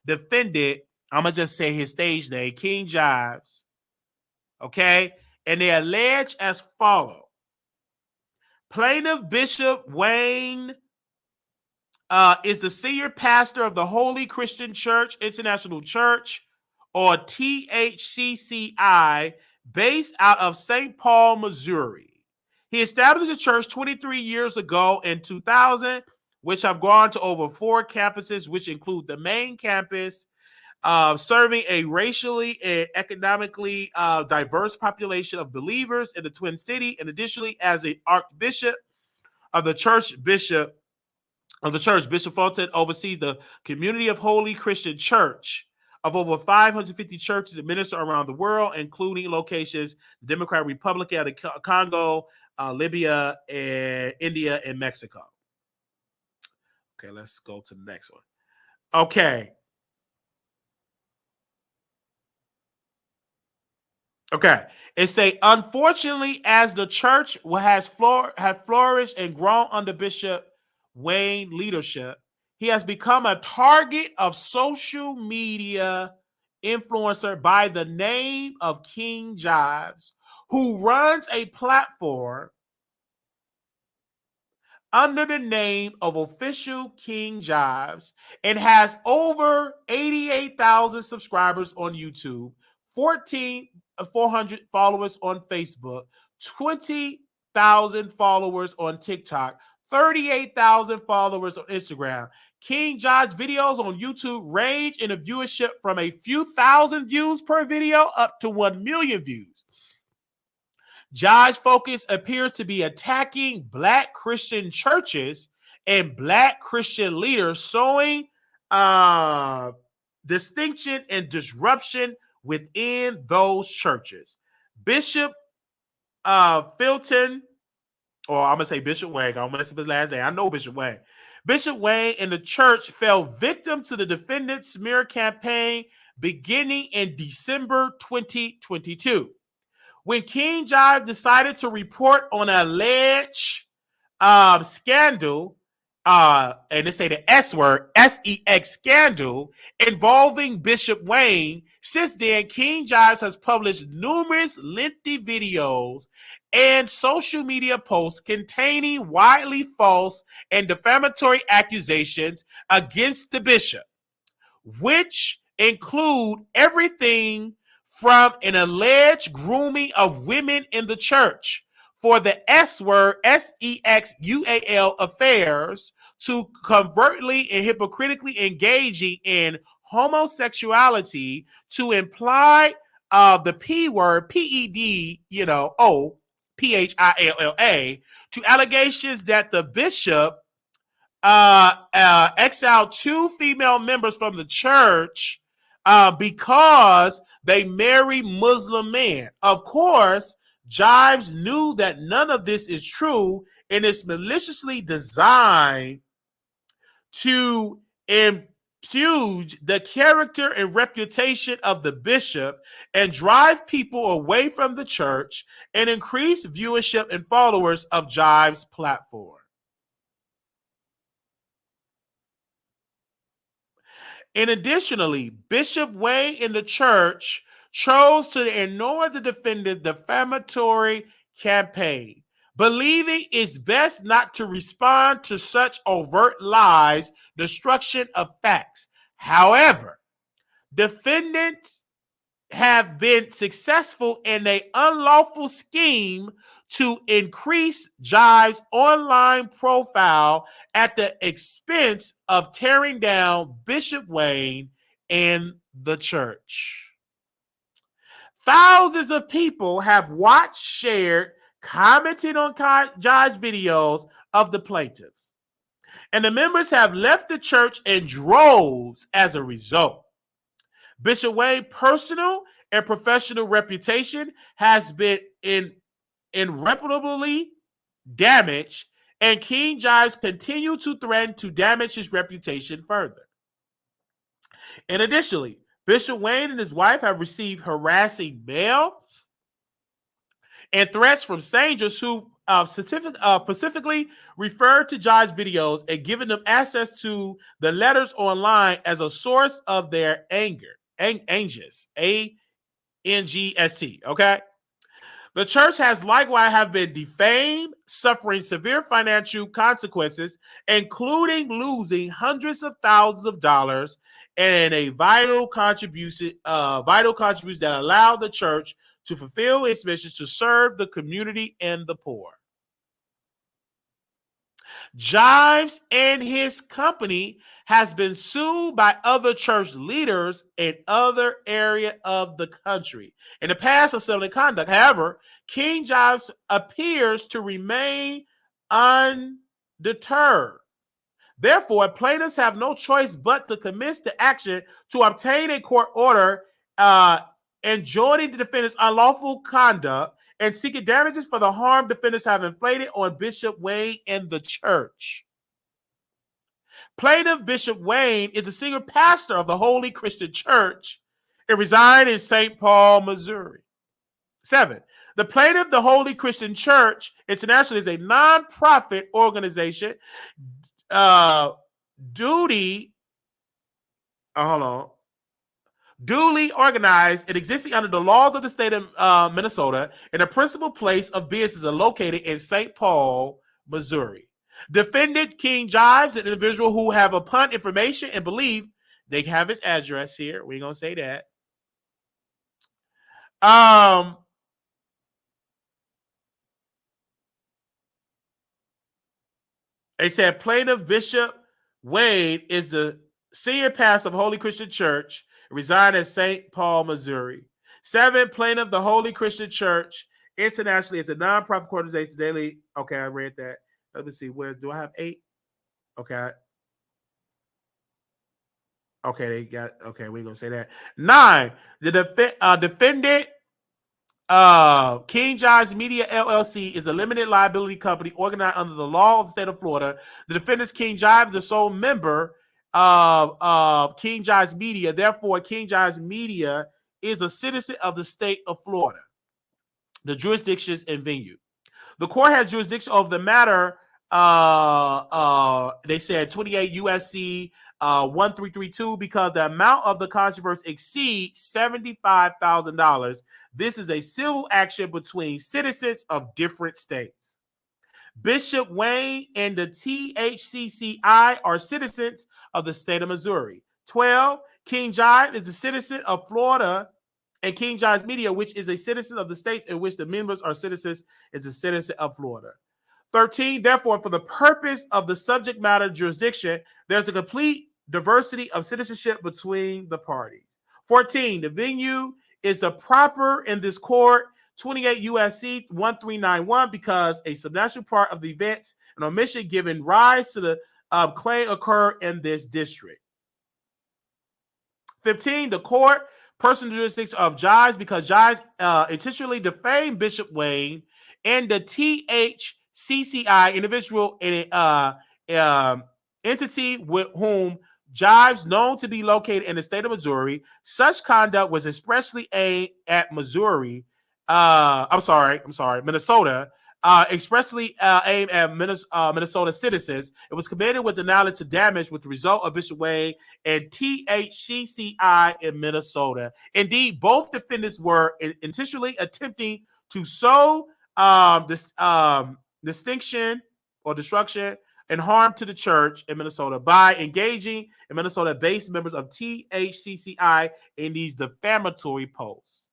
defendant. I'm going to just say his stage name, King Jives. Okay. And they allege as follows. Plaintiff Bishop Wayne is the senior pastor of the Holy Christian Church International Church, or THCCI, based out of St. Paul, Missouri. He established the church 23 years ago in 2000, which have gone to over 4 campuses, which include the main campus, serving a racially and economically diverse population of believers in the Twin City, and additionally as an archbishop of the church, Bishop Fulton oversees the community of Holy Christian Church of over 550 churches administered around the world, including locations the Democratic Republic of the Congo, Libya, and India, and Mexico. Okay, let's go to the next one. Okay. It say, unfortunately, as the church has flourished and grown under Bishop Wayne leadership, he has become a target of social media influencer by the name of King Jives, who runs a platform under the name of Official King Jives and has over 88,000 subscribers on YouTube, 400 followers on Facebook, 20,000 followers on TikTok, 38,000 followers on Instagram. King Jives videos on YouTube range in a viewership from a few thousand views per video up to 1 million views. Jives' focus appears to be attacking Black Christian churches and Black Christian leaders, showing distinction and disruption within those churches. Bishop Fulton, or I'm going to say Bishop Wayne. I'm going to mess up his last name. I know Bishop Wayne. Bishop Wayne and the church fell victim to the defendant's smear campaign beginning in December 2022. When King Jives decided to report on an alleged scandal, and they say the S word, S-E-X scandal, involving Bishop Wayne, since then, King Jives has published numerous lengthy videos and social media posts containing widely false and defamatory accusations against the bishop, which include everything from an alleged grooming of women in the church for the S word, S-E-X-U-A-L affairs, to covertly and hypocritically engaging in homosexuality, to imply the P word, P-E-D, O, P-H-I-L-L-A, to allegations that the bishop exiled 2 female members from the church because they marry Muslim men. Of course, Jives knew that none of this is true, and it's maliciously designed to impugn the character and reputation of the bishop and drive people away from the church and increase viewership and followers of Jives' platform. And additionally, Bishop Wayne and the church chose to ignore the defendant's defamatory campaign, believing it's best not to respond to such overt lies, destruction of facts. However, defendants have been successful in an unlawful scheme to increase Jives' online profile at the expense of tearing down Bishop Wayne and the church. Thousands of people have watched, shared, commented on Jives' videos of the plaintiffs, and the members have left the church in droves as a result. Bishop Wayne's personal and professional reputation has been irreparably damaged, and King Jives continue to threaten to damage his reputation further. And additionally, Bishop Wayne and his wife have received harassing mail and threats from strangers who specifically referred to Jives' videos and given them access to the letters online as a source of their anger. Angus, A-N-G-S-T, okay? The church has likewise have been defamed, suffering severe financial consequences, including losing hundreds of thousands of dollars and a vital contribution that allowed the church to fulfill its mission to serve the community and the poor. Jives and his company has been sued by other church leaders in other areas of the country in the past of similar conduct. However, King Jives appears to remain undeterred. Therefore, plaintiffs have no choice but to commence the action to obtain a court order enjoining the defendant's unlawful conduct and seeking damages for the harm defendants have inflicted on Bishop Wayne and the church. Plaintiff Bishop Wayne is the senior pastor of the Holy Christian Church and resides in St. Paul, Missouri. 7. The plaintiff, the Holy Christian Church International, is a non-profit organization duly organized and existing under the laws of the state of Minnesota, and the principal place of business is located in St. Paul, Missouri. Defendant King Jives, an individual who have upon information and belief, they have his address here. We ain't gonna say that. They said plaintiff Bishop Wayne is the senior pastor of Holy Christian Church, reside in St. Paul, Missouri. 7, plaintiff, the Holy Christian Church Internationally is a non-profit organization daily. Okay, I read that. Let me see. Do I have 8? Okay. Okay, they got. Okay, we ain't gonna say that. 9, the defendant King Jives Media LLC is a limited liability company organized under the law of the state of Florida. The defendant's King Jives, the sole member of King Jives Media. Therefore, King Jives Media is a citizen of the state of Florida. The jurisdictions and venue. The court has jurisdiction over the matter. They said 28 USC 1332 because the amount of the controversy exceeds $75,000. This is a civil action between citizens of different states. Bishop Wayne and the THCCI are citizens of the state of Missouri. 12, King Jive is a citizen of Florida, and King Jives Media, which is a citizen of the states in which the members are citizens, is a citizen of Florida. 13, therefore, for the purpose of the subject matter jurisdiction, there's a complete diversity of citizenship between the parties. 14, the venue is the proper in this court, 28 USC 1391, because a substantial part of the events and omission given rise to the claim occur in this district. 15, the court, personal jurisdiction of Jives, because Jives intentionally defamed Bishop Wayne and the THCCI individual entity with whom Jives, known to be located in the state of Missouri. Such conduct was expressly aimed at Missouri. Minnesota. Expressly aimed at Minnesota citizens. It was committed with the knowledge to damage, with the result of Bishop Wayne and THCCI in Minnesota. Indeed, both defendants were intentionally attempting to sow this distinction or destruction and harm to the church in Minnesota by engaging in Minnesota-based members of THCCI in these defamatory posts.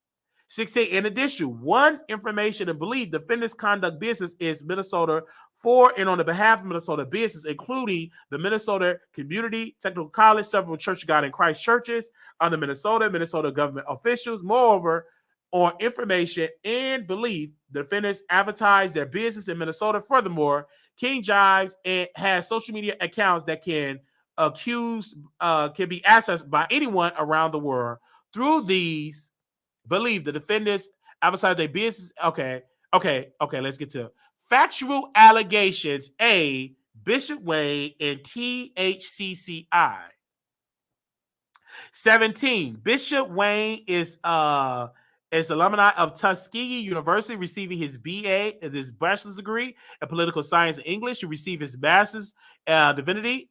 16. In addition, one information and belief defendants conduct business is Minnesota for and on the behalf of Minnesota business, including the Minnesota Community Technical College, several Church of God in Christ churches under Minnesota government officials. Moreover, on information and belief, the defendants advertise their business in Minnesota. Furthermore, King Jives has social media accounts that can be accessed by anyone around the world. Through these, believe the defendants advertise their business. Okay. Let's get to factual allegations. A. Bishop Wayne and THCCI. 17. Bishop Wayne is alumni of Tuskegee University, receiving his BA, his bachelor's degree in political science and English. He received his master's divinity.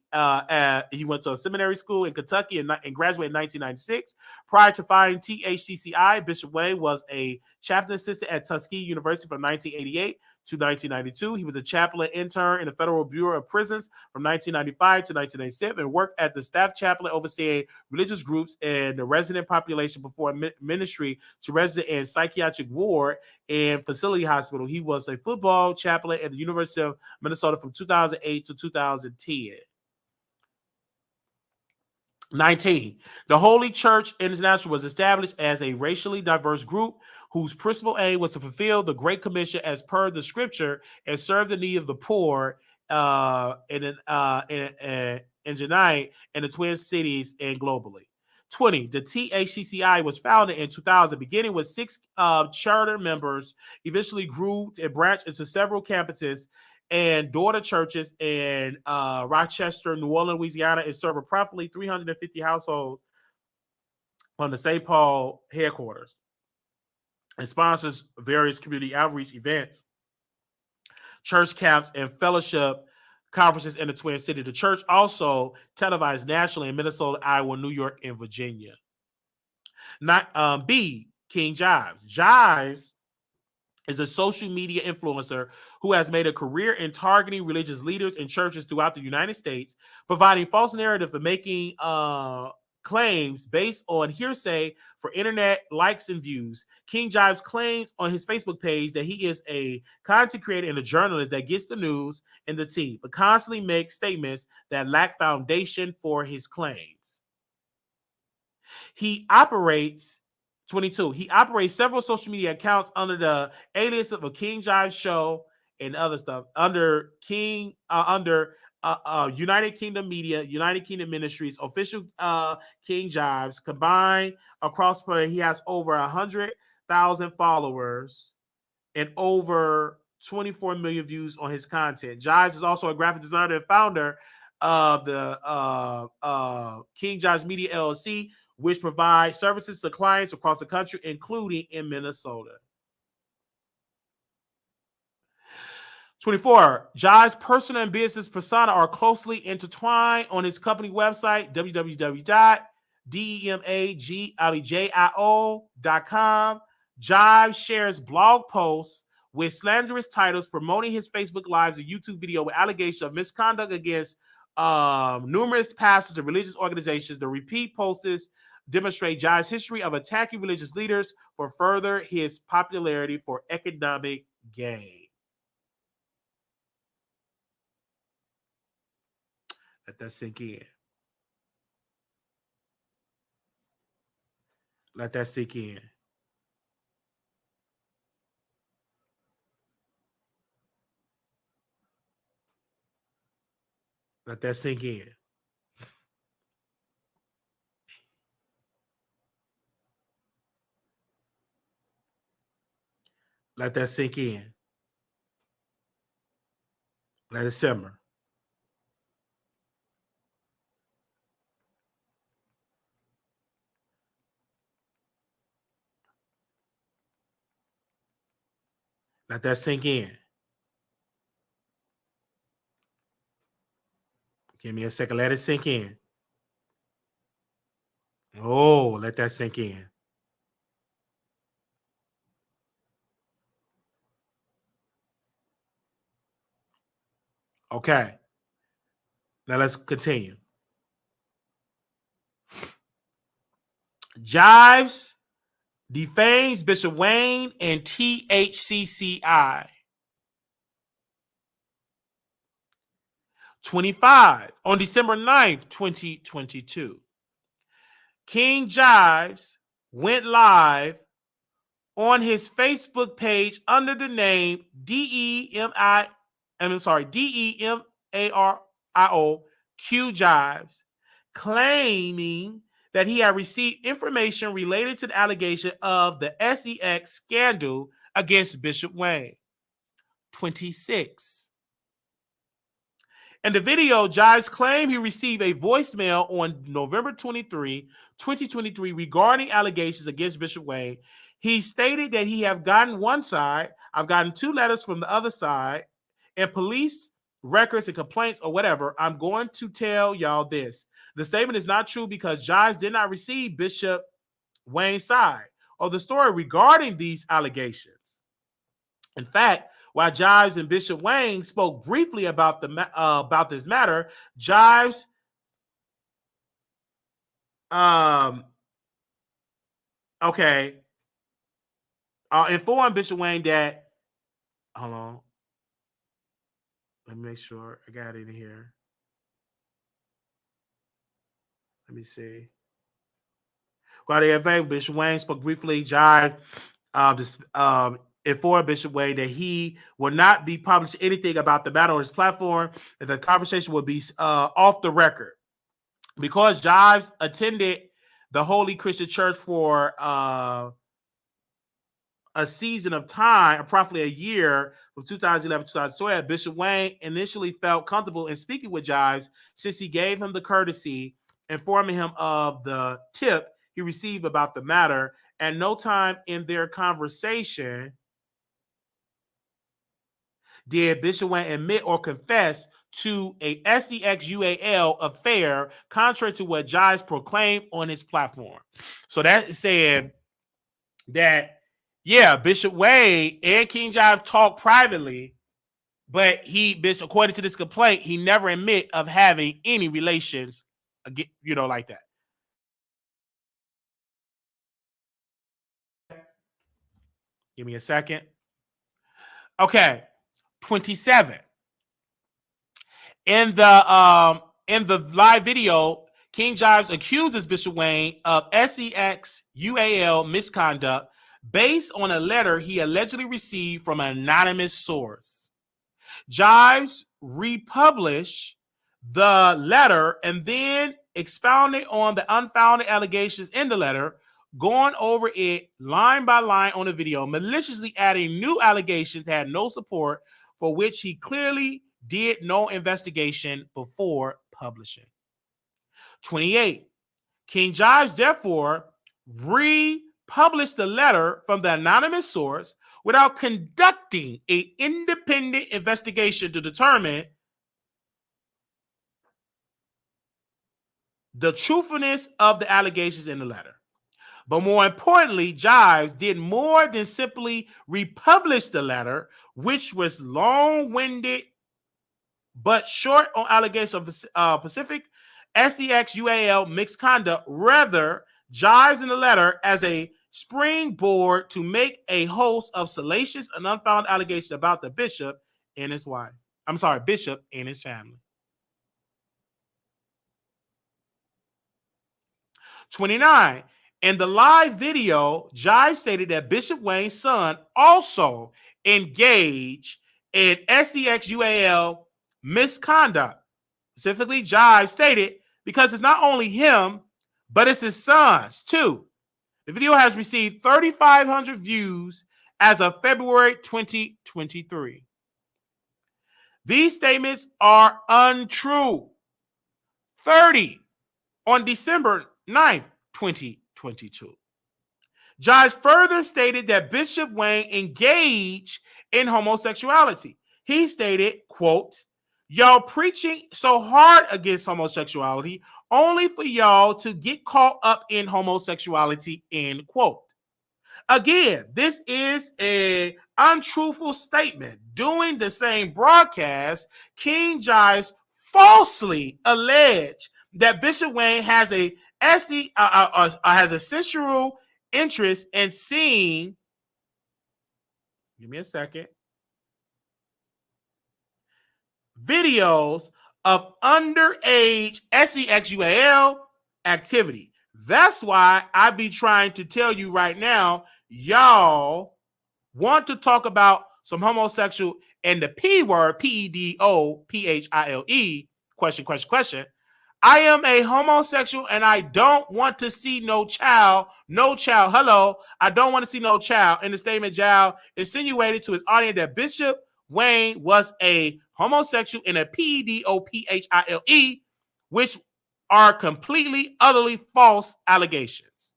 He went to a seminary school in Kentucky and graduated in 1996. Prior to founding THCCI, Bishop Wayne was a chaplain assistant at Tuskegee University from 1988 to 1992. He was a chaplain intern in the Federal Bureau of Prisons from 1995 to 1997 and worked as the staff chaplain overseeing religious groups and the resident population before ministry to resident and psychiatric ward and facility hospital. He was a football chaplain at the University of Minnesota from 2008 to 2010. 19. The Holy Church International was established as a racially diverse group whose principal aim was to fulfill the Great Commission as per the scripture and serve the need of the poor in Cenat and the Twin Cities and globally. 20. The THCCI was founded in 2000, beginning with 6 charter members, eventually grew and branched into several campuses and daughter churches in Rochester, New Orleans, Louisiana, and serve approximately 350 households on the St. Paul headquarters. And sponsors various community outreach events, church camps, and fellowship conferences in the Twin Cities. The church also televised nationally in Minnesota, Iowa, New York, and Virginia. B. King Jives. Jives is a social media influencer who has made a career in targeting religious leaders and churches throughout the United States, providing false narrative and making claims based on hearsay for internet likes and views. King Jives claims on his Facebook page that he is a content creator and a journalist that gets the news and the tea, but constantly makes statements that lack foundation for his claims. He operates 22. He operates several social media accounts under the alias of a King Jives Show and other stuff under United Kingdom Media, United Kingdom Ministries, official King Jives. Combined across player, he has over 100,000 followers and over 24 million views on his content. Jives is also a graphic designer and founder of the King Jives Media LLC, which provides services to clients across the country, including in Minnesota. 24. Jives' personal and business persona are closely intertwined. On his company website, www.demagio.com, Jives shares blog posts with slanderous titles promoting his Facebook Lives and YouTube video with allegations of misconduct against numerous pastors and religious organizations. The repeat posts demonstrate Jives' history of attacking religious leaders for further his popularity for economic gain. Let that sink in. Let that sink in. Let that sink in. Let that sink in. Let it simmer. Let that sink in. Give me a second. Let it sink in. Oh, let that sink in. Okay. Now let's continue. Jives defames Bishop Wayne and THCCI. 25. On December 9th, 2022. King Jives went live on his Facebook page under the name DEMARIO Q Jives, claiming that he had received information related to the allegation of the SEX scandal against Bishop Wayne. 26. In the video, Jives claimed he received a voicemail on November 23, 2023 regarding allegations against Bishop Wayne. He stated that he have gotten one side, I've gotten 2 letters from the other side, and police records and complaints or whatever. I'm going to tell y'all this. The statement is not true because Jives did not receive Bishop Wayne's side of the story regarding these allegations. In fact, while Jives and Bishop Wayne spoke briefly about this matter, Jives informed Bishop Wayne that, hold on, let me make sure I got it in here. Let me see. While they informed Bishop Wayne spoke briefly, Jives informed Bishop Wayne that he will not be publishing anything about the matter on his platform, and the conversation will be off the record. Because Jives attended the Holy Christian Church for a season of time, approximately a year from 2011 to 2012, Bishop Wayne initially felt comfortable in speaking with Jives since he gave him the courtesy, informing him of the tip he received about the matter. At no time in their conversation did Bishop Wayne admit or confess to a SEX-UAL affair, contrary to what Jives proclaimed on his platform. So that said that, yeah, Bishop Wayne and King Jives talked privately, but according to this complaint, he never admit of having any relations, like that. Give me a second. Okay, 27. In the live video, King Jives accuses Bishop Wayne of SEX-UAL misconduct based on a letter he allegedly received from an anonymous source. Jives republished the letter and then expounded on the unfounded allegations in the letter, going over it line by line on the video, maliciously adding new allegations that had no support, for which he clearly did no investigation before publishing. 28. King Jives therefore republished the letter from the anonymous source without conducting an independent investigation to determine the truthfulness of the allegations in the letter. But more importantly, Jives did more than simply republish the letter, which was long-winded but short on allegations of Pacific SEX-UAL mixed conduct. Rather, Jives in the letter as a springboard to make a host of salacious and unfounded allegations about the bishop and his wife. Bishop and his family. 29. In the live video, Jives stated that Bishop Wayne's son also engaged in SEX-UAL misconduct. Specifically, Jives stated, because it's not only him, but it's his sons too. The video has received 3,500 views as of February 2023. These statements are untrue. 30. On December 9th, 2022. Jives further stated that Bishop Wayne engaged in homosexuality. He stated, quote, y'all preaching so hard against homosexuality only for y'all to get caught up in homosexuality, end quote. Again, this is an untruthful statement. During the same broadcast, King Jives falsely alleged that Bishop Wayne has a sensual interest in seeing. Give me a second. Videos of underage SEXUAL activity. That's why I be trying to tell you right now, y'all want to talk about some homosexual and the P word, PEDOPHILE, question. I am a homosexual and I don't want to see no child. Hello. I don't want to see no child. In the statement, Jives insinuated to his audience that Bishop Wayne was a homosexual and a PEDOPHILE, which are completely, utterly false allegations.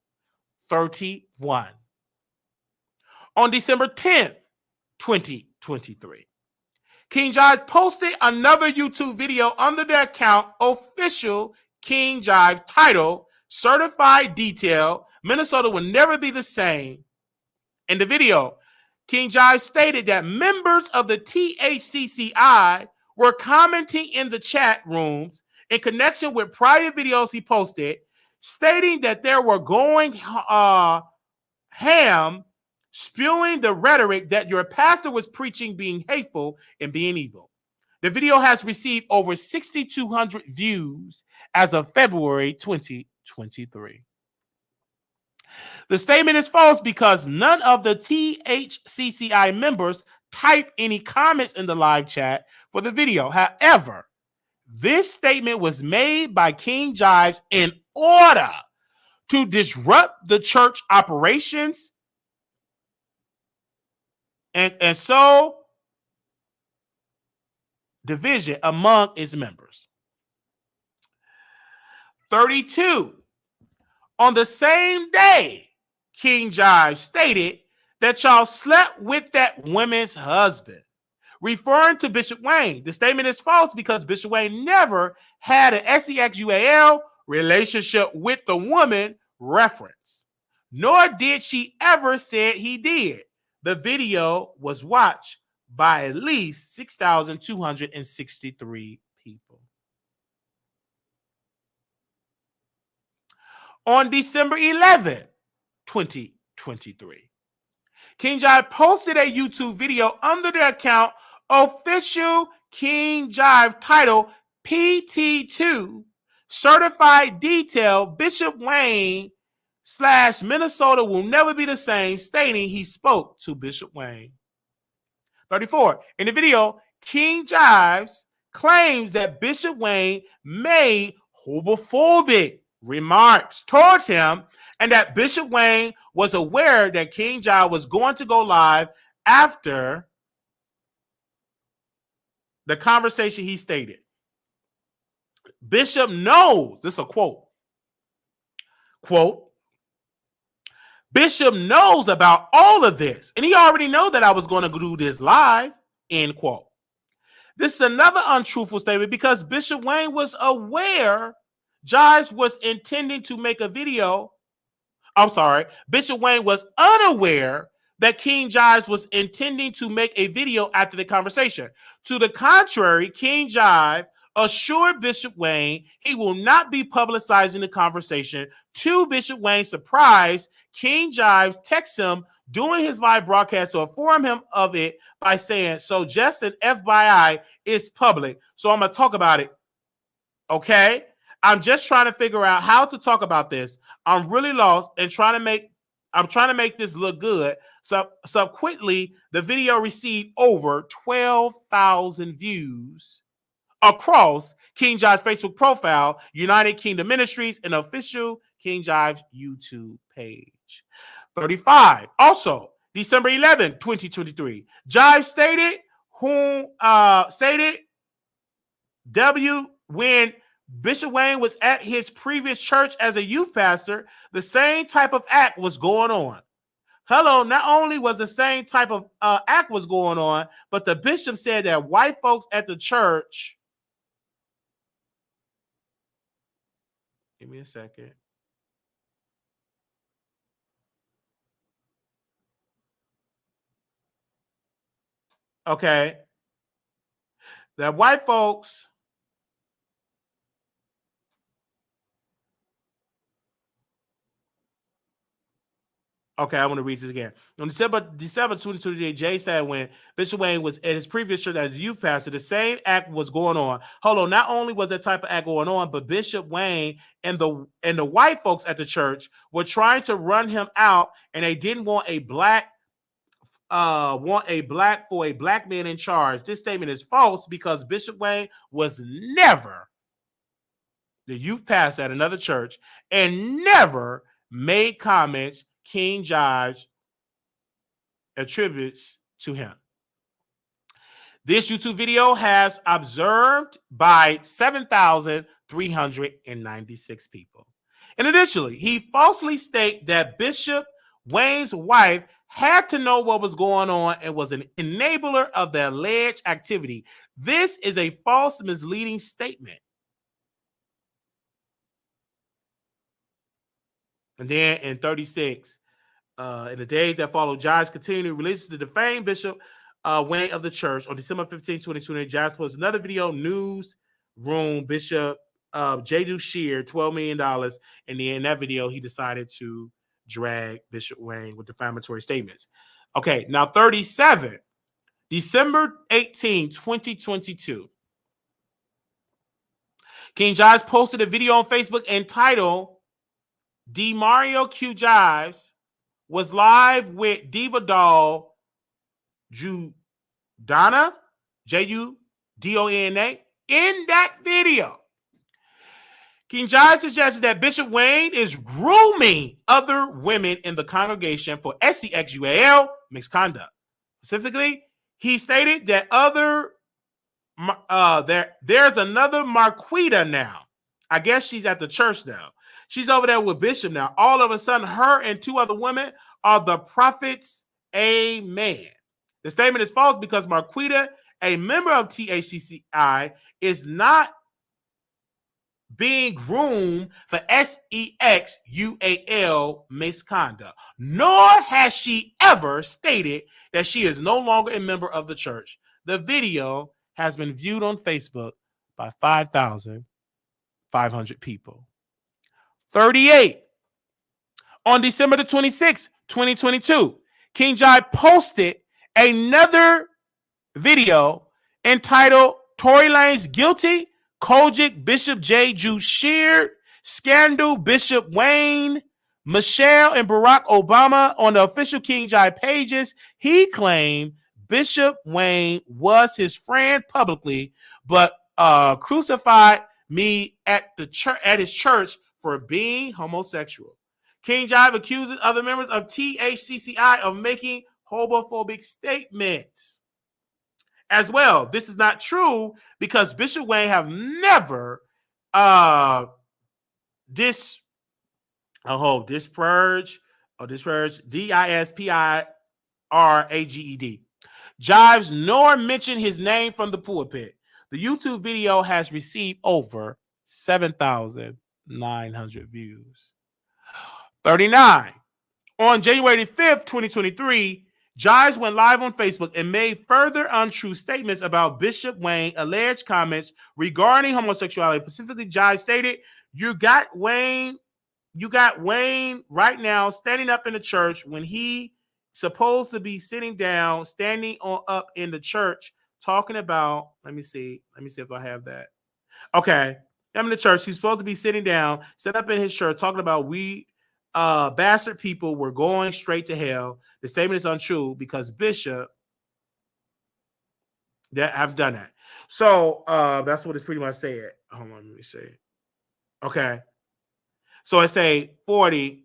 31. On December 10th, 2023, King Jives posted another YouTube video under the account Official King Jives titled Certified Detail, Minnesota Will Never Be the Same. In the video, King Jives stated that members of the THCCI were commenting in the chat rooms in connection with prior videos he posted, stating that they were going ham, spewing the rhetoric that your pastor was preaching being hateful and being evil. The video has received over 6,200 views as of February 2023. The statement is false because none of the THCCI members typed any comments in the live chat for the video. However, this statement was made by King Jives in order to disrupt the church operations and sow division among its members. 32. On the same day, King Jives stated that y'all slept with that woman's husband, referring to Bishop Wayne. The statement is false because Bishop Wayne never had an SEXUAL relationship with the woman reference, nor did she ever say he did. The video was watched by at least 6,263 people. On December 11th, 2023, King Jives posted a YouTube video under the account Official King Jives titled PT2 Certified Detail Bishop Wayne / Minnesota Will Never Be the Same, stating he spoke to Bishop Wayne. 34. In the video, King Jives claims that Bishop Wayne made homophobic remarks towards him and that Bishop Wayne was aware that King Jives was going to go live after the conversation. He stated, Bishop knows, this is a quote, Bishop knows about all of this, and he already know that I was going to do this live, end quote. This is another untruthful statement because Bishop Wayne was aware Jives was intending to make a video. Bishop Wayne was unaware that King Jives was intending to make a video after the conversation. To the contrary, King Jives assured Bishop Wayne he will not be publicizing the conversation. To Bishop Wayne's surprise, King Jives texts him during his live broadcast to inform him of it by saying, so just an FYI, it's public, so I'm going to talk about it. Okay? I'm just trying to figure out how to talk about this. I'm really lost and trying to make this look good. So subsequently, the video received over 12,000 views across King Jives' Facebook profile, United Kingdom Ministries, and official King Jives YouTube page. 35. Also, December 11, 2023, Jives stated when Bishop Wayne was at his previous church as a youth pastor, the same type of act was going on. Hello, not only was the same type of act was going on, but the bishop said that white folks at the church. Give me a second. Okay. That white folks. Okay, I want to read this again. On December 2023, Jay said when Bishop Wayne was at his previous church as a youth pastor, the same act was going on. Hold on, not only was that type of act going on, but Bishop Wayne and the white folks at the church were trying to run him out, and they didn't want a black man in charge. This statement is false because Bishop Wayne was never the youth pastor at another church and never made comments King Jives attributes to him. This YouTube video has observed by 7,396 people. And additionally, he falsely stated that Bishop Wayne's wife had to know what was going on and was an enabler of the alleged activity. This is a false, misleading statement. And then in 36, in the days that followed, Jives continued releases to defame Bishop Wayne of the church. On December 15, 2020, Jives posted another video, newsroom Bishop J.D. Shear, $12 million. And in that video, he decided to drag Bishop Wayne with defamatory statements. Okay, now 37, December 18, 2022. King Jives posted a video on Facebook entitled Mario Q Jives was live with Diva Doll Judona, Judona. In that video, King Jives suggested that Bishop Wayne is grooming other women in the congregation for SEXUAL misconduct. Specifically, he stated that there's another Marquita now. I guess she's at the church now. She's over there with Bishop now. All of a sudden, her and two other women are the prophets. Amen. The statement is false because Marquita, a member of THCCI, is not being groomed for SEXUAL misconduct, nor has she ever stated that she is no longer a member of the church. The video has been viewed on Facebook by 5,500 people. 38. On December the 26th, 2022, King Jives posted another video entitled Tory Lanez Guilty, Kojic Bishop J. Jew Sheared, Scandal Bishop Wayne, Michelle and Barack Obama on the official King Jives pages. He claimed Bishop Wayne was his friend publicly, but crucified me at his church for being homosexual. King Jives accuses other members of THCCI of making homophobic statements as well. This is not true because Bishop Wayne have never dispurged, DISPIRAGED. Jives nor mention his name from the pulpit. The YouTube video has received over 7,900 views. 39. On January 5th, 2023, Jives went live on Facebook and made further untrue statements about Bishop Wayne alleged comments regarding homosexuality. Specifically, Jives stated, you got Wayne right now standing up in the church when he supposed to be sitting down, standing up in the church, talking about, let me see if I have that. Okay, I'm in the church. He's supposed to be sitting down, set up in his church, talking about bastard people were going straight to hell. The statement is untrue because Bishop that I've done that. So that's what it's pretty much said. Hold on, let me see. Okay. So I say 40.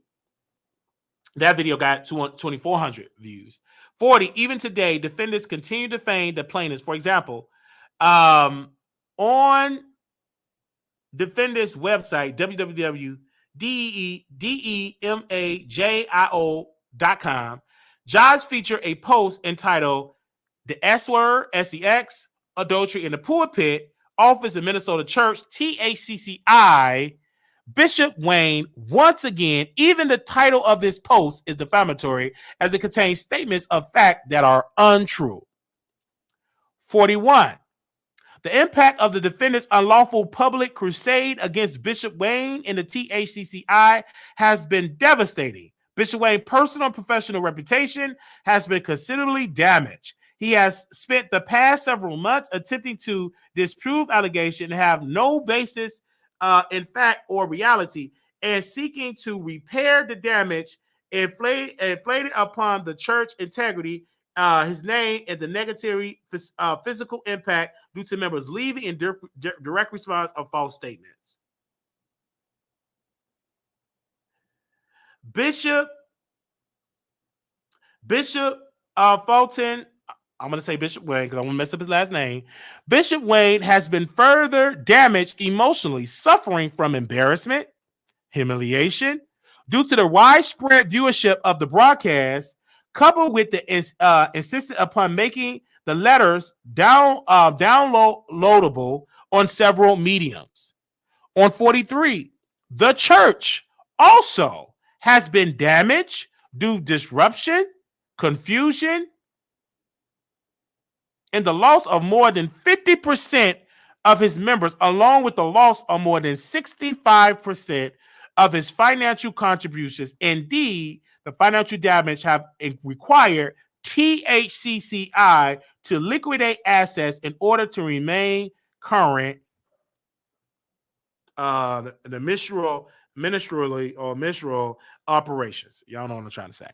That video got 2,400 views. 40. Even today, defendants continue to defame the plaintiffs. For example, on defendants' website, www.demajio.com, Jives featured a post entitled "The S Word, SEX, Adultery in the Pulpit, Office in Minnesota Church, THCCI, Bishop Wayne." Once again, even the title of this post is defamatory as it contains statements of fact that are untrue. 41. The impact of the defendant's unlawful public crusade against Bishop Wayne and the THCCI has been devastating. Bishop Wayne's personal and professional reputation has been considerably damaged. He has spent the past several months attempting to disprove allegations and have no basis in fact or reality, and seeking to repair the damage inflated upon the church integrity, his name, and the negative physical impact due to members leaving in direct response of false statements. Bishop Fulton, I'm going to say Bishop Wayne because I want to mess up his last name. Bishop Wayne has been further damaged emotionally, suffering from embarrassment, humiliation, due to the widespread viewership of the broadcast, coupled with the insistence upon making the letters downloadable on several mediums. On 43, the church also has been damaged due to disruption, confusion, and the loss of more than 50% of his members, along with the loss of more than 65% of his financial contributions. Indeed, the financial damage have required THCCI to liquidate assets in order to remain current. The ministerial operations. Y'all know what I'm trying to say.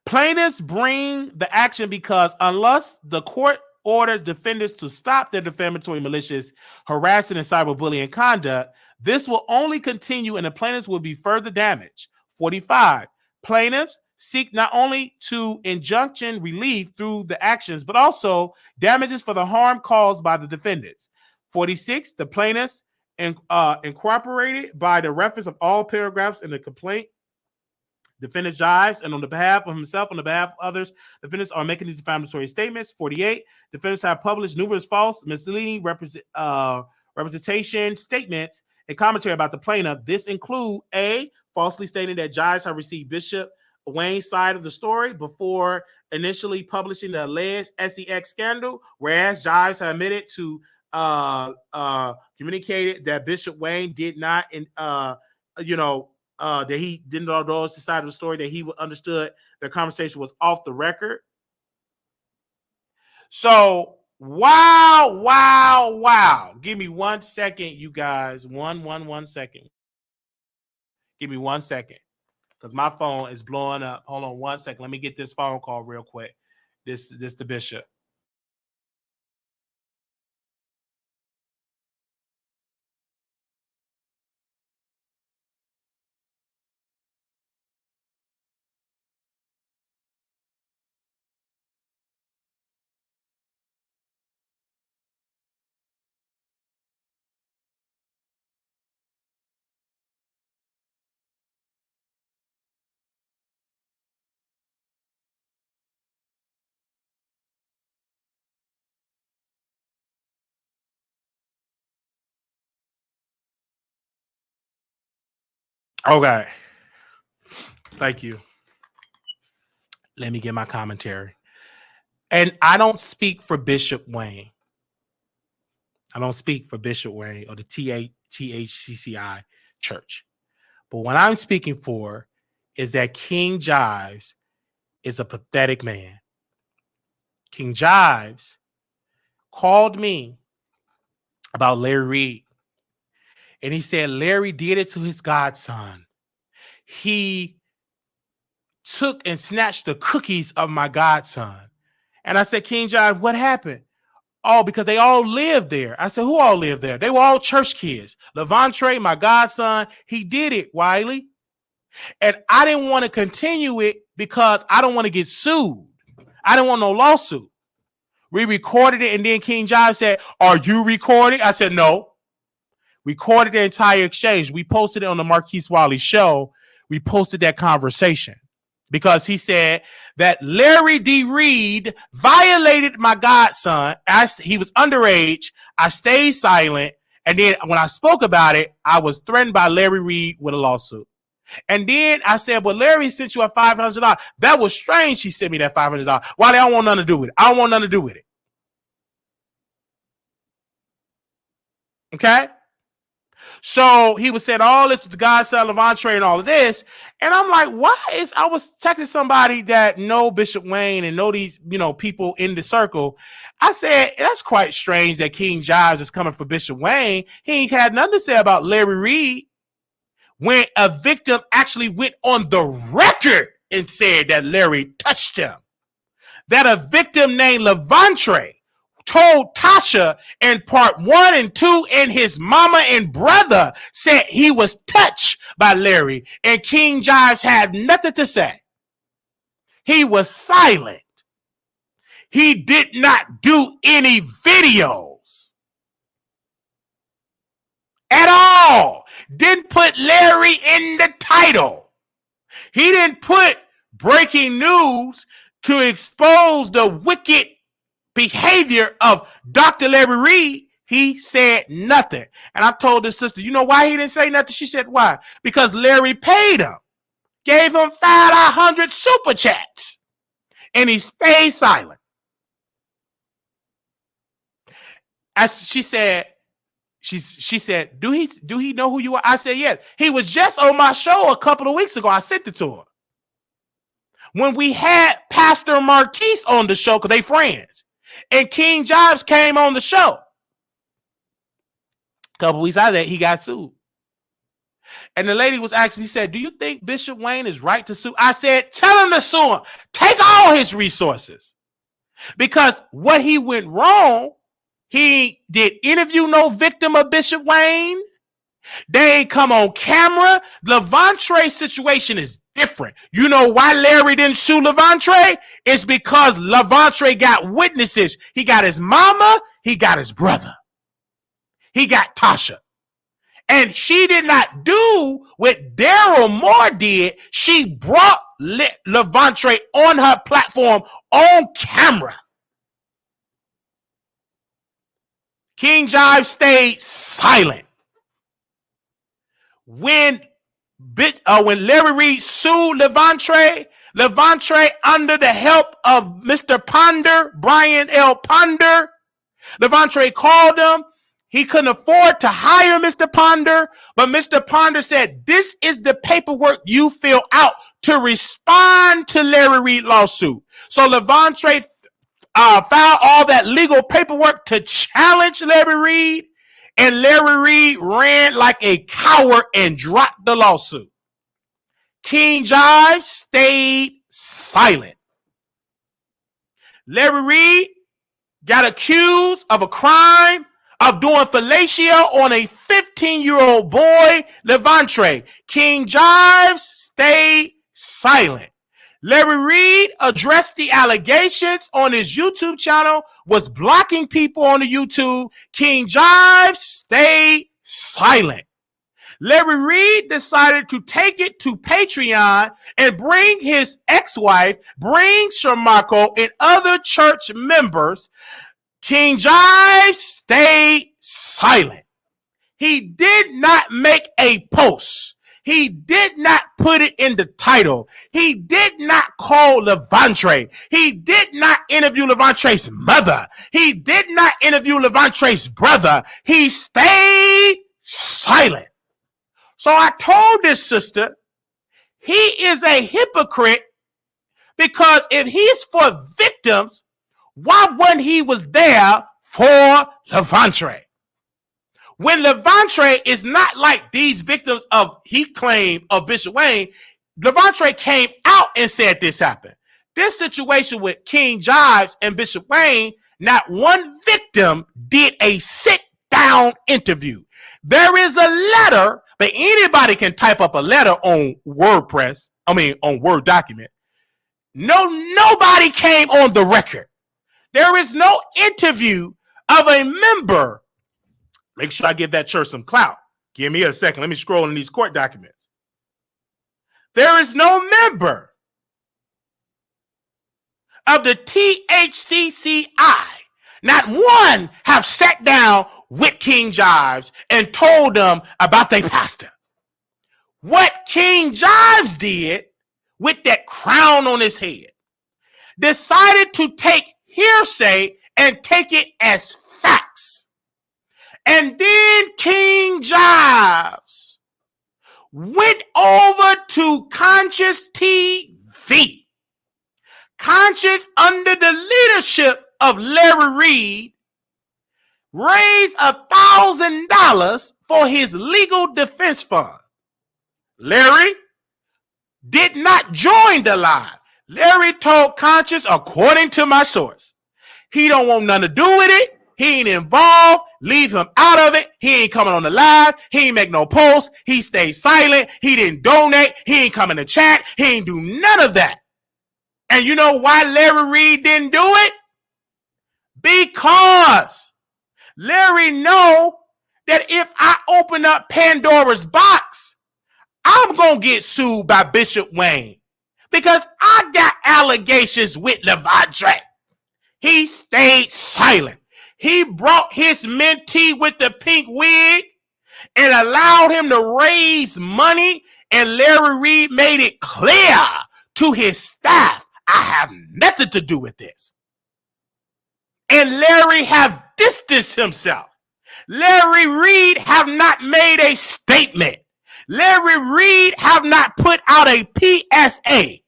Plaintiffs bring the action because unless the court orders defendants to stop their defamatory, malicious, harassing, and cyberbullying conduct, this will only continue and the plaintiffs will be further damaged. 45. Plaintiffs seek not only to injunction relief through the actions, but also damages for the harm caused by the defendants. 46. The plaintiffs incorporated by the reference of all paragraphs in the complaint, defendants Jives, and on the behalf of himself, on the behalf of others, defendants are making these defamatory statements. 48. Defendants have published numerous false, misleading representation statements and commentary about the plaintiff. This include A, falsely stating that Jives have received Bishop Wayne's side of the story before initially publishing the alleged SEX scandal, whereas Jives have admitted to communicated that Bishop Wayne did not, that he didn't divulge the side of the story, that he understood the conversation was off the record. So, wow. Give me 1 second, you guys. One second. Give me 1 second. Because my phone is blowing up. Hold on 1 second. Let me get this phone call real quick. This the bishop. Okay. Thank you. Let me get my commentary. And I don't speak for Bishop Wayne. I don't speak for Bishop Wayne or the THCCI church. But what I'm speaking for is that King Jives is a pathetic man. King Jives called me about Larry Reed. And he said Larry did it to his godson. He took and snatched the cookies of my godson. And I said, King Jives, what happened? Oh, because they all lived there. I said, who all lived there? They were all church kids. Levantre, my godson, he did it, Wiley. And I didn't want to continue it because I don't want to get sued. I didn't want no lawsuit. We recorded it, and then King Jives said, are you recording? I said, no. Recorded the entire exchange. We posted it on the Wiley Show reposted that conversation because he said that Larry D. Reed violated my godson. He was underage. I stayed silent. And then when I spoke about it, I was threatened by Larry Reed with a lawsuit. And then I said, well, Larry sent you a $500. That was strange. She sent me that $500. Why? They don't want nothing to do with it. I don't want nothing to do with it. Okay? So he was saying all this with Godson, Levantre, and all of this. And I'm like, I was texting somebody that know Bishop Wayne and know these, people in the circle. I said, that's quite strange that King Jives is coming for Bishop Wayne. He ain't had nothing to say about Larry Reed when a victim actually went on the record and said that Larry touched him. That a victim named Levantre told Tasha in part 1 and 2 and his mama and brother said he was touched by Larry, and King Jives had nothing to say. He was silent. He did not do any videos at all. Didn't put Larry in the title. He didn't put breaking news to expose the wicked behavior of Dr. Larry Reed. He said nothing. And I told his sister, you know why he didn't say nothing? She said, why? Because Larry paid him, gave him 500 super chats, and he stayed silent. As she said, she said, do he know who you are? I said, yes. He was just on my show a couple of weeks ago. I sent it to her. When we had Pastor Marquise on the show, because they friends, and King Jives came on the show. A couple weeks after that, he got sued. And the lady was asking me, said, do you think Bishop Wayne is right to sue? I said, tell him to sue him. Take all his resources. Because what he went wrong, he did interview no victim of Bishop Wayne. They ain't come on camera. Levantre's situation is different. You know why Larry didn't sue Levantre? It's because Levantre got witnesses. He got his mama. He got his brother. He got Tasha. And she did not do what Daryl Moore did. She brought Levantre on her platform on camera. King Jive stayed silent. When Larry Reed sued Levantre, under the help of Mr. Ponder, Brian L. Ponder, Levantre called him. He couldn't afford to hire Mr. Ponder, but Mr. Ponder said, this is the paperwork you fill out to respond to Larry Reed lawsuit. So Levantre filed all that legal paperwork to challenge Larry Reed, and Larry Reed ran like a coward and dropped the lawsuit. King Jive stayed silent. Larry Reed got accused of a crime of doing fellatio on a 15-year-old boy, Levantre. King Jive stayed silent. Larry Reed addressed the allegations on his YouTube channel, was blocking people on the YouTube. King Jive stayed silent. Larry Reed decided to take it to Patreon and bring his ex-wife, bring Shamarco and other church members. King Jive stayed silent. He did not make a post. He did not put it in the title. He did not call Levantre. He did not interview Levantre's mother. He did not interview Levantre's brother. He stayed silent. So I told this sister, he is a hypocrite, because if he's for victims, why wasn't he was there for Levantre? When Levantre is not like these victims of, he claimed, of Bishop Wayne, Levantre came out and said this happened. This situation with King Jives and Bishop Wayne, not one victim did a sit-down interview. There is a letter, but anybody can type up a letter on on Word document. Nobody came on the record. There is no interview of a member. Make sure I give that church some clout. Give me a second. Let me scroll in these court documents. There is no member of the THCCI, not one, have sat down with King Jives and told them about their pastor. What King Jives did with that crown on his head, decided to take hearsay and take it as facts. And then King Jives went over to Conscious TV. Conscious, under the leadership of Larry Reed, raised $1,000 for his legal defense fund. Larry did not join the live. Larry told Conscious, according to my source, he don't want nothing to do with it. He ain't involved. Leave him out of it. He ain't coming on the live. He ain't make no posts. He stayed silent. He didn't donate. He ain't coming to chat. He ain't do none of that. And you know why Larry Reed didn't do it? Because Larry know that if I open up Pandora's box, I'm going to get sued by Bishop Wayne because I got allegations with Levadre. He stayed silent. He brought his mentee with the pink wig and allowed him to raise money, and Larry Reed made it clear to his staff, I have nothing to do with this. And Larry have distanced himself. Larry Reed have not made a statement. Larry Reed have not put out a PSA.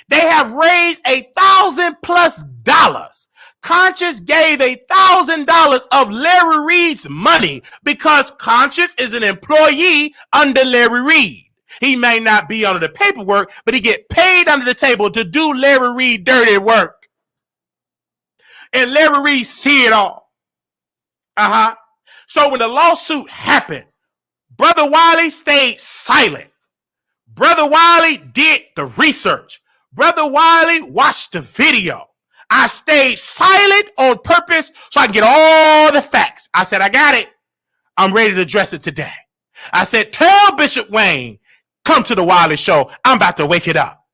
They have raised $1,000+. Conscious gave $1,000 of Larry Reed's money because Conscious is an employee under Larry Reed. He may not be under the paperwork, but he get paid under the table to do Larry Reed dirty work. And Larry Reed see it all. So when the lawsuit happened, Brother Wiley stayed silent. Brother Wiley did the research. Brother Wiley watched the video. I stayed silent on purpose so I can get all the facts. I said, I got it. I'm ready to address it today. I said, tell Bishop Wayne, come to the Wiley Show. I'm about to wake it up.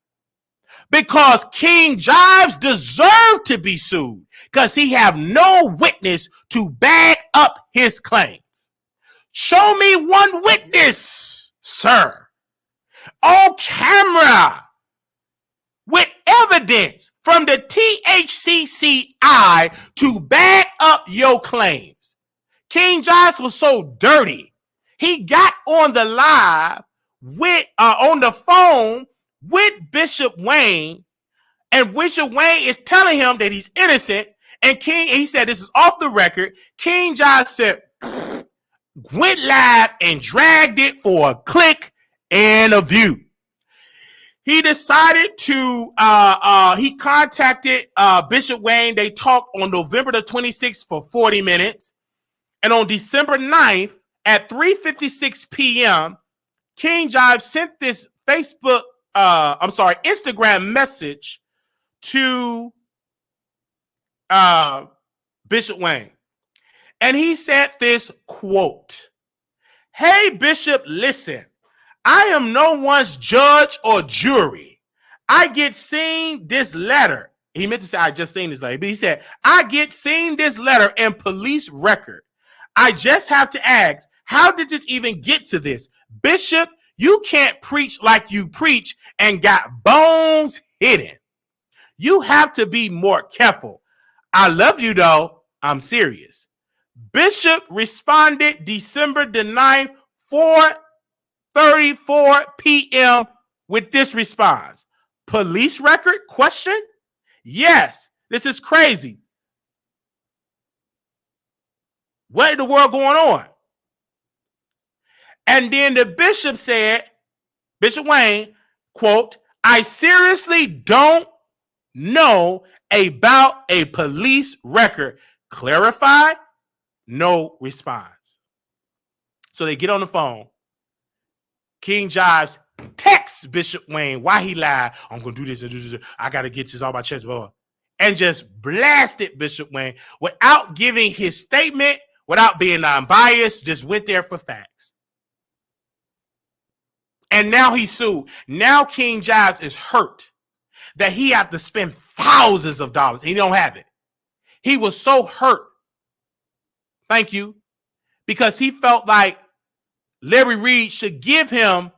Because King Jives deserved to be sued because he have no witness to back up his claims. Show me one witness, sir, on camera with evidence from the THCCI to back up your claims. King Jives was so dirty. He got on the live with on the phone with Bishop Wayne, and Bishop Wayne is telling him that he's innocent. And he said, this is off the record. King Jives said, went live and dragged it for a click and a view. He decided to, he contacted Bishop Wayne. They talked on November the 26th for 40 minutes. And on December 9th at 3:56 p.m., King Jives sent this Instagram message to Bishop Wayne. And he said this quote, "Hey, Bishop, listen, I am no one's judge or jury. I get seen this letter." He meant to say, I just seen this letter, but he said, I get seen this letter in police record. I just have to ask, how did this even get to this? Bishop, you can't preach like you preach and got bones hidden. You have to be more careful. I love you though. I'm serious. Bishop responded December the 9th, 4:34 p.m. with this response. Police record? Question? Yes, this is crazy. What in the world going on? And then the bishop said, Bishop Wayne, quote, I seriously don't know about a police record. Clarify, no response. So they get on the phone. King Jives texts Bishop Wayne why he lied. I'm going to do this and do this. I got to get this off my chest. And just blasted Bishop Wayne without giving his statement, without being unbiased, just went there for facts. And now he's sued. Now King Jives is hurt that he have to spend thousands of dollars. He don't have it. He was so hurt. Thank you. Because he felt like Larry Reed should give him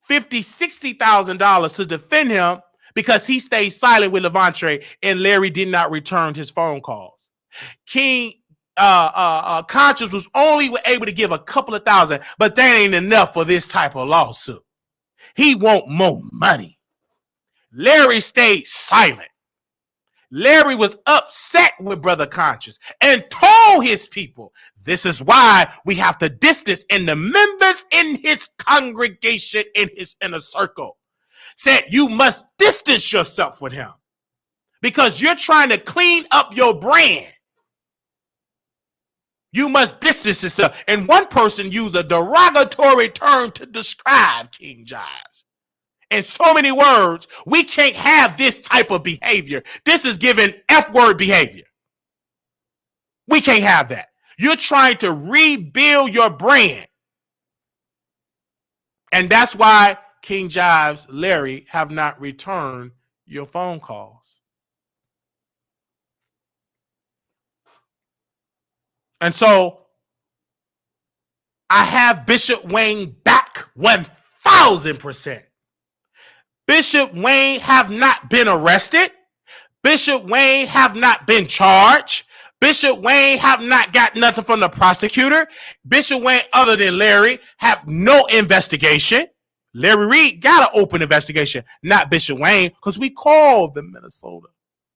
$50,000, $60,000 to defend him because he stayed silent with Levante and Larry did not return his phone calls. King Conscious was only able to give a couple of thousand, but that ain't enough for this type of lawsuit. He want more money. Larry stayed silent. Larry was upset with Brother Conscious and told his people, this is why we have to distance, and the members in his congregation, in his inner circle, said you must distance yourself with him because you're trying to clean up your brand. You must distance yourself. And one person used a derogatory term to describe King Jives. In so many words, we can't have this type of behavior. This is giving F-word behavior. We can't have that. You're trying to rebuild your brand. And that's why King Jives, Larry, have not returned your phone calls. And so I have Bishop Wayne back 1,000%. Bishop Wayne have not been arrested. Bishop Wayne have not been charged. Bishop Wayne have not got nothing from the prosecutor. Bishop Wayne, other than Larry, have no investigation. Larry Reed got an open investigation, not Bishop Wayne, because we called the Minnesota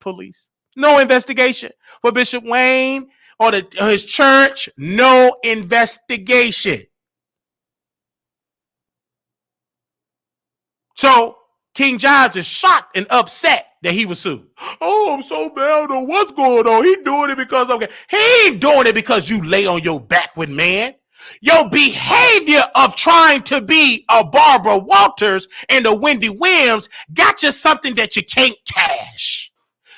police. No investigation for Bishop Wayne or his church. No investigation. So King Jives is shocked and upset that he was sued. Oh, I'm so mad. I don't know what's going on. He doing it because okay. He ain't doing it because you lay on your back with man. Your behavior of trying to be a Barbara Walters and a Wendy Williams got you something that you can't cash.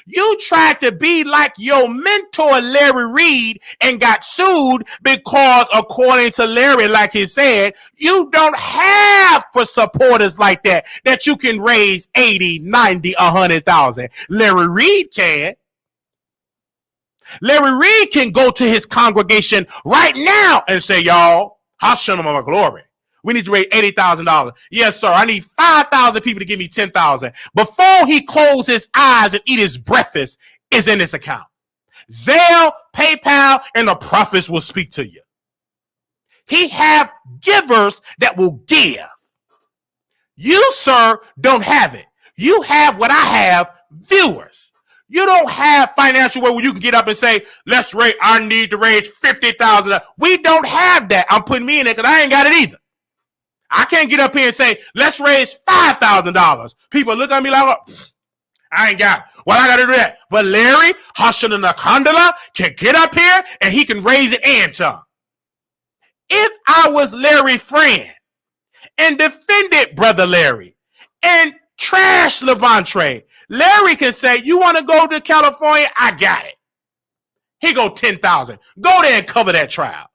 You tried to be like your mentor, Larry Reed, and got sued because, according to Larry, like he said, you don't have for supporters like that you can raise 80, 90, 100,000. Larry Reed can. Larry Reed can go to his congregation right now and say, y'all, Hashem of my glory. We need to raise $80,000. Yes, sir. I need 5,000 people to give me 10,000. Before he closes his eyes and eat his breakfast is in this account. Zelle, PayPal, and the prophets will speak to you. He have givers that will give. You, sir, don't have it. You have what I have, viewers. You don't have financial way where you can get up and say, let's raise, I need to raise 50,000. We don't have that. I'm putting me in it because I ain't got it either. I can't get up here and say, let's raise $5,000. People look at me like, oh, I ain't got it. Well, I got to do that. But Larry, Hashan and Akandala can get up here and he can raise it and some. If I was Larry's friend and defended Brother Larry and trash Levante, Larry can say, you want to go to California? I got it. He go 10,000. Go there and cover that trial.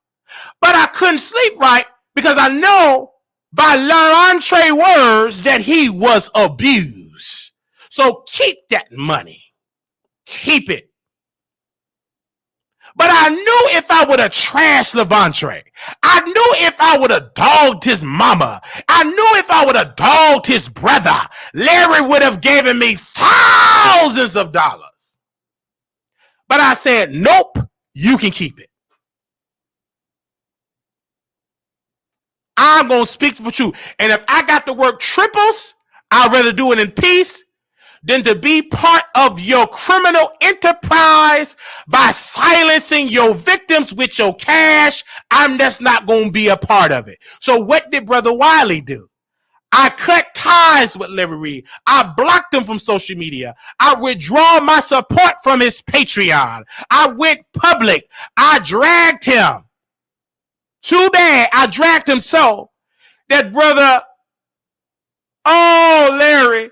But I couldn't sleep right because I know by Levante words that he was abused. So keep that money. Keep it. But I knew if I would have trashed Levante, I knew if I would have dogged his mama, I knew if I would have dogged his brother, Larry would have given me thousands of dollars. But I said, nope, you can keep it. I'm going to speak for you. And if I got to work triples, I'd rather do it in peace than to be part of your criminal enterprise by silencing your victims with your cash. I'm just not going to be a part of it. So what did Brother Wiley do? I cut ties with Larry Reed. I blocked him from social media. I withdraw my support from his Patreon. I went public. I dragged him. Too bad I dragged him so that brother, Larry,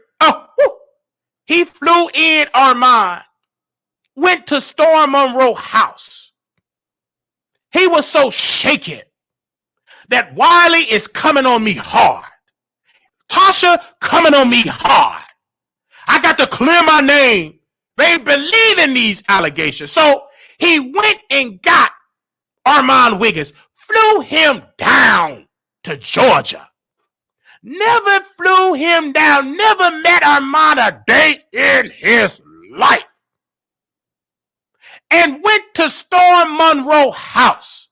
he flew in Armon, went to Storm Monroe house. He was so shaken that Wiley is coming on me hard. Tasha coming on me hard. I got to clear my name. They believe in these allegations. So he went and got Armon Wiggins, flew him down to Georgia. Never flew him down, never met Armon a day in his life. And went to Storm Monroe's house.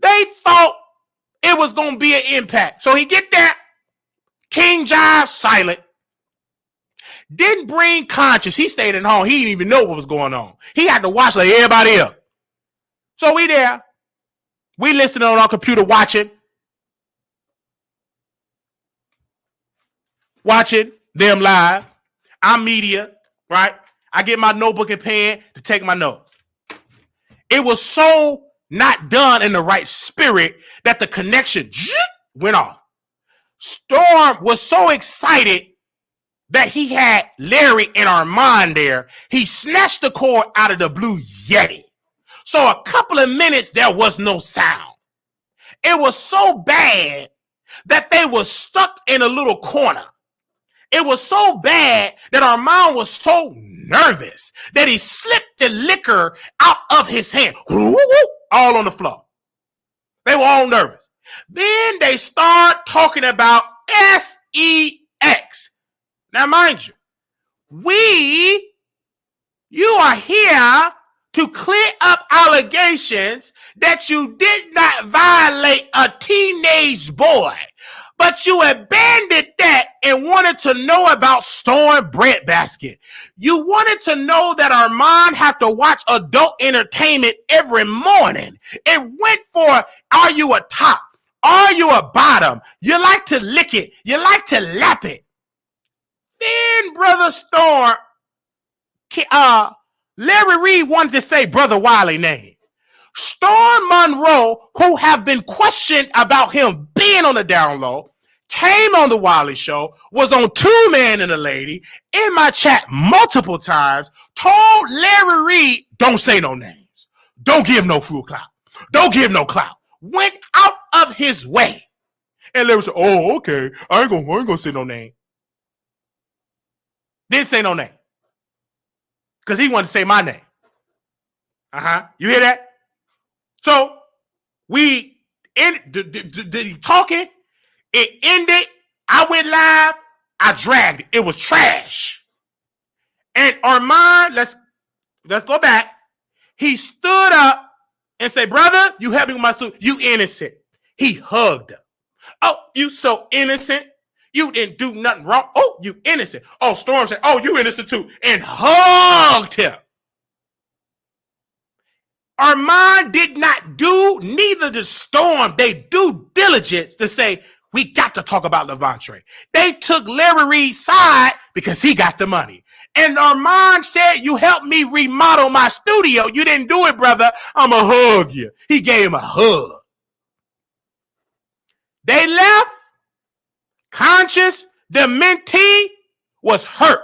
They thought it was going to be an impact. So he get there, King Jives silent. Didn't bring conscience. He stayed at home. He didn't even know what was going on. He had to watch like everybody else. So we there. We listening on our computer watching them live. I'm media, right? I get my notebook and pen to take my notes. It was so not done in the right spirit that the connection went off. Storm was so excited that he had Larry and Armon there. He snatched the cord out of the Blue Yeti. So a couple of minutes, there was no sound. It was so bad that they were stuck in a little corner. It was so bad that Armon was so nervous that he slipped the liquor out of his hand, all on the floor. They were all nervous. Then they start talking about sex. Now, mind you, you are here to clear up allegations that you did not violate a teenage boy, but you abandoned that and wanted to know about Storm Breadbasket. You wanted to know that Armon have to watch adult entertainment every morning. It went for, are you a top? Are you a bottom? You like to lick it. You like to lap it. Then Brother Storm, Larry Reed wanted to say Brother Wiley name. Storm Monroe, who have been questioned about him being on the down low, came on the Wiley Show, was on Two Man and a Lady, in my chat multiple times, told Larry Reed, don't say no names. Don't give no full clout. Don't give no clout. Went out of his way. And Larry said, oh, okay. I ain't gonna say no name. Didn't say no name. Because he wanted to say my name. You hear that? So we talking. It ended. I went live. I dragged it. It was trash. And Armon, let's go back. He stood up and said, brother, you helped me with my suit. You innocent. He hugged her. Oh, you so innocent. You didn't do nothing wrong. Oh, you innocent. Oh, Storm said, oh, you innocent too. And hugged him. Armon did not do, neither did Storm. They do diligence to say, we got to talk about Levantre. They took Larry Reed's side because he got the money. And Armon said, you helped me remodel my studio. You didn't do it, brother. I'm going to hug you. He gave him a hug. They left. Conscious, the mentee was hurt.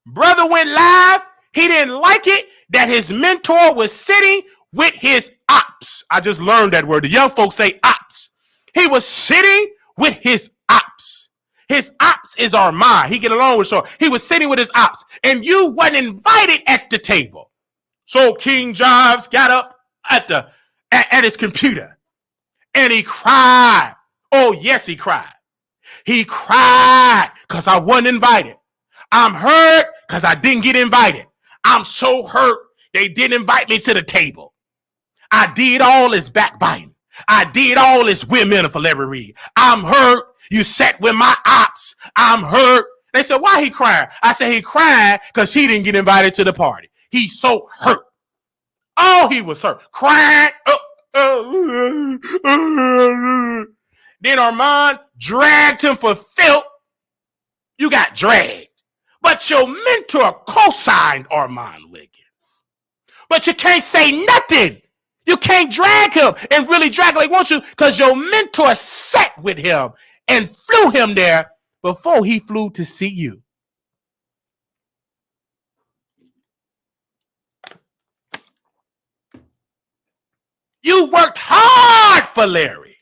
Brother went live. He didn't like it that his mentor was sitting with his ops. I just learned that word. The young folks say ops. He was sitting with his ops. His ops is Armon. He get along with Shaw. He was sitting with his ops. And you wasn't invited at the table. So King Jives got up at his computer. And he cried. Oh, yes, he cried. He cried because I wasn't invited. I'm hurt because I didn't get invited. I'm so hurt they didn't invite me to the table. I did all this backbiting. I did all this women for Larry Reed. I'm hurt. You sat with my ops. I'm hurt. They said, why he crying? I said, he cried because he didn't get invited to the party. He's so hurt. Oh, he was hurt. Crying. Then Armon dragged him for filth. You got dragged. But your mentor co-signed Armon Wiggins. But you can't say nothing. You can't drag him and really drag like want you because your mentor sat with him and flew him there before he flew to see you. You worked hard for Larry.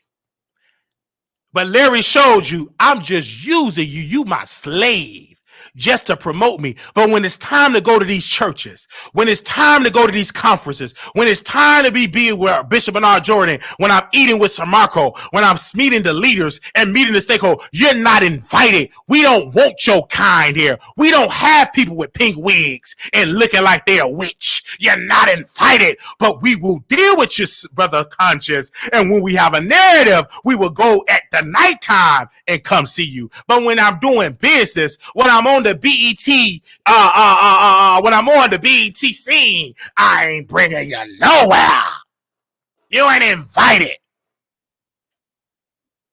But Larry showed you, I'm just using you. You my slave just to promote me. But when it's time to go to these churches, when it's time to go to these conferences, when it's time to be with Bishop Bernard Jordan, when I'm eating with Sir Marco, when I'm meeting the leaders and meeting the stakeholders, you're not invited. We don't want your kind here. We don't have people with pink wigs and looking like they're a witch. You're not invited. But we will deal with you, brother Conscious. And when we have a narrative, we will go at the nighttime and come see you. But when I'm doing business, when I'm on the BET, when I'm on the BET scene, I ain't bringing you nowhere. You ain't invited.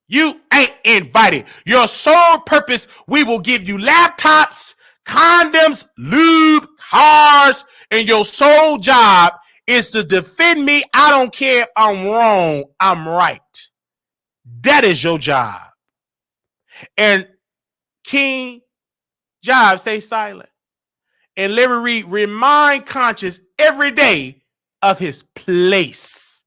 You ain't invited. Your sole purpose, we will give you laptops, condoms, lube, cars, and your sole job is to defend me. I don't care if I'm wrong. I'm right. That is your job. And King Jives, stay silent. And Larry Reed remind Conscious every day of his place.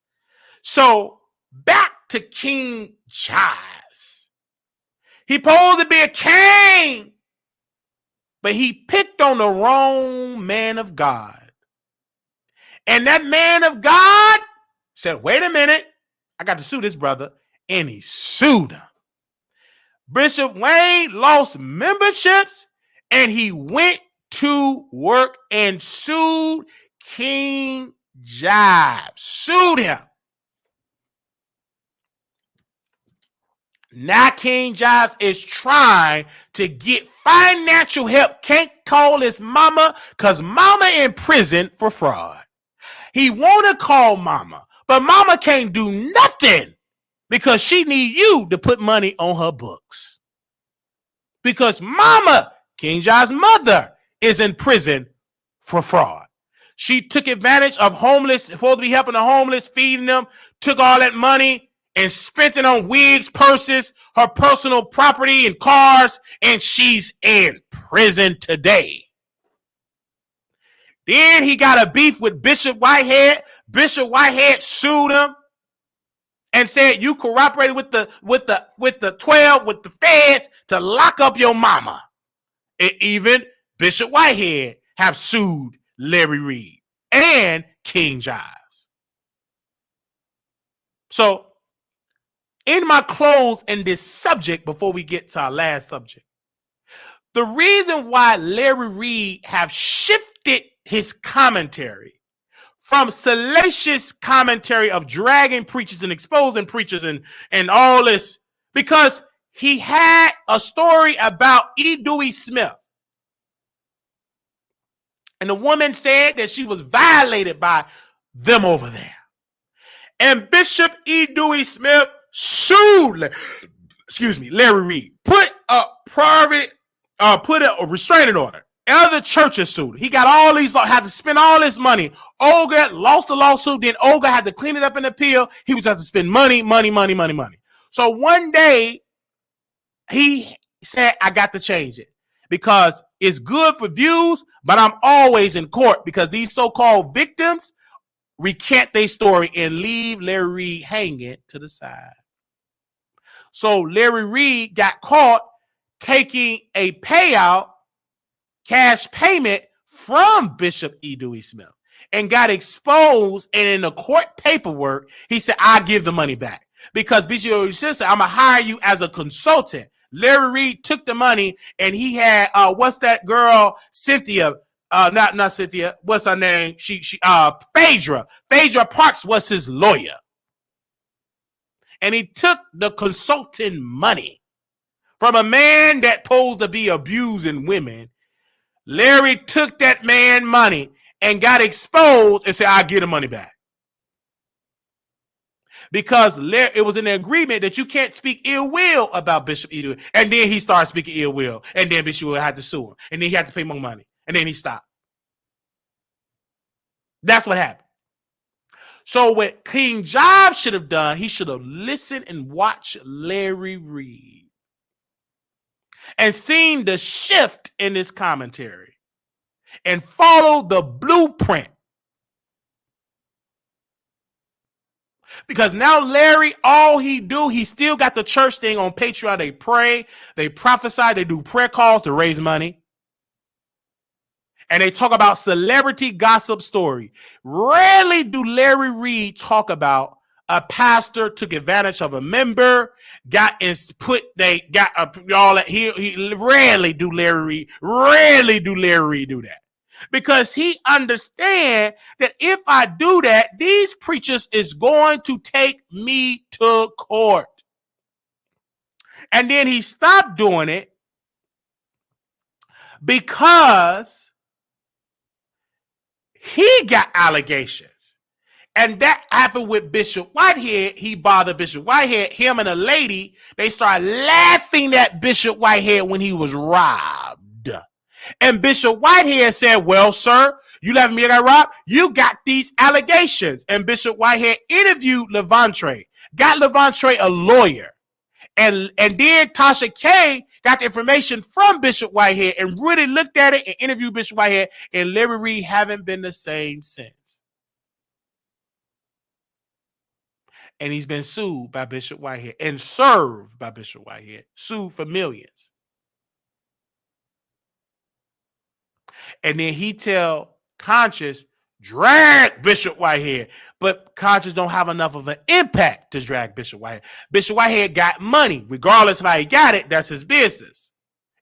So back to King Jives. He supposed to be a king, but he picked on the wrong man of God. And that man of God said, wait a minute, I got to sue this brother. And he sued him. Bishop Wayne lost memberships and he went to work and sued King Jives. Sued him. Now King Jives is trying to get financial help. Can't call his mama because mama in prison for fraud. He want to call mama, but mama can't do nothing because she need you to put money on her books. Because mama, King Jives' mother, is in prison for fraud. She took advantage of homeless, supposed to be helping the homeless, feeding them, took all that money and spent it on wigs, purses, her personal property and cars, and she's in prison today. Then he got a beef with Bishop Whitehead. Bishop Whitehead sued him and said you cooperated with the 12, with the feds to lock up your mama. And even Bishop Whitehead have sued Larry Reed and King Jives. So in my close in this subject, before we get to our last subject, the reason why Larry Reed have shifted his commentary from salacious commentary of dragging preachers and exposing preachers and all this, because he had a story about E. Dewey Smith. And the woman said that she was violated by them over there. And Bishop E. Dewey Smith sued, Larry Reed, put a restraining order. Other churches sued. He got all these, had to spend all this money. Olga lost the lawsuit. Then Olga had to clean it up and appeal. He was have to spend money. So one day he said, I got to change it because it's good for views, but I'm always in court because these so-called victims recant their story and leave Larry Reed hanging to the side. So Larry Reed got caught taking a payout, cash payment from Bishop E. Dewey Smith and got exposed. And in the court paperwork, he said, I'll give the money back because Bishop E. Dewey Smith said, I'm going to hire you as a consultant. Larry Reed took the money and he had, what's that girl, Cynthia, not Cynthia, what's her name? Phaedra Parks was his lawyer. And he took the consulting money from a man that posed to be abusing women. Larry took that man money and got exposed and said, I'll give the money back. Because it was an agreement that you can't speak ill will about Bishop E. Dewey. And then he started speaking ill will. And then Bishop had to sue him. And then he had to pay more money. And then he stopped. That's what happened. So what King Jives should have done, he should have listened and watched Larry Reed and seen the shift in his commentary and followed the blueprint. Because now Larry, all he still got the church thing on Patreon. They pray, they prophesy, they do prayer calls to raise money. And they talk about celebrity gossip story. Rarely do Larry Reid talk about a pastor took advantage of a member, all that. He rarely do Larry Reid do that. Because he understands that if I do that, these preachers is going to take me to court. And then he stopped doing it because he got allegations. And that happened with Bishop Whitehead. He bothered Bishop Whitehead. Him and a lady, they started laughing at Bishop Whitehead when he was robbed. And Bishop Whitehead said, well, sir, you let me get robbed? You got these allegations. And Bishop Whitehead interviewed Levante, got Levante a lawyer. And then Tasha K got the information from Bishop Whitehead and really looked at it and interviewed Bishop Whitehead. And Larry Reid haven't been the same since. And he's been sued by Bishop Whitehead and served by Bishop Whitehead, sued for millions. And then he tell Conscious, drag Bishop Whitehead. But Conscious don't have enough of an impact to drag Bishop Whitehead. Bishop Whitehead got money. Regardless of how he got it, that's his business.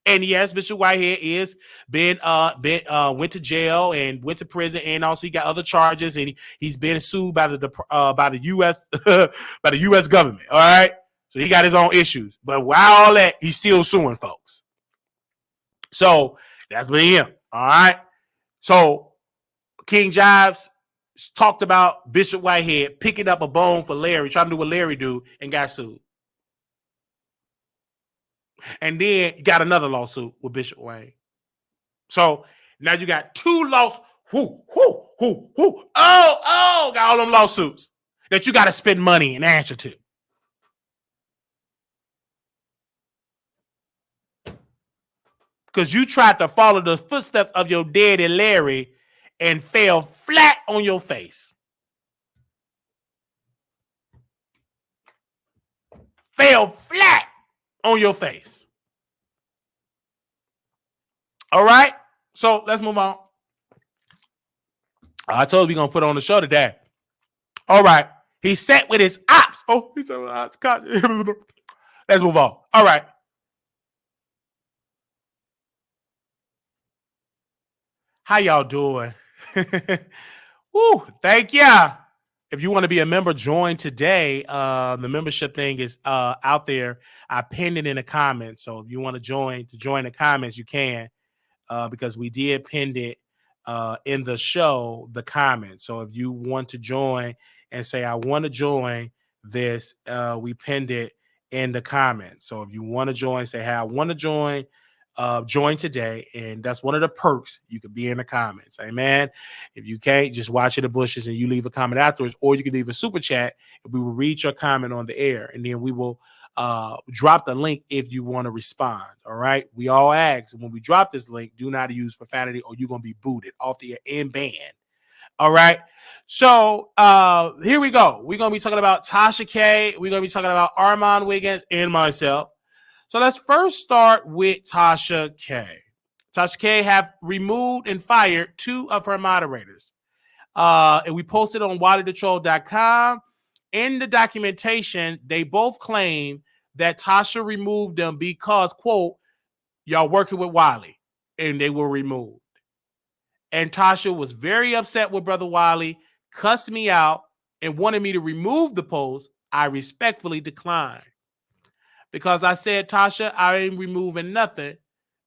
And yes, Bishop Whitehead is went to jail and went to prison, and also he got other charges, and he's been sued by the U.S. by the U.S. government. All right, so he got his own issues, but while all that, he's still suing folks. So that's been him. All right, so King Jives talked about Bishop Whitehead picking up a bone for Larry, trying to do what Larry do, and got sued. And then you got another lawsuit with Bishop Wayne. So now you got two lawsuits. Got all them lawsuits that you got to spend money and answer to. Because you tried to follow the footsteps of your daddy Larry and fell flat on your face. Fell flat on your face. All right, so let's move on. I told you we're gonna put on the show today. All right, he sat with his ops. Oh, he said, let's move on. All right. How y'all doing? Woo, thank ya. If you want to be a member, join today. The membership thing is out there. I pinned it in the comments. So if you want to join the comments, you can, because we did pin it in the show, the comments. So if you want to join and say, I want to join this, we pinned it in the comments. So if you want to join, say, hey, I want to join today, and that's one of the perks. You could be in the comments. Amen. If you can't, just watch in the bushes and you leave a comment afterwards, or you can leave a super chat and we will read your comment on the air, and then we will drop the link if you want to respond. All right, we all ask when we drop this link, do not use profanity or you're gonna be booted off the air and banned. All right, so here we go. We're gonna be talking about Tasha K. We're gonna be talking about Armon Wiggins and myself. So let's first start with Tasha K. Tasha K have removed and fired 2 of her moderators. And we posted on WileyTheTroll.com. In the documentation, they both claim that Tasha removed them because, quote, y'all working with Wiley, and they were removed. And Tasha was very upset with Brother Wiley, cussed me out, and wanted me to remove the post. I respectfully declined. Because I said, Tasha, I ain't removing nothing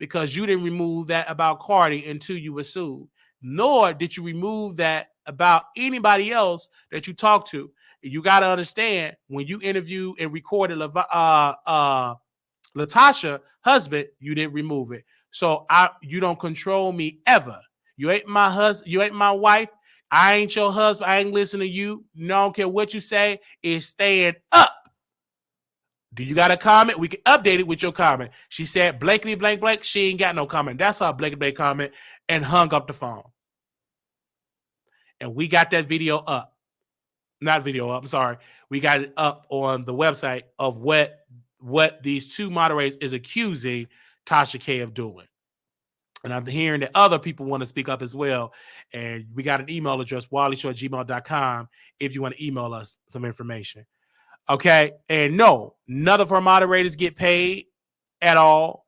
because you didn't remove that about Cardi until you were sued. Nor did you remove that about anybody else that you talked to. You got to understand, when you interviewed and recorded Latasha husband, you didn't remove it. So you don't control me ever. You ain't my husband. You ain't my wife. I ain't your husband. I ain't listening to you. No, I don't care what you say. It's staying up. Do you got a comment? We can update it with your comment. She said, blankety blank blank. She ain't got no comment. That's our blankety blank comment, and hung up the phone. And we got that video up. not video up, I'm sorry. We got it up on the website of what these two moderators is accusing Tasha K of doing. And I'm hearing that other people want to speak up as well. And we got an email address, wileyshow@gmail.com, if you want to email us some information. Okay. And no, none of her moderators get paid at all.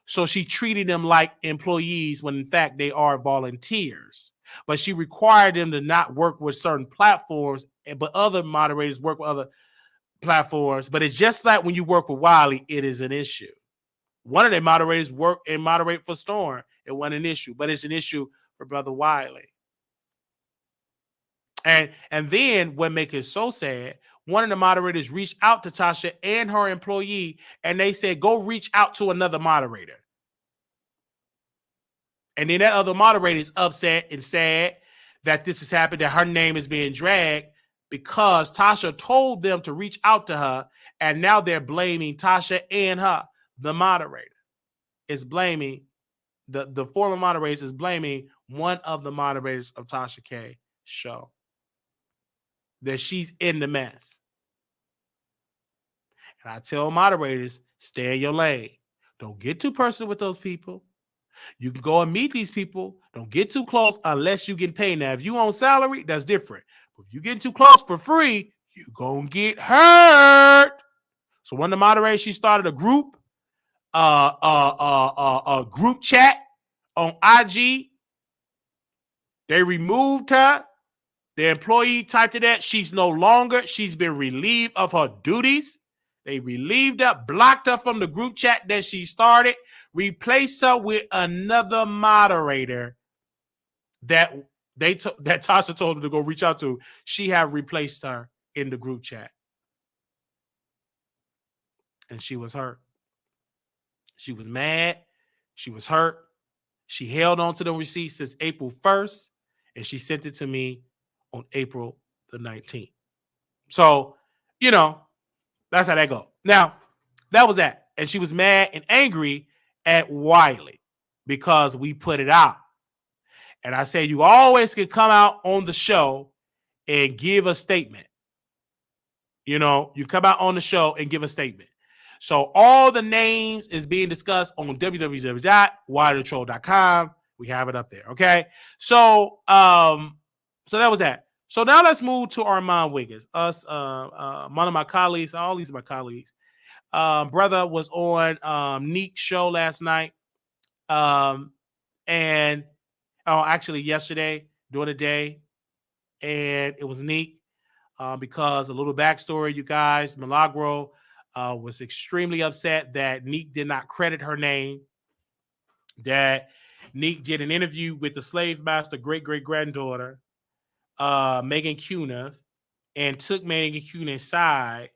So she treated them like employees when in fact they are volunteers. But she required them to not work with certain platforms, but other moderators work with other platforms. But it's just like when you work with Wiley, it is an issue. One of their moderators work and moderate for Storm. It wasn't an issue, but it's an issue for Brother Wiley. And then what makes it so sad, one of the moderators reached out to Tasha and her employee, and they said, go reach out to another moderator. And then that other moderator is upset and sad that this has happened, that her name is being dragged because Tasha told them to reach out to her, and now they're blaming Tasha and her. The moderator is blaming, the former moderator is blaming one of the moderators of Tasha K's show, that she's in the mess. And I tell moderators, stay in your lane. Don't get too personal with those people. You can go and meet these people. Don't get too close unless you get paid. Now, if you on salary, that's different. But if you get too close for free, you're going to get hurt. So one of the moderators, she started a group, a group chat on IG. They removed her. The employee typed to that. She's been relieved of her duties. They relieved her, blocked her from the group chat that she started, replaced her with another moderator that Tasha told her to go reach out to. She have replaced her in the group chat. And she was hurt. She was mad. She was hurt. She held on to the receipt since April 1st, and she sent it to me on April the 19th. So, that's how that go. Now, that was that. And she was mad and angry at Wiley because we put it out. And I said, you always can come out on the show and give a statement. You come out on the show and give a statement. So all the names is being discussed on www.wileytroll.com. We have it up there. Okay. So that was that. So now let's move to Armon Wiggins. One of my colleagues, all these are my colleagues. Brother was on Neek's show last night. And actually yesterday during the day. And it was Neek because a little backstory, you guys, Milagro was extremely upset that Neek did not credit her name, that Neek did an interview with the slave master great-great-granddaughter, Megan Cunha, and took Megan Cunha's side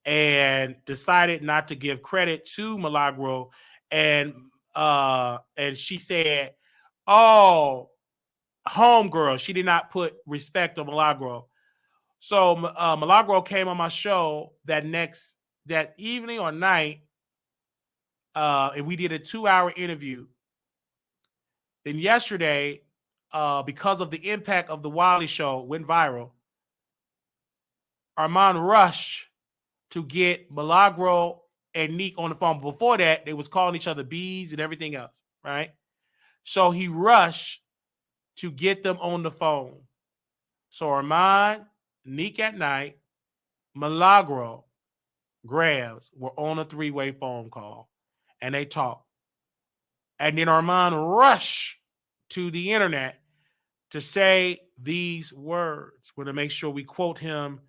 and decided not to give credit to Milagro. And she said, oh, homegirl, she did not put respect on Milagro. So Milagro came on my show that evening or night, and we did a 2-hour interview. Then yesterday, because of the impact of the Wiley Show, went viral. Armon rushed to get Milagro and Neek on the phone. But before that, they was calling each other bees and everything else, right? So he rushed to get them on the phone. So Armon, Neek at night, Milagro, Graves were on a 3-way phone call, and they talked. And then Armon rushed to the internet to say these words. We're going to make sure we quote him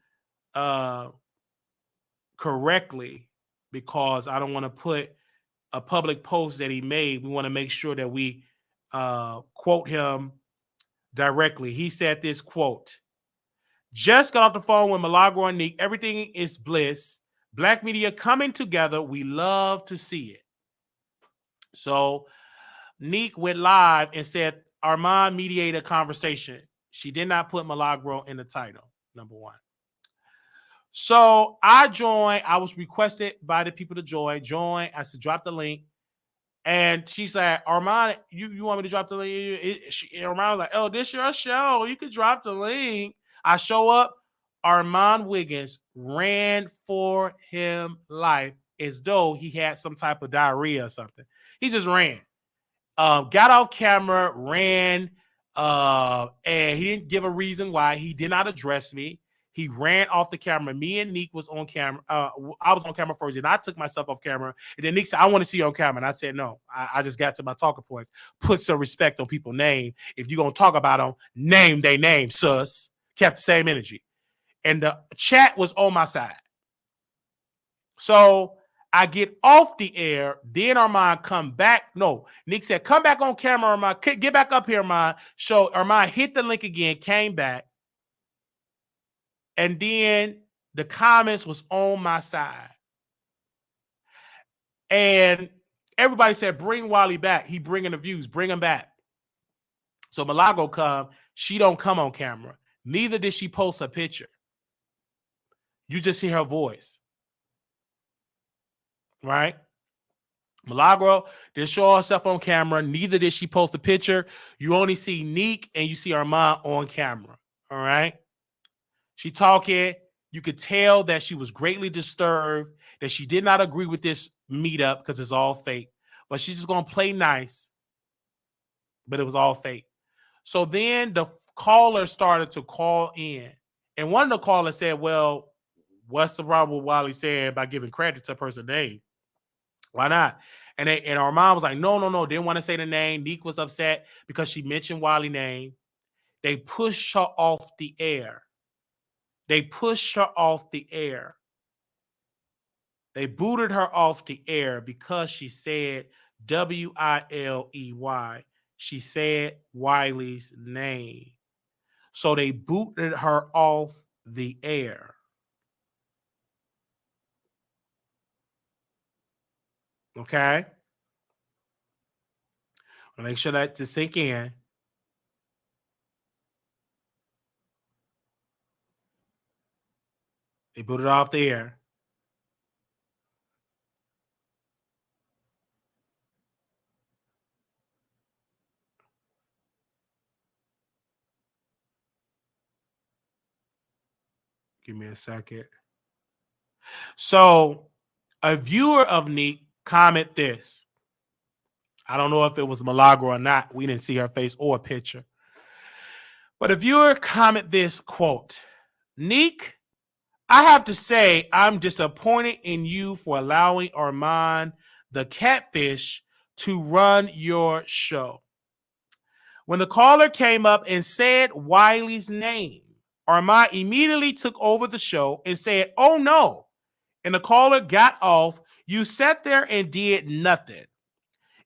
correctly, because I don't want to put a public post that he made. We want to make sure that we quote him directly. He said this quote: "Just got off the phone with Milagro and Neek. Everything is bliss. Black media coming together. We love to see it." So Neek went live and said Armon mediated a conversation. She did not put Milagro in the title, number one. So I joined. I was requested by the people to join. I said, drop the link. And she said, Armon, you want me to drop the link? Armon was like, oh, this your show. You could drop the link. I show up. Armon Wiggins ran for him life as though he had some type of diarrhea or something. He just ran. Got off camera, ran, and he didn't give a reason why. He did not address me. He ran off the camera. Me and Neek was on camera. I was on camera first, and I took myself off camera. And then Neek said, "I want to see you on camera." And I said, "No, I just got to my talking points. Put some respect on people's name. If you're going to talk about them, name their name, sus." Kept the same energy. And the chat was on my side. So I get off the air. Then Armon come back. No, Nick said, "Come back on camera, Armon. Get back up here, Armon." So Armon hit the link again, came back. And then the comments was on my side. And everybody said, "Bring Wiley back. He bringing the views. Bring him back." So Milagro come. She don't come on camera. Neither did she post a picture. You just hear her voice. Right? Milagro didn't show herself on camera. Neither did she post a picture. You only see Neek and you see Armon on camera. All right? She talking. You could tell that she was greatly disturbed, that she did not agree with this meetup because it's all fake. But she's just going to play nice. But it was all fake. So then the caller started to call in. And one of the callers said, "Well, what's the problem with Wiley saying by giving credit to a person's name? Why not?" And Armon was like, no, didn't want to say the name. Neek was upset because she mentioned Wiley's name. They pushed her off the air. They pushed her off the air. They booted her off the air because she said Wiley. She said Wiley's name. So they booted her off the air. Okay? I'll make sure that to sink in. They booted off the air. Give me a second. So a viewer of Neek comment this. I don't know if it was Milagro or not. We didn't see her face or a picture. But a viewer comment this, quote, "Neek, I have to say I'm disappointed in you for allowing Armon the catfish to run your show. When the caller came up and said Wiley's name, Armon immediately took over the show and said, 'Oh no.' And the caller got off. You sat there and did nothing.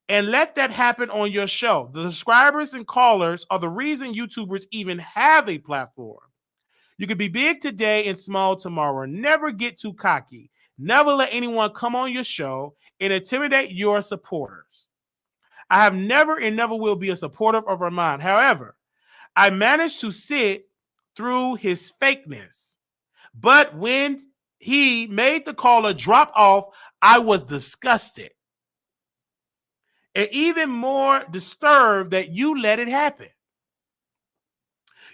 And let that happen on your show. The subscribers and callers are the reason YouTubers even have a platform. You could be big today and small tomorrow. Never get too cocky. Never let anyone come on your show and intimidate your supporters. I have never and never will be a supporter of Armon. However, I managed to sit through his fakeness. But when he made the caller drop off, I was disgusted. And even more disturbed that you let it happen.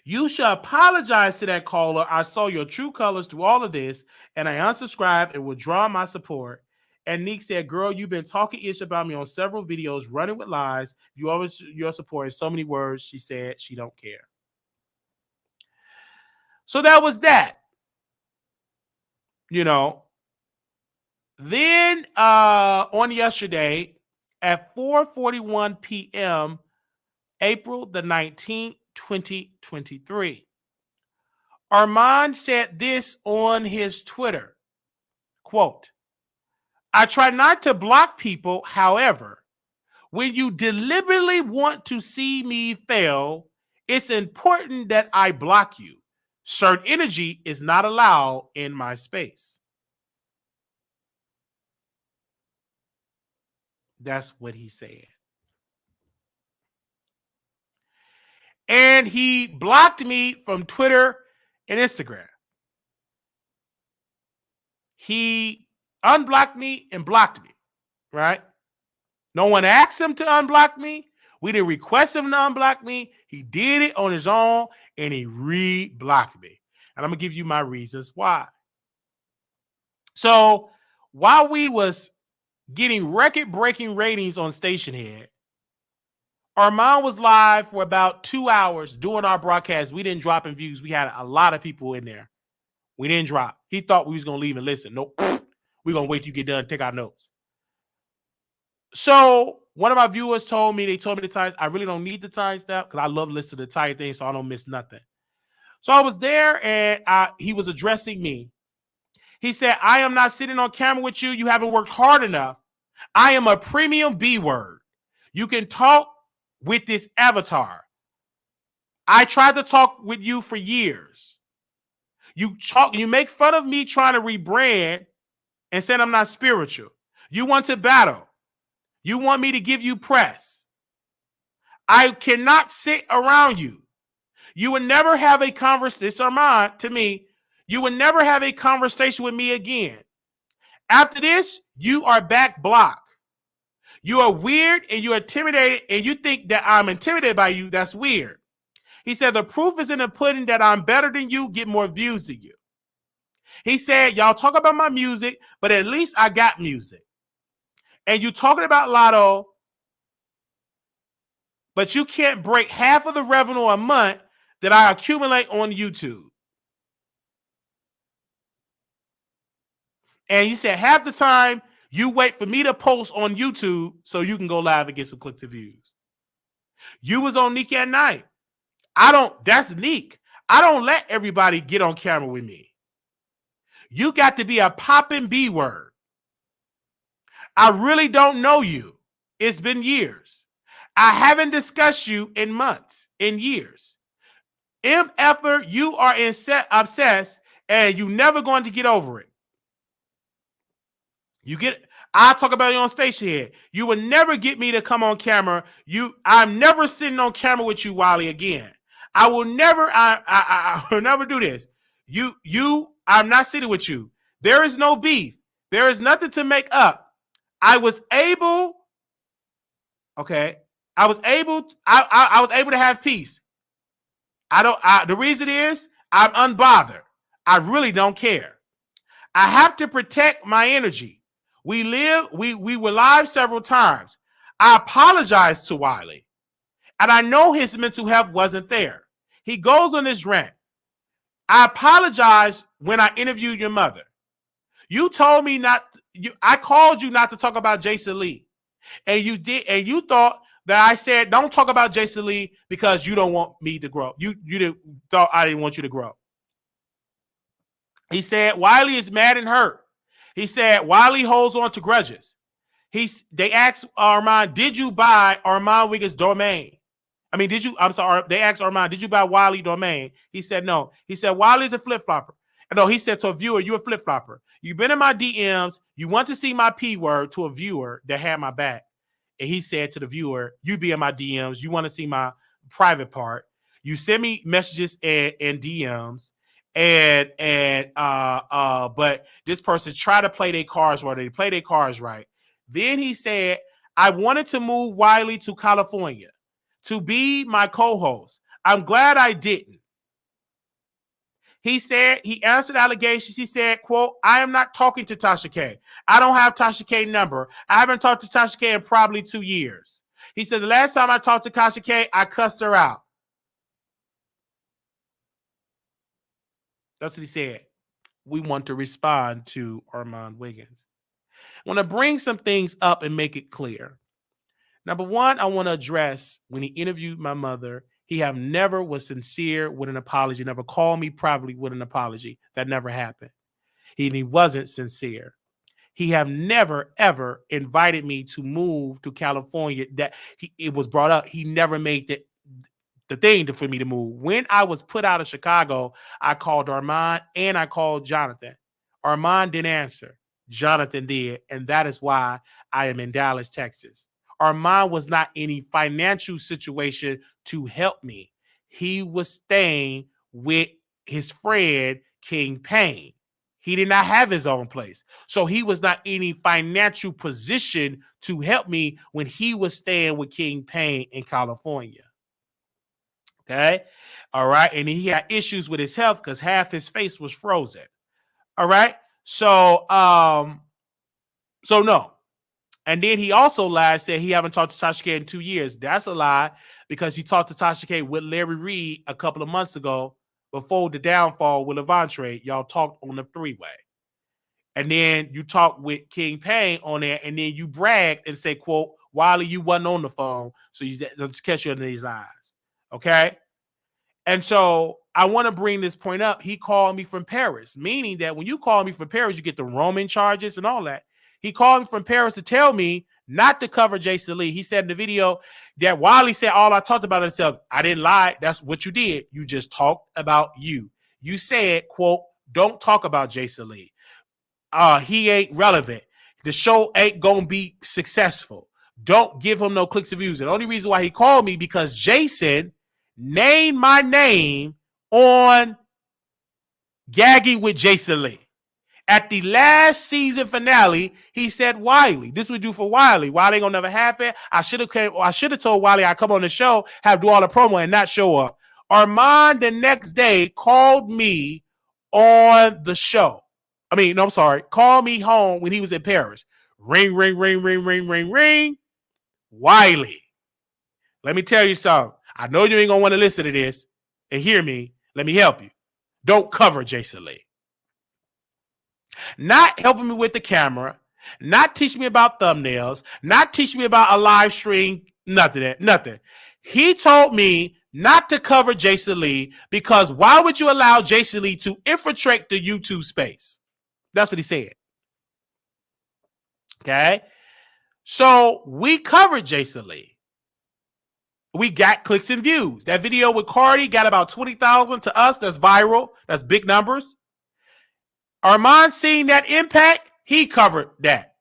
You should apologize to that caller. I saw your true colors through all of this, and I unsubscribed and withdraw my support." And Neek said, "Girl, you've been talking ish about me on several videos, running with lies. You always your support in so many words." She said she don't care. So that was that. You know. Then on yesterday at 4:41 p.m., April the 19th, 2023. Armon said this on his Twitter, quote, "I try not to block people. However, when you deliberately want to see me fail, it's important that I block you. Certain energy is not allowed in my space." That's what he said. And he blocked me from Twitter and Instagram. He unblocked me and blocked me, right? No one asked him to unblock me. We didn't request him to unblock me. He did it on his own, and he re-blocked me. And I'm going to give you my reasons why. So while we was getting record-breaking ratings on Station Head, Armon was live for about 2 hours doing our broadcast. We didn't drop in views. We had a lot of people in there. We didn't drop. He thought we was going to leave and listen. Nope. We're going to wait till you get done and take our notes. So one of my viewers told me the times. I really don't need the timestamp because I love listening to the entire thing so I don't miss nothing. So I was there and he was addressing me. He said, I am not sitting on camera with you. You haven't worked hard enough. I am a premium B word. You can talk with this avatar. I tried to talk with you for years. You make fun of me trying to rebrand and said I'm not spiritual. You want to battle. You want me to give you press. I cannot sit around you. You would never have a conversation. It's Armon to me. You would never have a conversation with me again. After this, you are back block. You are weird and you're intimidated and you think that I'm intimidated by you. That's weird. He said, the proof is in the pudding that I'm better than you, get more views than you. He said, y'all talk about my music, but at least I got music. And you talking about Lotto, but you can't break half of the revenue a month that I accumulate on YouTube. And he said, half the time you wait for me to post on YouTube so you can go live and get some clicks and views. You was on Nick at Night. That's Nick. I don't let everybody get on camera with me. You got to be a popping B word. I really don't know you. It's been years. I haven't discussed you in months, in years. MFer, you are obsessed and you never going to get over it. I talk about you on Station here. You will never get me to come on camera. I'm never sitting on camera with you, Wiley, again. I will never do this. I'm not sitting with you. There is no beef. There is nothing to make up. I was able to have peace. The reason is I'm unbothered. I really don't care. I have to protect my energy. We were live several times. I apologize to Wiley. And I know his mental health wasn't there. He goes on this rant. I apologize when I interviewed your mother. You told me I called you not to talk about Jason Lee. And you did, and you thought that I said, don't talk about Jason Lee because you don't want me to grow. You thought I didn't want you to grow. He said, Wiley is mad and hurt. He said, Wiley holds on to grudges. They asked Armon, did you buy Armon Wiggins' domain? They asked Armon, did you buy Wiley domain? He said, no. He said, Wiley's a flip-flopper. No, he said to a viewer, you're a flip-flopper. You've been in my DMs. You want to see my P word to a viewer that had my back. And he said to the viewer, you be in my DMs. You want to see my private part. You send me messages and DMs. But this person tried to play their cards right. They play their cards right. Then he said, I wanted to move Wiley to California to be my co-host. I'm glad I didn't. He said, he answered allegations. He said, quote, I am not talking to Tasha K. I don't have Tasha K number. I haven't talked to Tasha K in probably 2 years. He said, the last time I talked to Tasha K, I cussed her out. That's what he said. We want to respond to Armon Wiggins. I want to bring some things up and make it clear. Number one, I want to address when he interviewed my mother, he have never was sincere with an apology, never called me privately with an apology. That never happened. He wasn't sincere. He have never, ever invited me to move to California. It was brought up. He never made the thing for me to move. When I was put out of Chicago, I called Armon and I called Jonathan. Armon didn't answer. Jonathan did. And that is why I am in Dallas, Texas. Armon was not in any financial situation to help me. He was staying with his friend, King Payne. He did not have his own place. So he was not in any financial position to help me when he was staying with King Payne in California. Okay. All right. And he had issues with his health because half his face was frozen. All right. So no. And then he also lied, said he haven't talked to Tasha K in 2 years. That's a lie because he talked to Tasha K with Larry Reed a couple of months ago before the downfall with Levante. Y'all talked on the three-way. And then you talked with King Payne on there, and then you bragged and say, quote, Wiley, you wasn't on the phone, so you just catch you under these lies. Okay? And so I want to bring this point up. He called me from Paris, meaning that when you call me from Paris, you get the roaming charges and all that. He called me from Paris to tell me not to cover Jason Lee. He said in the video that Wiley said all I talked about himself. I didn't lie. That's what you did. You just talked about you. You said, quote, don't talk about Jason Lee. He ain't relevant. The show ain't gonna be successful. Don't give him no clicks and views. And the only reason why he called me because Jason named my name on Gagging with Jason Lee. At the last season finale, he said, Wiley, this would do for Wiley. Wiley ain't gonna never happen. I should have told Wiley I'd come on the show, have do all the promo and not show up. Armon the next day called me on the show. Called me home when he was in Paris. Ring, ring, ring, ring, ring, ring, ring. Wiley. Let me tell you something. I know you ain't going to want to listen to this and hear me. Let me help you. Don't cover Jason Lee. Not helping me with the camera. Not teaching me about thumbnails. Not teaching me about a live stream. Nothing. He told me not to cover Jason Lee because why would you allow Jason Lee to infiltrate the YouTube space? That's what he said. Okay. So we covered Jason Lee. We got clicks and views. That video with Cardi got about 20,000 to us. That's viral. That's big numbers. Armon seeing that impact, he covered that.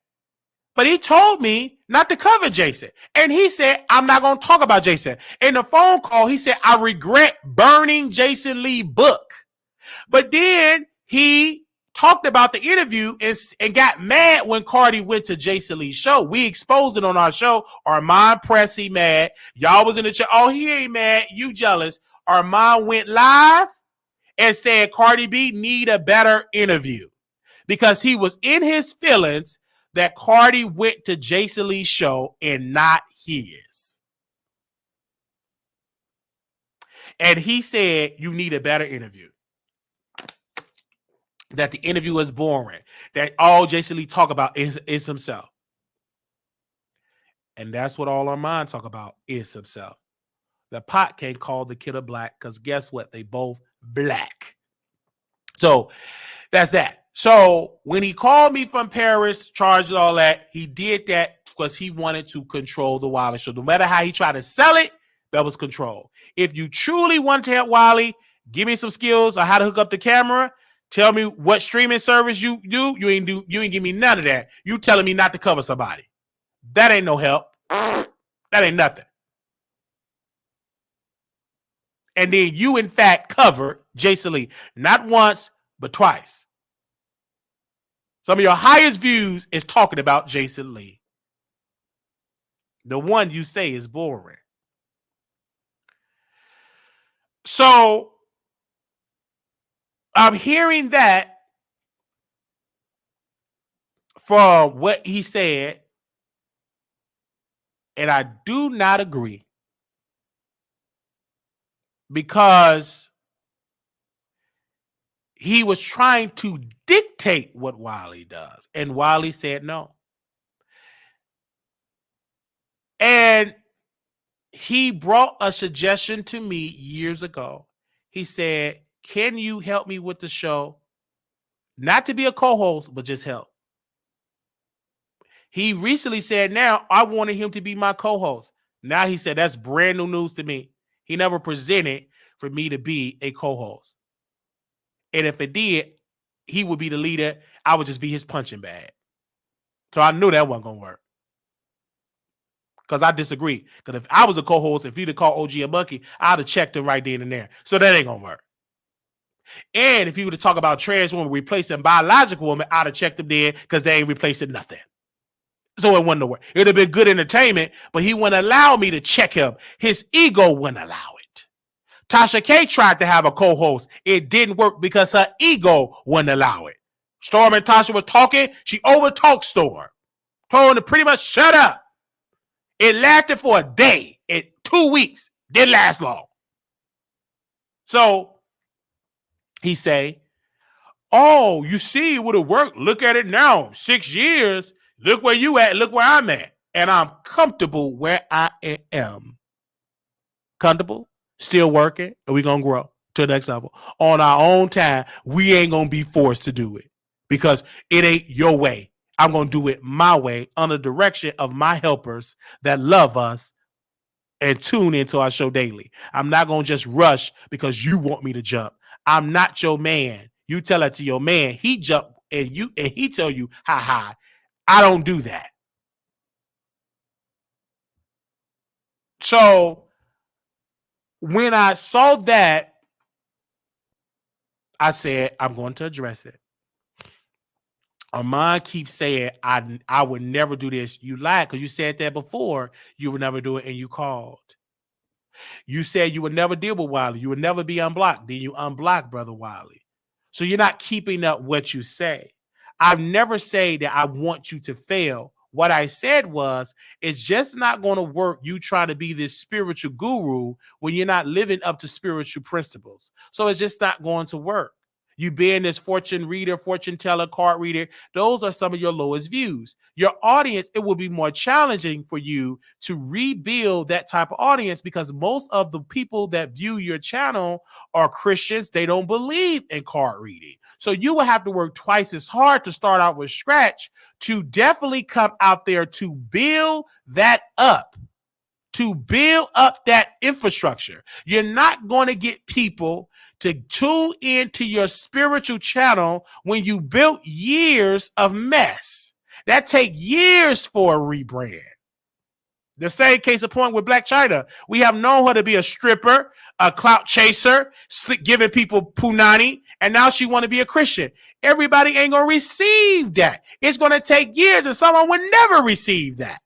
But he told me not to cover Jason. And he said, I'm not going to talk about Jason. In the phone call, he said, I regret burning Jason Lee's book. But then he talked about the interview and got mad when Cardi went to Jason Lee's show. We exposed it on our show. Armon Pressy mad. Y'all was in the chat. Oh, he ain't mad. You jealous. Armon went live and said Cardi B need a better interview because he was in his feelings that Cardi went to Jason Lee's show and not his. And he said you need a better interview. That the interview is boring. That all Jason Lee talk about is himself. And that's what all Armon talk about is himself. The pot can't call the kid a black because guess what? They both black. So that's that. So when he called me from Paris, charged all that, he did that because he wanted to control the Wiley Show. No matter how he tried to sell it, that was control. If you truly want to help Wiley, give me some skills on how to hook up the camera. Tell me what streaming service you do. You ain't give me none of that. You telling me not to cover somebody. That ain't no help. That ain't nothing. And then you, in fact, covered Jason Lee. Not once, but twice. Some of your highest views is talking about Jason Lee. The one you say is boring. So I'm hearing that from what he said, and I do not agree because he was trying to dictate what Wiley does, and Wiley said no. And he brought a suggestion to me years ago. He said, can you help me with the show? Not to be a co-host, but just help. He recently said, now I wanted him to be my co-host. Now he said, that's brand new news to me. He never presented for me to be a co-host. And if it did, he would be the leader. I would just be his punching bag. So I knew that wasn't going to work. Because I disagree. Because if I was a co-host, if he'd have called OG and Bucky, I'd have checked him right then and there. So that ain't going to work. And if you were to talk about trans women replacing biological women, I'd have checked them then because they ain't replacing nothing. So it wouldn't work. It would have been good entertainment, but he wouldn't allow me to check him. His ego wouldn't allow it. Tasha K tried to have a co-host. It didn't work because her ego wouldn't allow it. Storm and Tasha were talking. She overtalked Storm. Told her to pretty much shut up. It lasted for a day. 2 weeks. Didn't last long. So he say, oh, you see, it would have worked. Look at it now. 6 years. Look where you at. Look where I'm at. And I'm comfortable where I am. Comfortable, still working, and we're going to grow to the next level. On our own time, we ain't going to be forced to do it because it ain't your way. I'm going to do it my way under the direction of my helpers that love us and tune into our show daily. I'm not going to just rush because you want me to jump. I'm not your man. You tell that to your man. He jump and he tell you, ha ha. I don't do that. So when I saw that, I said, I'm going to address it. Armon keeps saying, I would never do this. You lied because you said that before. You would never do it, and you called. You said you would never deal with Wiley. You would never be unblocked. Then you unblocked Brother Wiley. So you're not keeping up what you say. I've never said that I want you to fail. What I said was, it's just not going to work you trying to be this spiritual guru when you're not living up to spiritual principles. So it's just not going to work. You being this fortune reader, fortune teller, card reader, those are some of your lowest views. Your audience, it will be more challenging for you to rebuild that type of audience because most of the people that view your channel are Christians. They don't believe in card reading. So you will have to work twice as hard to start out with scratch to definitely come out there to build that up. To build up that infrastructure. You're not going to get people to tune into your spiritual channel when you built years of mess. That take years for a rebrand. The same case of point with Black China. We have known her to be a stripper, a clout chaser, giving people punani, and now she want to be a Christian. Everybody ain't going to receive that. It's going to take years, and someone would never receive that.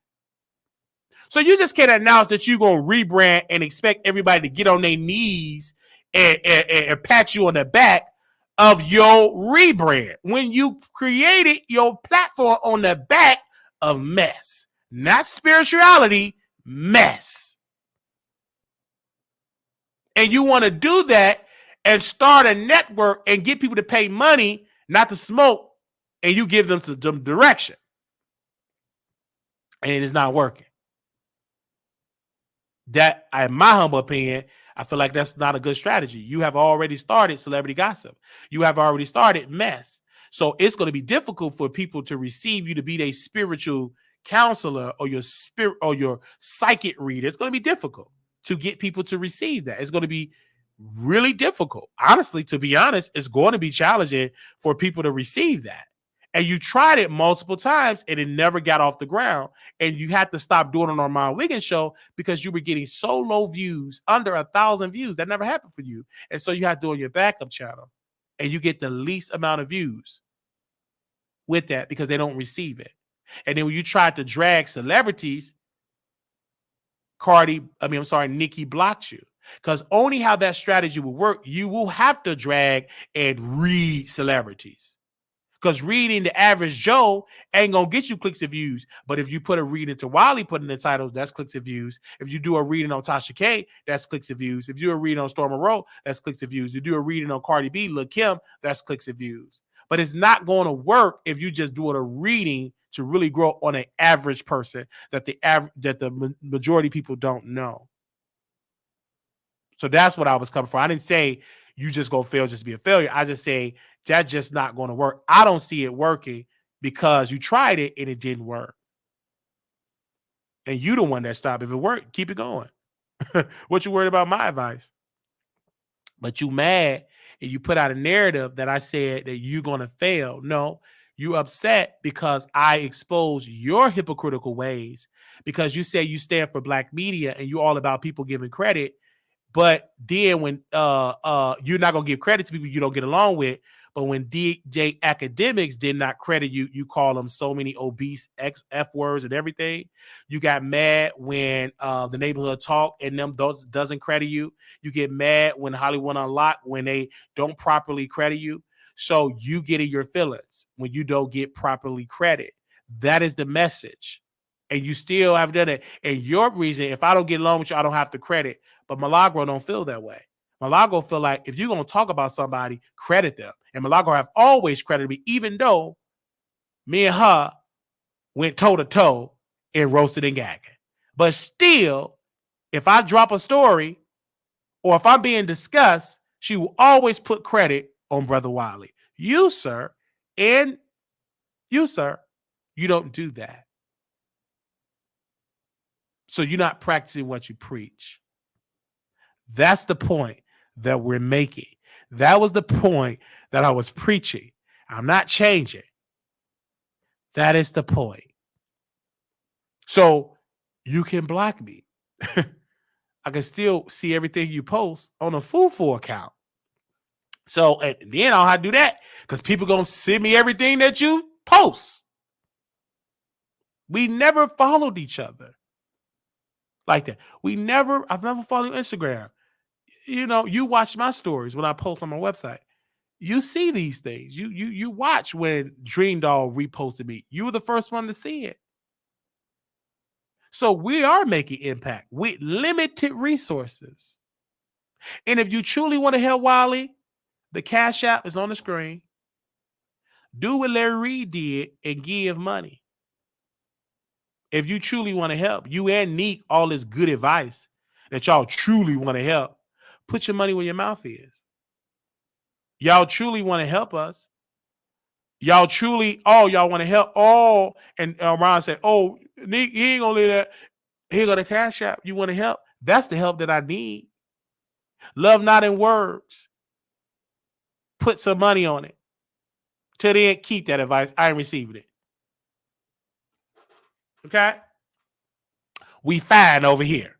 So you just can't announce that you're going to rebrand and expect everybody to get on their knees and pat you on the back of your rebrand when you created your platform on the back of mess. Not spirituality, mess. And you want to do that and start a network and get people to pay money, not to smoke, and you give them to them direction. And it's not working. That, in my humble opinion, I feel like that's not a good strategy. You have already started celebrity gossip. You have already started mess. So it's going to be difficult for people to receive you to be their spiritual counselor or your spirit or your psychic reader. It's going to be difficult to get people to receive that. It's going to be really difficult. Honestly, to be honest, it's going to be challenging for people to receive that. And you tried it multiple times and it never got off the ground. And you had to stop doing it on my Armon Wiggins show because you were getting so low views, under 1,000 views. That never happened for you. And so you had to do it on your backup channel. And you get the least amount of views with that because they don't receive it. And then when you tried to drag celebrities, Nikki blocked you. Because only how that strategy will work, you will have to drag and read celebrities. Because reading the average Joe ain't going to get you clicks and views. But if you put a reading to Wiley, put in the titles, that's clicks and views. If you do a reading on Tasha K, that's clicks and views. If you do a reading on Storm Rowe, that's clicks and views. If you do a reading on Cardi B, Lil Kim, that's clicks and views. But it's not going to work if you just do a reading to really grow on an average person that the majority of people don't know. So that's what I was coming from. I didn't say you just go fail just to be a failure. I just say that's just not going to work. I don't see it working because you tried it and it didn't work. And you the one that stopped. If it worked, keep it going. What you worried about my advice? But you mad and you put out a narrative that I said that you're going to fail. No, you upset because I exposed your hypocritical ways because you say you stand for Black media and you're all about people giving credit. But then when you're not gonna give credit to people you don't get along with. But when DJ Academics did not credit you, you call them so many obese F words and everything. You got mad when the neighborhood talk and them doesn't credit you. You get mad when Hollywood Unlocked when they don't properly credit you. So you get in your feelings when you don't get properly credit. That is the message. And you still have done it. And your reason, if I don't get along with you, I don't have to credit. But Milagro don't feel that way. Milagro feel like if you're going to talk about somebody, credit them. And Milagro have always credited me, even though me and her went toe-to-toe and roasted and gagging. But still, if I drop a story or if I'm being discussed, she will always put credit on Brother Wiley. You, sir, and you, sir, you don't do that. So you're not practicing what you preach. That's the point that we're making. That was the point that I was preaching. I'm not changing. That is the point. So you can block me. I can still see everything you post on a Fufu account. So and then I'll have to do that because people gonna send me everything that you post. We never followed each other like that. I've never followed Instagram. You know, you watch my stories when I post on my website. You see these things. You watch when Dream Doll reposted me. You were the first one to see it. So we are making impact with limited resources. And if you truly want to help Wiley, the Cash App is on the screen. Do what Larry Reed did and give money. If you truly want to help, you and Neek, all this good advice that y'all truly want to help, put your money where your mouth is. Y'all truly want to help us. Y'all truly, y'all want to help. And Ron said, Neek, he ain't going to leave that. He got a Cash App. You want to help? That's the help that I need. Love not in words. Put some money on it. Till then, keep that advice. I ain't receiving it. Okay? We fine over here.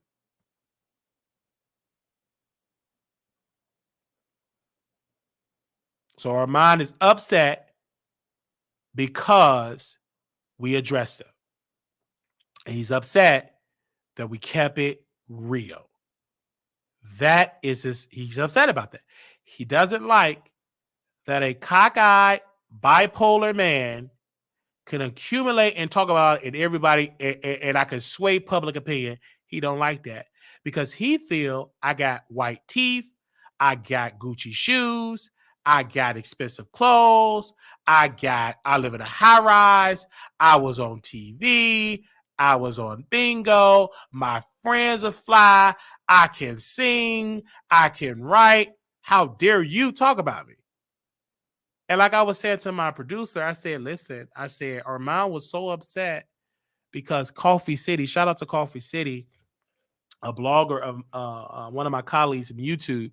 So Armon is upset because we addressed him. And he's upset that we kept it real. That is he's upset about that. He doesn't like that a cockeyed, bipolar man can accumulate and talk about it and everybody, and I can sway public opinion. He don't like that because he feel I got white teeth, I got Gucci shoes, I got expensive clothes, I live in a high rise, I was on TV, I was on bingo, my friends are fly, I can sing, I can write. How dare you talk about me? And like I was saying to my producer, I said, listen, Armon was so upset because Coffee City, shout out to Coffee City, a blogger of one of my colleagues in YouTube.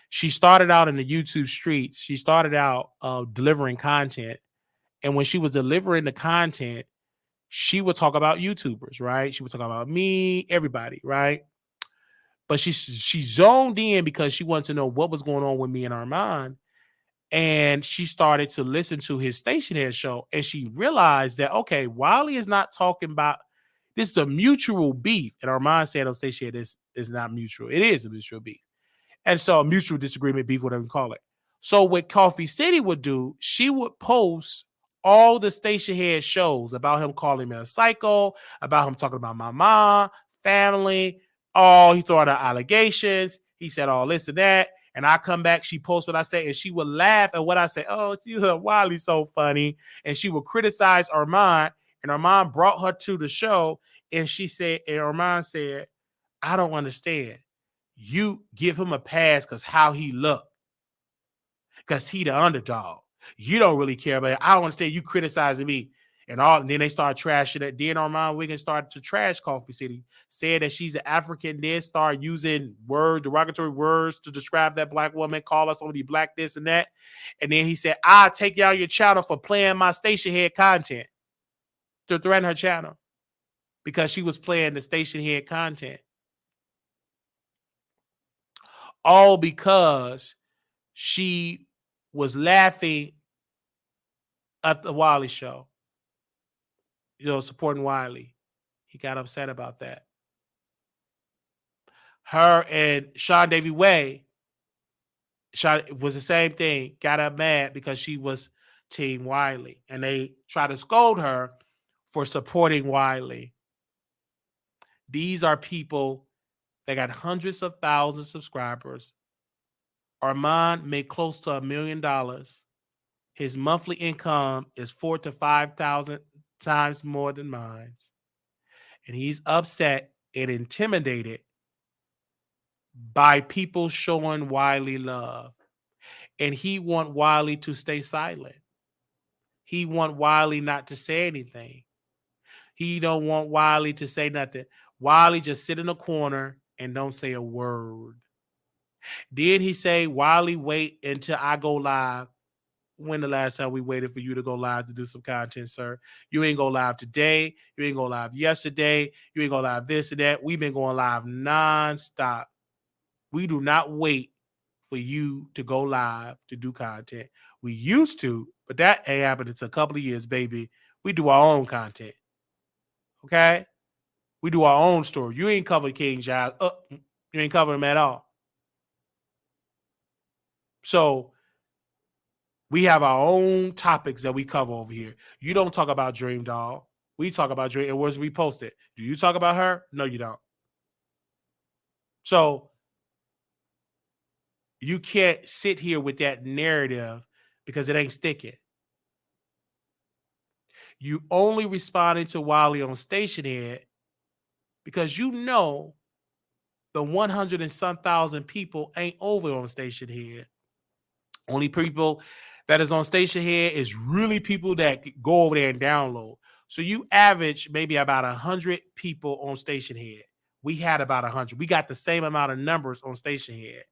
She started out in the YouTube streets. She started out delivering content. And when she was delivering the content, she would talk about YouTubers, right? She would talk about me, everybody, right? But she zoned in because she wanted to know what was going on with me and Armon. And she started to listen to his station head show. And she realized that, okay, Wiley is not talking about, this is a mutual beef. And Armon said on station head, this is not mutual. It is a mutual beef. And so a mutual disagreement, beef, whatever you call it. So what Coffee City would do, she would post all the station head shows about him calling me a psycho, about him talking about my mom, family. He threw out allegations. He said all this and that. And I come back, she posts what I say, and she would laugh at what I say. Wiley's so funny. And she would criticize Armon. And Armon brought her to the show. And she said, and Armon said, I don't understand. You give him a pass because how he looked. Because he the underdog. You don't really care about it. I don't understand you criticizing me. And then they started trashing it. Then Armon Wiggins started to trash Coffee City, said that she's an African, then started using derogatory words to describe that black woman, call us somebody black, this and that. And then he said, I'll take y'all your channel for playing my station head content, to threaten her channel because she was playing the station head content. all because she was laughing at the Wiley Show, supporting Wiley. He got upset about that. Her and Sean Davy Way was the same thing, got up mad because she was Team Wiley, and they tried to scold her for supporting Wiley. These are people that got hundreds of thousands of subscribers. Armon made close to $1 million. His monthly income is 4,000 to 5,000 times more than mine. And he's upset and intimidated by people showing Wiley love. And he want Wiley to stay silent. He want Wiley not to say anything. He don't want Wiley to say nothing. Wiley just sit in a corner and don't say a word. Then he say, Wiley, wait until I go live. When the last time we waited for you to go live to do some content, sir? You ain't go live today. You ain't go live yesterday. You ain't go live this and that. We've been going live nonstop. We do not wait for you to go live to do content. We used to, but that ain't happened until a couple of years, baby. We do our own content. Okay? We do our own story. You ain't cover King Jives. You ain't covering him at all. So we have our own topics that we cover over here. You don't talk about Dream Doll. We talk about Dream, and where's we post it? Do you talk about her? No, you don't. So you can't sit here with that narrative because it ain't sticking. You only responding to Wiley on Station Head because you know the 100 and some thousand people ain't over on Station Head. Only people that is on Station Head is really people that go over there and download. So you average maybe about 100 people on Station Head. We had about 100. We got the same amount of numbers on Station Head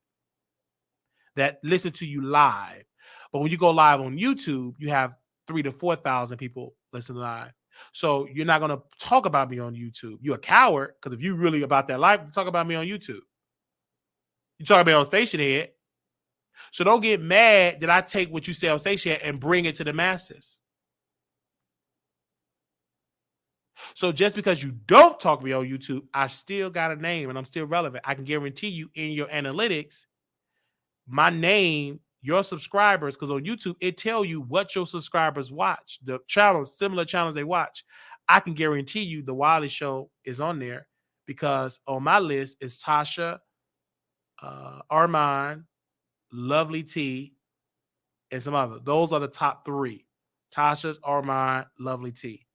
that listen to you live. But when you go live on YouTube, you have 3,000 to 4,000 people listen live. So you're not going to talk about me on YouTube. You're a coward, because if you're really about that life, you talk about me on YouTube. You talk about me on Station Head. So don't get mad that I take what you say on Station Head and bring it to the masses. So just because you don't talk to me on YouTube, I still got a name and I'm still relevant. I can guarantee you in your analytics, my name, your subscribers, because on YouTube, it tell you what your subscribers watch, the channels, similar channels they watch. I can guarantee you the Wiley Show is on there because on my list is Tasha, Armon, Lovely T, and some other. Those are the top 3. Tasha's, Armon, Lovely T.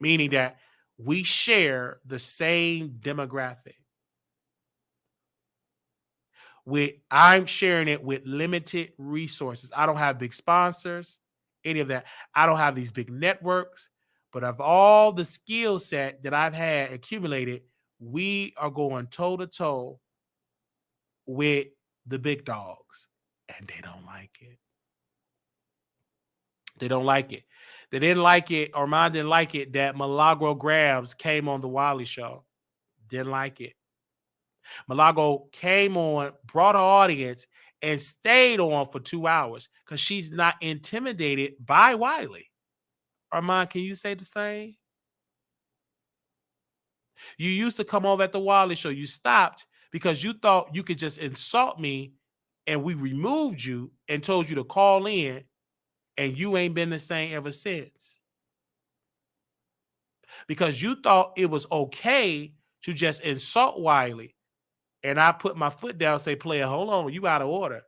Meaning that we share the same demographic. I'm sharing it with limited resources. I don't have big sponsors, any of that. I don't have these big networks, but of all the skill set that I've had accumulated, we are going toe to toe with the big dogs, and they don't like it. They don't like it. They didn't like it, or mine didn't like it, that Milagro Grabs came on the Wiley Show. Didn't like it. Milagro came on, brought her audience, and stayed on for 2 hours because she's not intimidated by Wiley. Armon, can you say the same? You used to come over at the Wiley Show. You stopped because you thought you could just insult me, and we removed you and told you to call in, and you ain't been the same ever since. Because you thought it was okay to just insult Wiley. And I put my foot down and say, player, hold on, you out of order.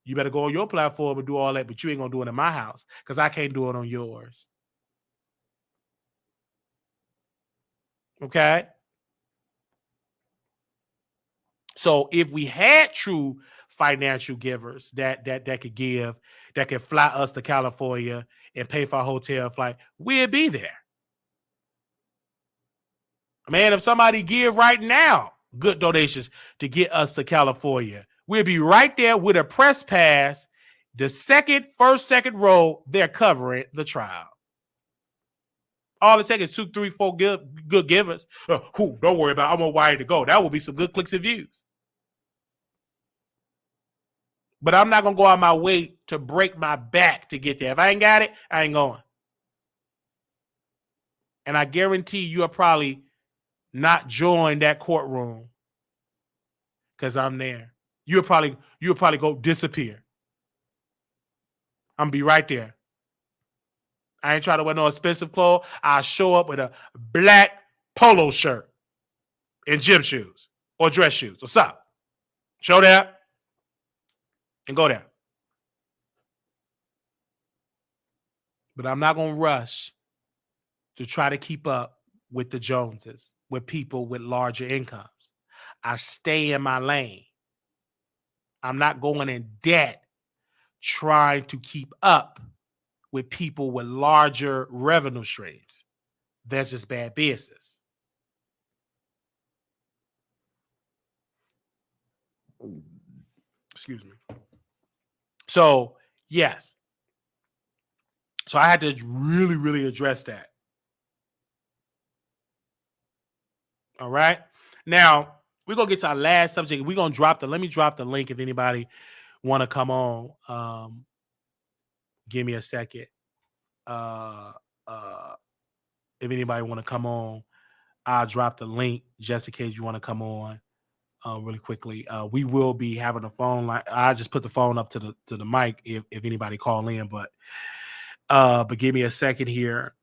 You better go on your platform and do all that, but you ain't going to do it in my house because I can't do it on yours. Okay? So if we had true financial givers that could give, that could fly us to California and pay for our hotel flight, we'd be there. Man, if somebody give right now good donations to get us to California, we'll be right there with a press pass. The first, second row, they're covering the trial. All it takes is 2, 3, 4 good givers. Don't worry about it. I'm on Wiley to go. That will be some good clicks and views. But I'm not going to go out my way to break my back to get there. If I ain't got it, I ain't going. And I guarantee you'll probably not join that courtroom because I'm there. You'll probably go disappear. I'm going to be right there. I ain't trying to wear no expensive clothes. I'll show up with a black polo shirt and gym shoes or dress shoes. What's up? Show that and go there. But I'm not going to rush to try to keep up with the Joneses, with people with larger incomes. I stay in my lane. I'm not going in debt trying to keep up with people with larger revenue streams. That's just bad business. Excuse me. So, yes. So I had to really, really address that. All right. Now, we're going to get to our last subject. We're going to let me drop the link if anybody want to come on. Give me a second. If anybody want to come on, I'll drop the link just in case you want to come on really quickly. We will be having a phone line. I just put the phone up to the mic if anybody call in, but give me a second here.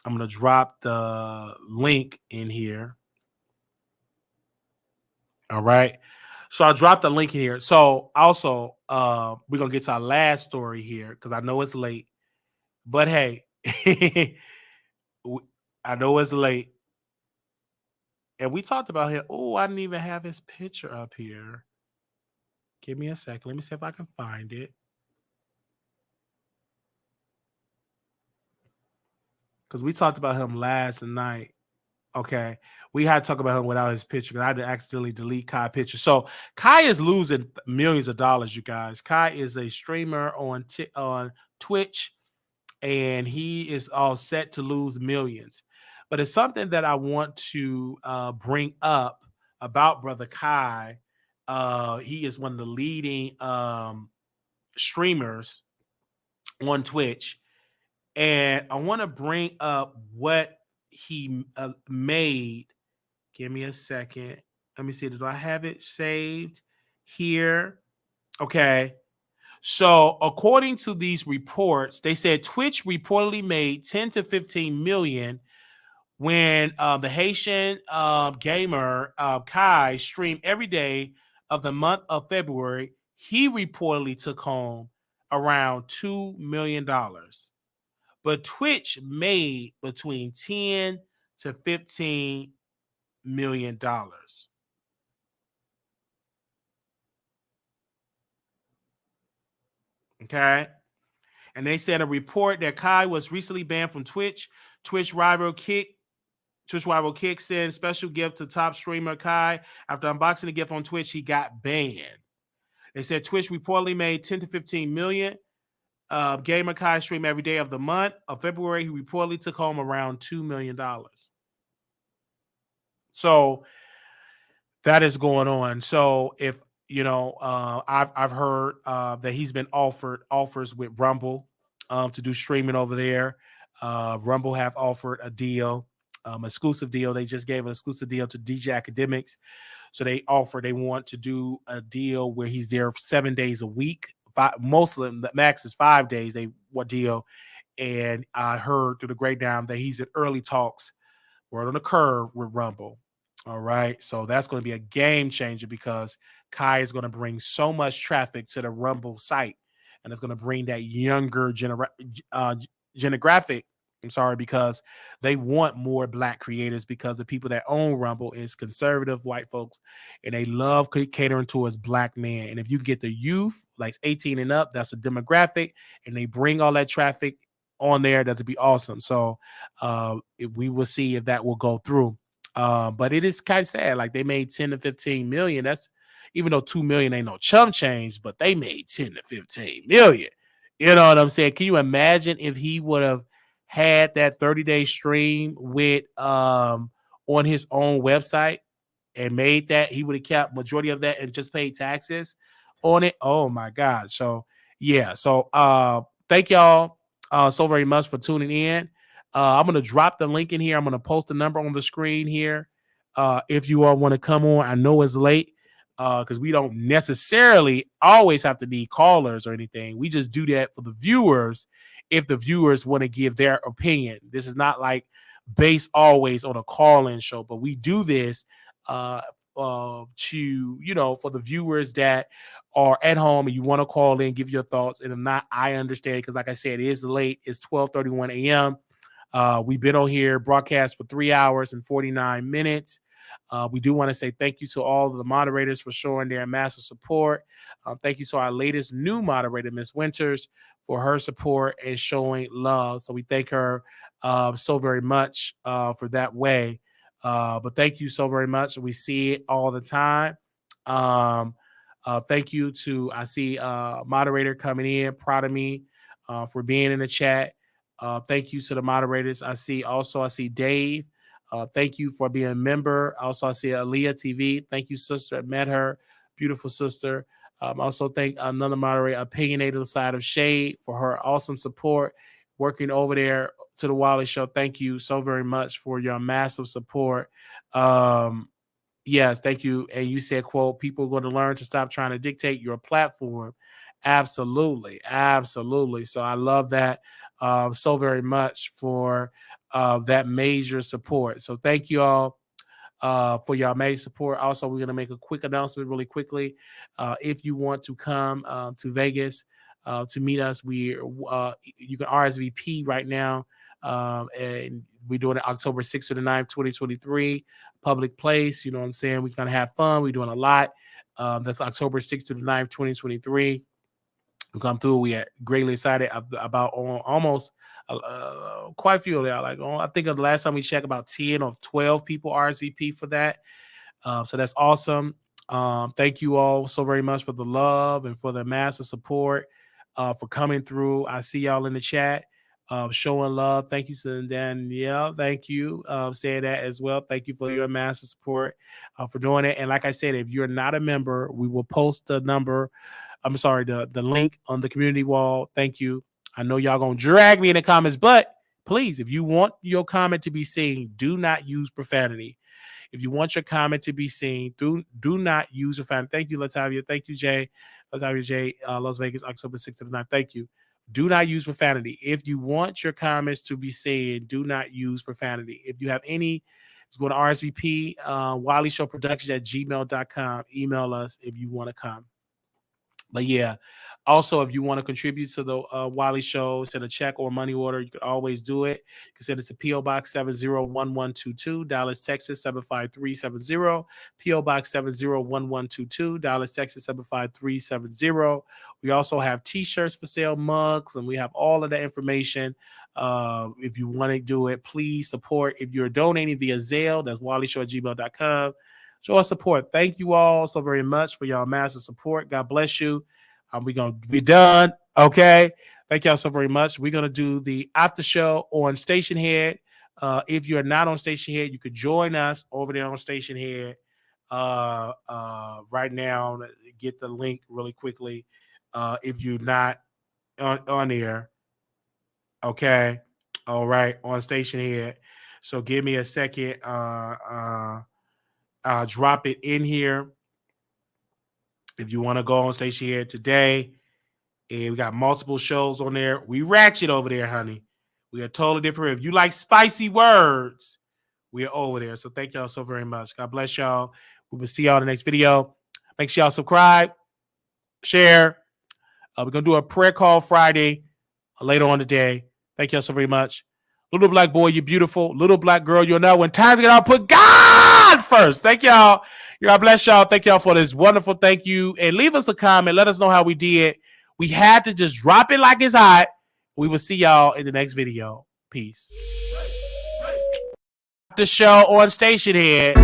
I'm going to drop the link in here. All right. So I dropped the link in here. So also, we're going to get to our last story here because I know it's late. But hey, I know it's late. And we talked about him. Oh, I didn't even have his picture up here. Give me a second. Let me see if I can find it. Because we talked about him last night. Okay. We had to talk about him without his picture because I had to accidentally delete Kai's picture. So Kai is losing millions of dollars, you guys. Kai is a streamer on Twitch, and he is all set to lose millions. But it's something that I want to bring up about Brother Kai. He is one of the leading streamers on Twitch. And I want to bring up what he made. Give me a second. Let me see. Do I have it saved here? Okay. So according to these reports, they said Twitch reportedly made 10 to 15 million when the Haitian gamer Kai streamed every day of the month of February. He reportedly took home around $2 million. But Twitch made between 10 to 15 million dollars. Okay. And they said a report that Kai was recently banned from Twitch. Twitch rival Kick sent special gift to top streamer Kai. After unboxing the gift on Twitch, he got banned. They said Twitch reportedly made 10 to 15 million. Gamer Kai streamed every day of the month of February. He reportedly took home around $2 million. So that is going on. So if I've heard that he's been offered offers with Rumble to do streaming over there. Rumble have offered a deal, exclusive deal. They just gave an exclusive deal to DJ Academics. So they want to do a deal where he's there 7 days a week. Most of them, the max is 5 days. They want deal. And I heard through the breakdown that he's in early talks. We're on the curve with Rumble. All right. So that's going to be a game changer because Kai is going to bring so much traffic to the Rumble site. And it's going to bring that younger demographic. I'm sorry, because they want more black creators because the people that own Rumble is conservative white folks and they love catering towards black men. And if you get the youth, like 18 and up, that's a demographic, and they bring all that traffic on there, that'd be awesome. So we will see if that will go through. But it is kind of sad. Like they made 10 to 15 million. That's even though 2 million ain't no chump change, but they made 10 to 15 million. You know what I'm saying? Can you imagine if he would have had that 30-day stream with on his own website and made that, he would have kept majority of that and just paid taxes? on it. Oh my God. So yeah. So thank y'all so very much for tuning in. I'm gonna drop the link in here. I'm gonna post the number on the screen here. If you all want to come on, I know it's late because we don't necessarily always have to be callers or anything. We just do that for the viewers if the viewers want to give their opinion. This is not like based always on a call-in show, but we do this to, you know, for the viewers that are at home and you want to call in, give your thoughts. And if not, I understand because, like I said, it is late. It's 12:31 a.m. We've been on here broadcast for 3 hours and 49 minutes. We do want to say thank you to all of the moderators for showing their massive support. Thank you to our latest new moderator, Miss Winters, for her support and showing love. So we thank her so very much for that way. But thank you so very much. We see it all the time. Thank you to, I see moderator coming in, proud of me for being in the chat. Thank you to the moderators. I see Dave. Thank you for being a member. Also, I see Aaliyah TV. Thank you, sister. I met her. Beautiful sister. Also, thank another moderator, Opinionated Side of Shade, for her awesome support working over there to the Wiley Show. Thank you so very much for your massive support. Yes, thank you. And you said, quote, people are going to learn to stop trying to dictate your platform. Absolutely. Absolutely. So I love that so very much for that major support. So thank you all for your major support. Also, we're going to make a quick announcement really quickly. If you want to come to Vegas to meet us, you can RSVP right now. And we're doing it October 6th to the 9th, 2023, public place. You know what I'm saying? We're going to have fun. We're doing a lot. That's October 6th to the 9th, 2023. We come through. We are greatly excited about almost quite a few of that. Like, I think of the last time we checked, about 10 or 12 people RSVP for that. So that's awesome. Thank you all so very much for the love and for the massive support for coming through. I see y'all in the chat showing love. Thank you, to Danielle. Thank you. Saying that as well. Thank you for your massive support for doing it. And like I said, if you're not a member, we will post the link on the community wall. Thank you. I know y'all gonna drag me in the comments, but please, if you want your comment to be seen, do not use profanity. If you want your comment to be seen, do not use profanity. Thank you, Latavia. Thank you, Jay. Latavia J, Las Vegas, October 6th to the 9th. Thank you. Do not use profanity. If you want your comments to be seen, do not use profanity. If you have any, go to RSVP, Wiley Show Productions at gmail.com. Email us if you want to come. But yeah, also, if you want to contribute to the Wiley Show, send a check or money order, you can always do it. You can send it to P.O. Box 701122, Dallas, Texas 75370. P.O. Box 701122, Dallas, Texas 75370. We also have T-shirts for sale, mugs, and we have all of that information. If you want to do it, please support. If you're donating via Zelle, that's WileyShow@gmail.com. Show us support. Thank you all so very much for y'all massive support. God bless you. We're going to be done. Okay. Thank y'all so very much. We're going to do the after show on Station Head. If you're not on Station Head, you could join us over there on Station Head right now. Get the link really quickly. If you're not on there. Okay. All right. On Station Head. So give me a second. Drop it in here if you want to go on Station Head today. And we got multiple shows on there. We ratchet over there, honey. We are totally different. If you like spicy words, we are over there. So thank y'all so very much. God bless y'all. We will see y'all in the next video. Make sure y'all subscribe, share. We're going to do a prayer call Friday later on today. Thank y'all so very much. Little black boy, you're beautiful. Little black girl, you'll know when time to get out, put God first. Thank y'all. God bless y'all. Thank y'all for this wonderful thank you. And leave us a comment. Let us know how we did. We had to just drop it like it's hot. We will see y'all in the next video. Peace. The show on Station Head.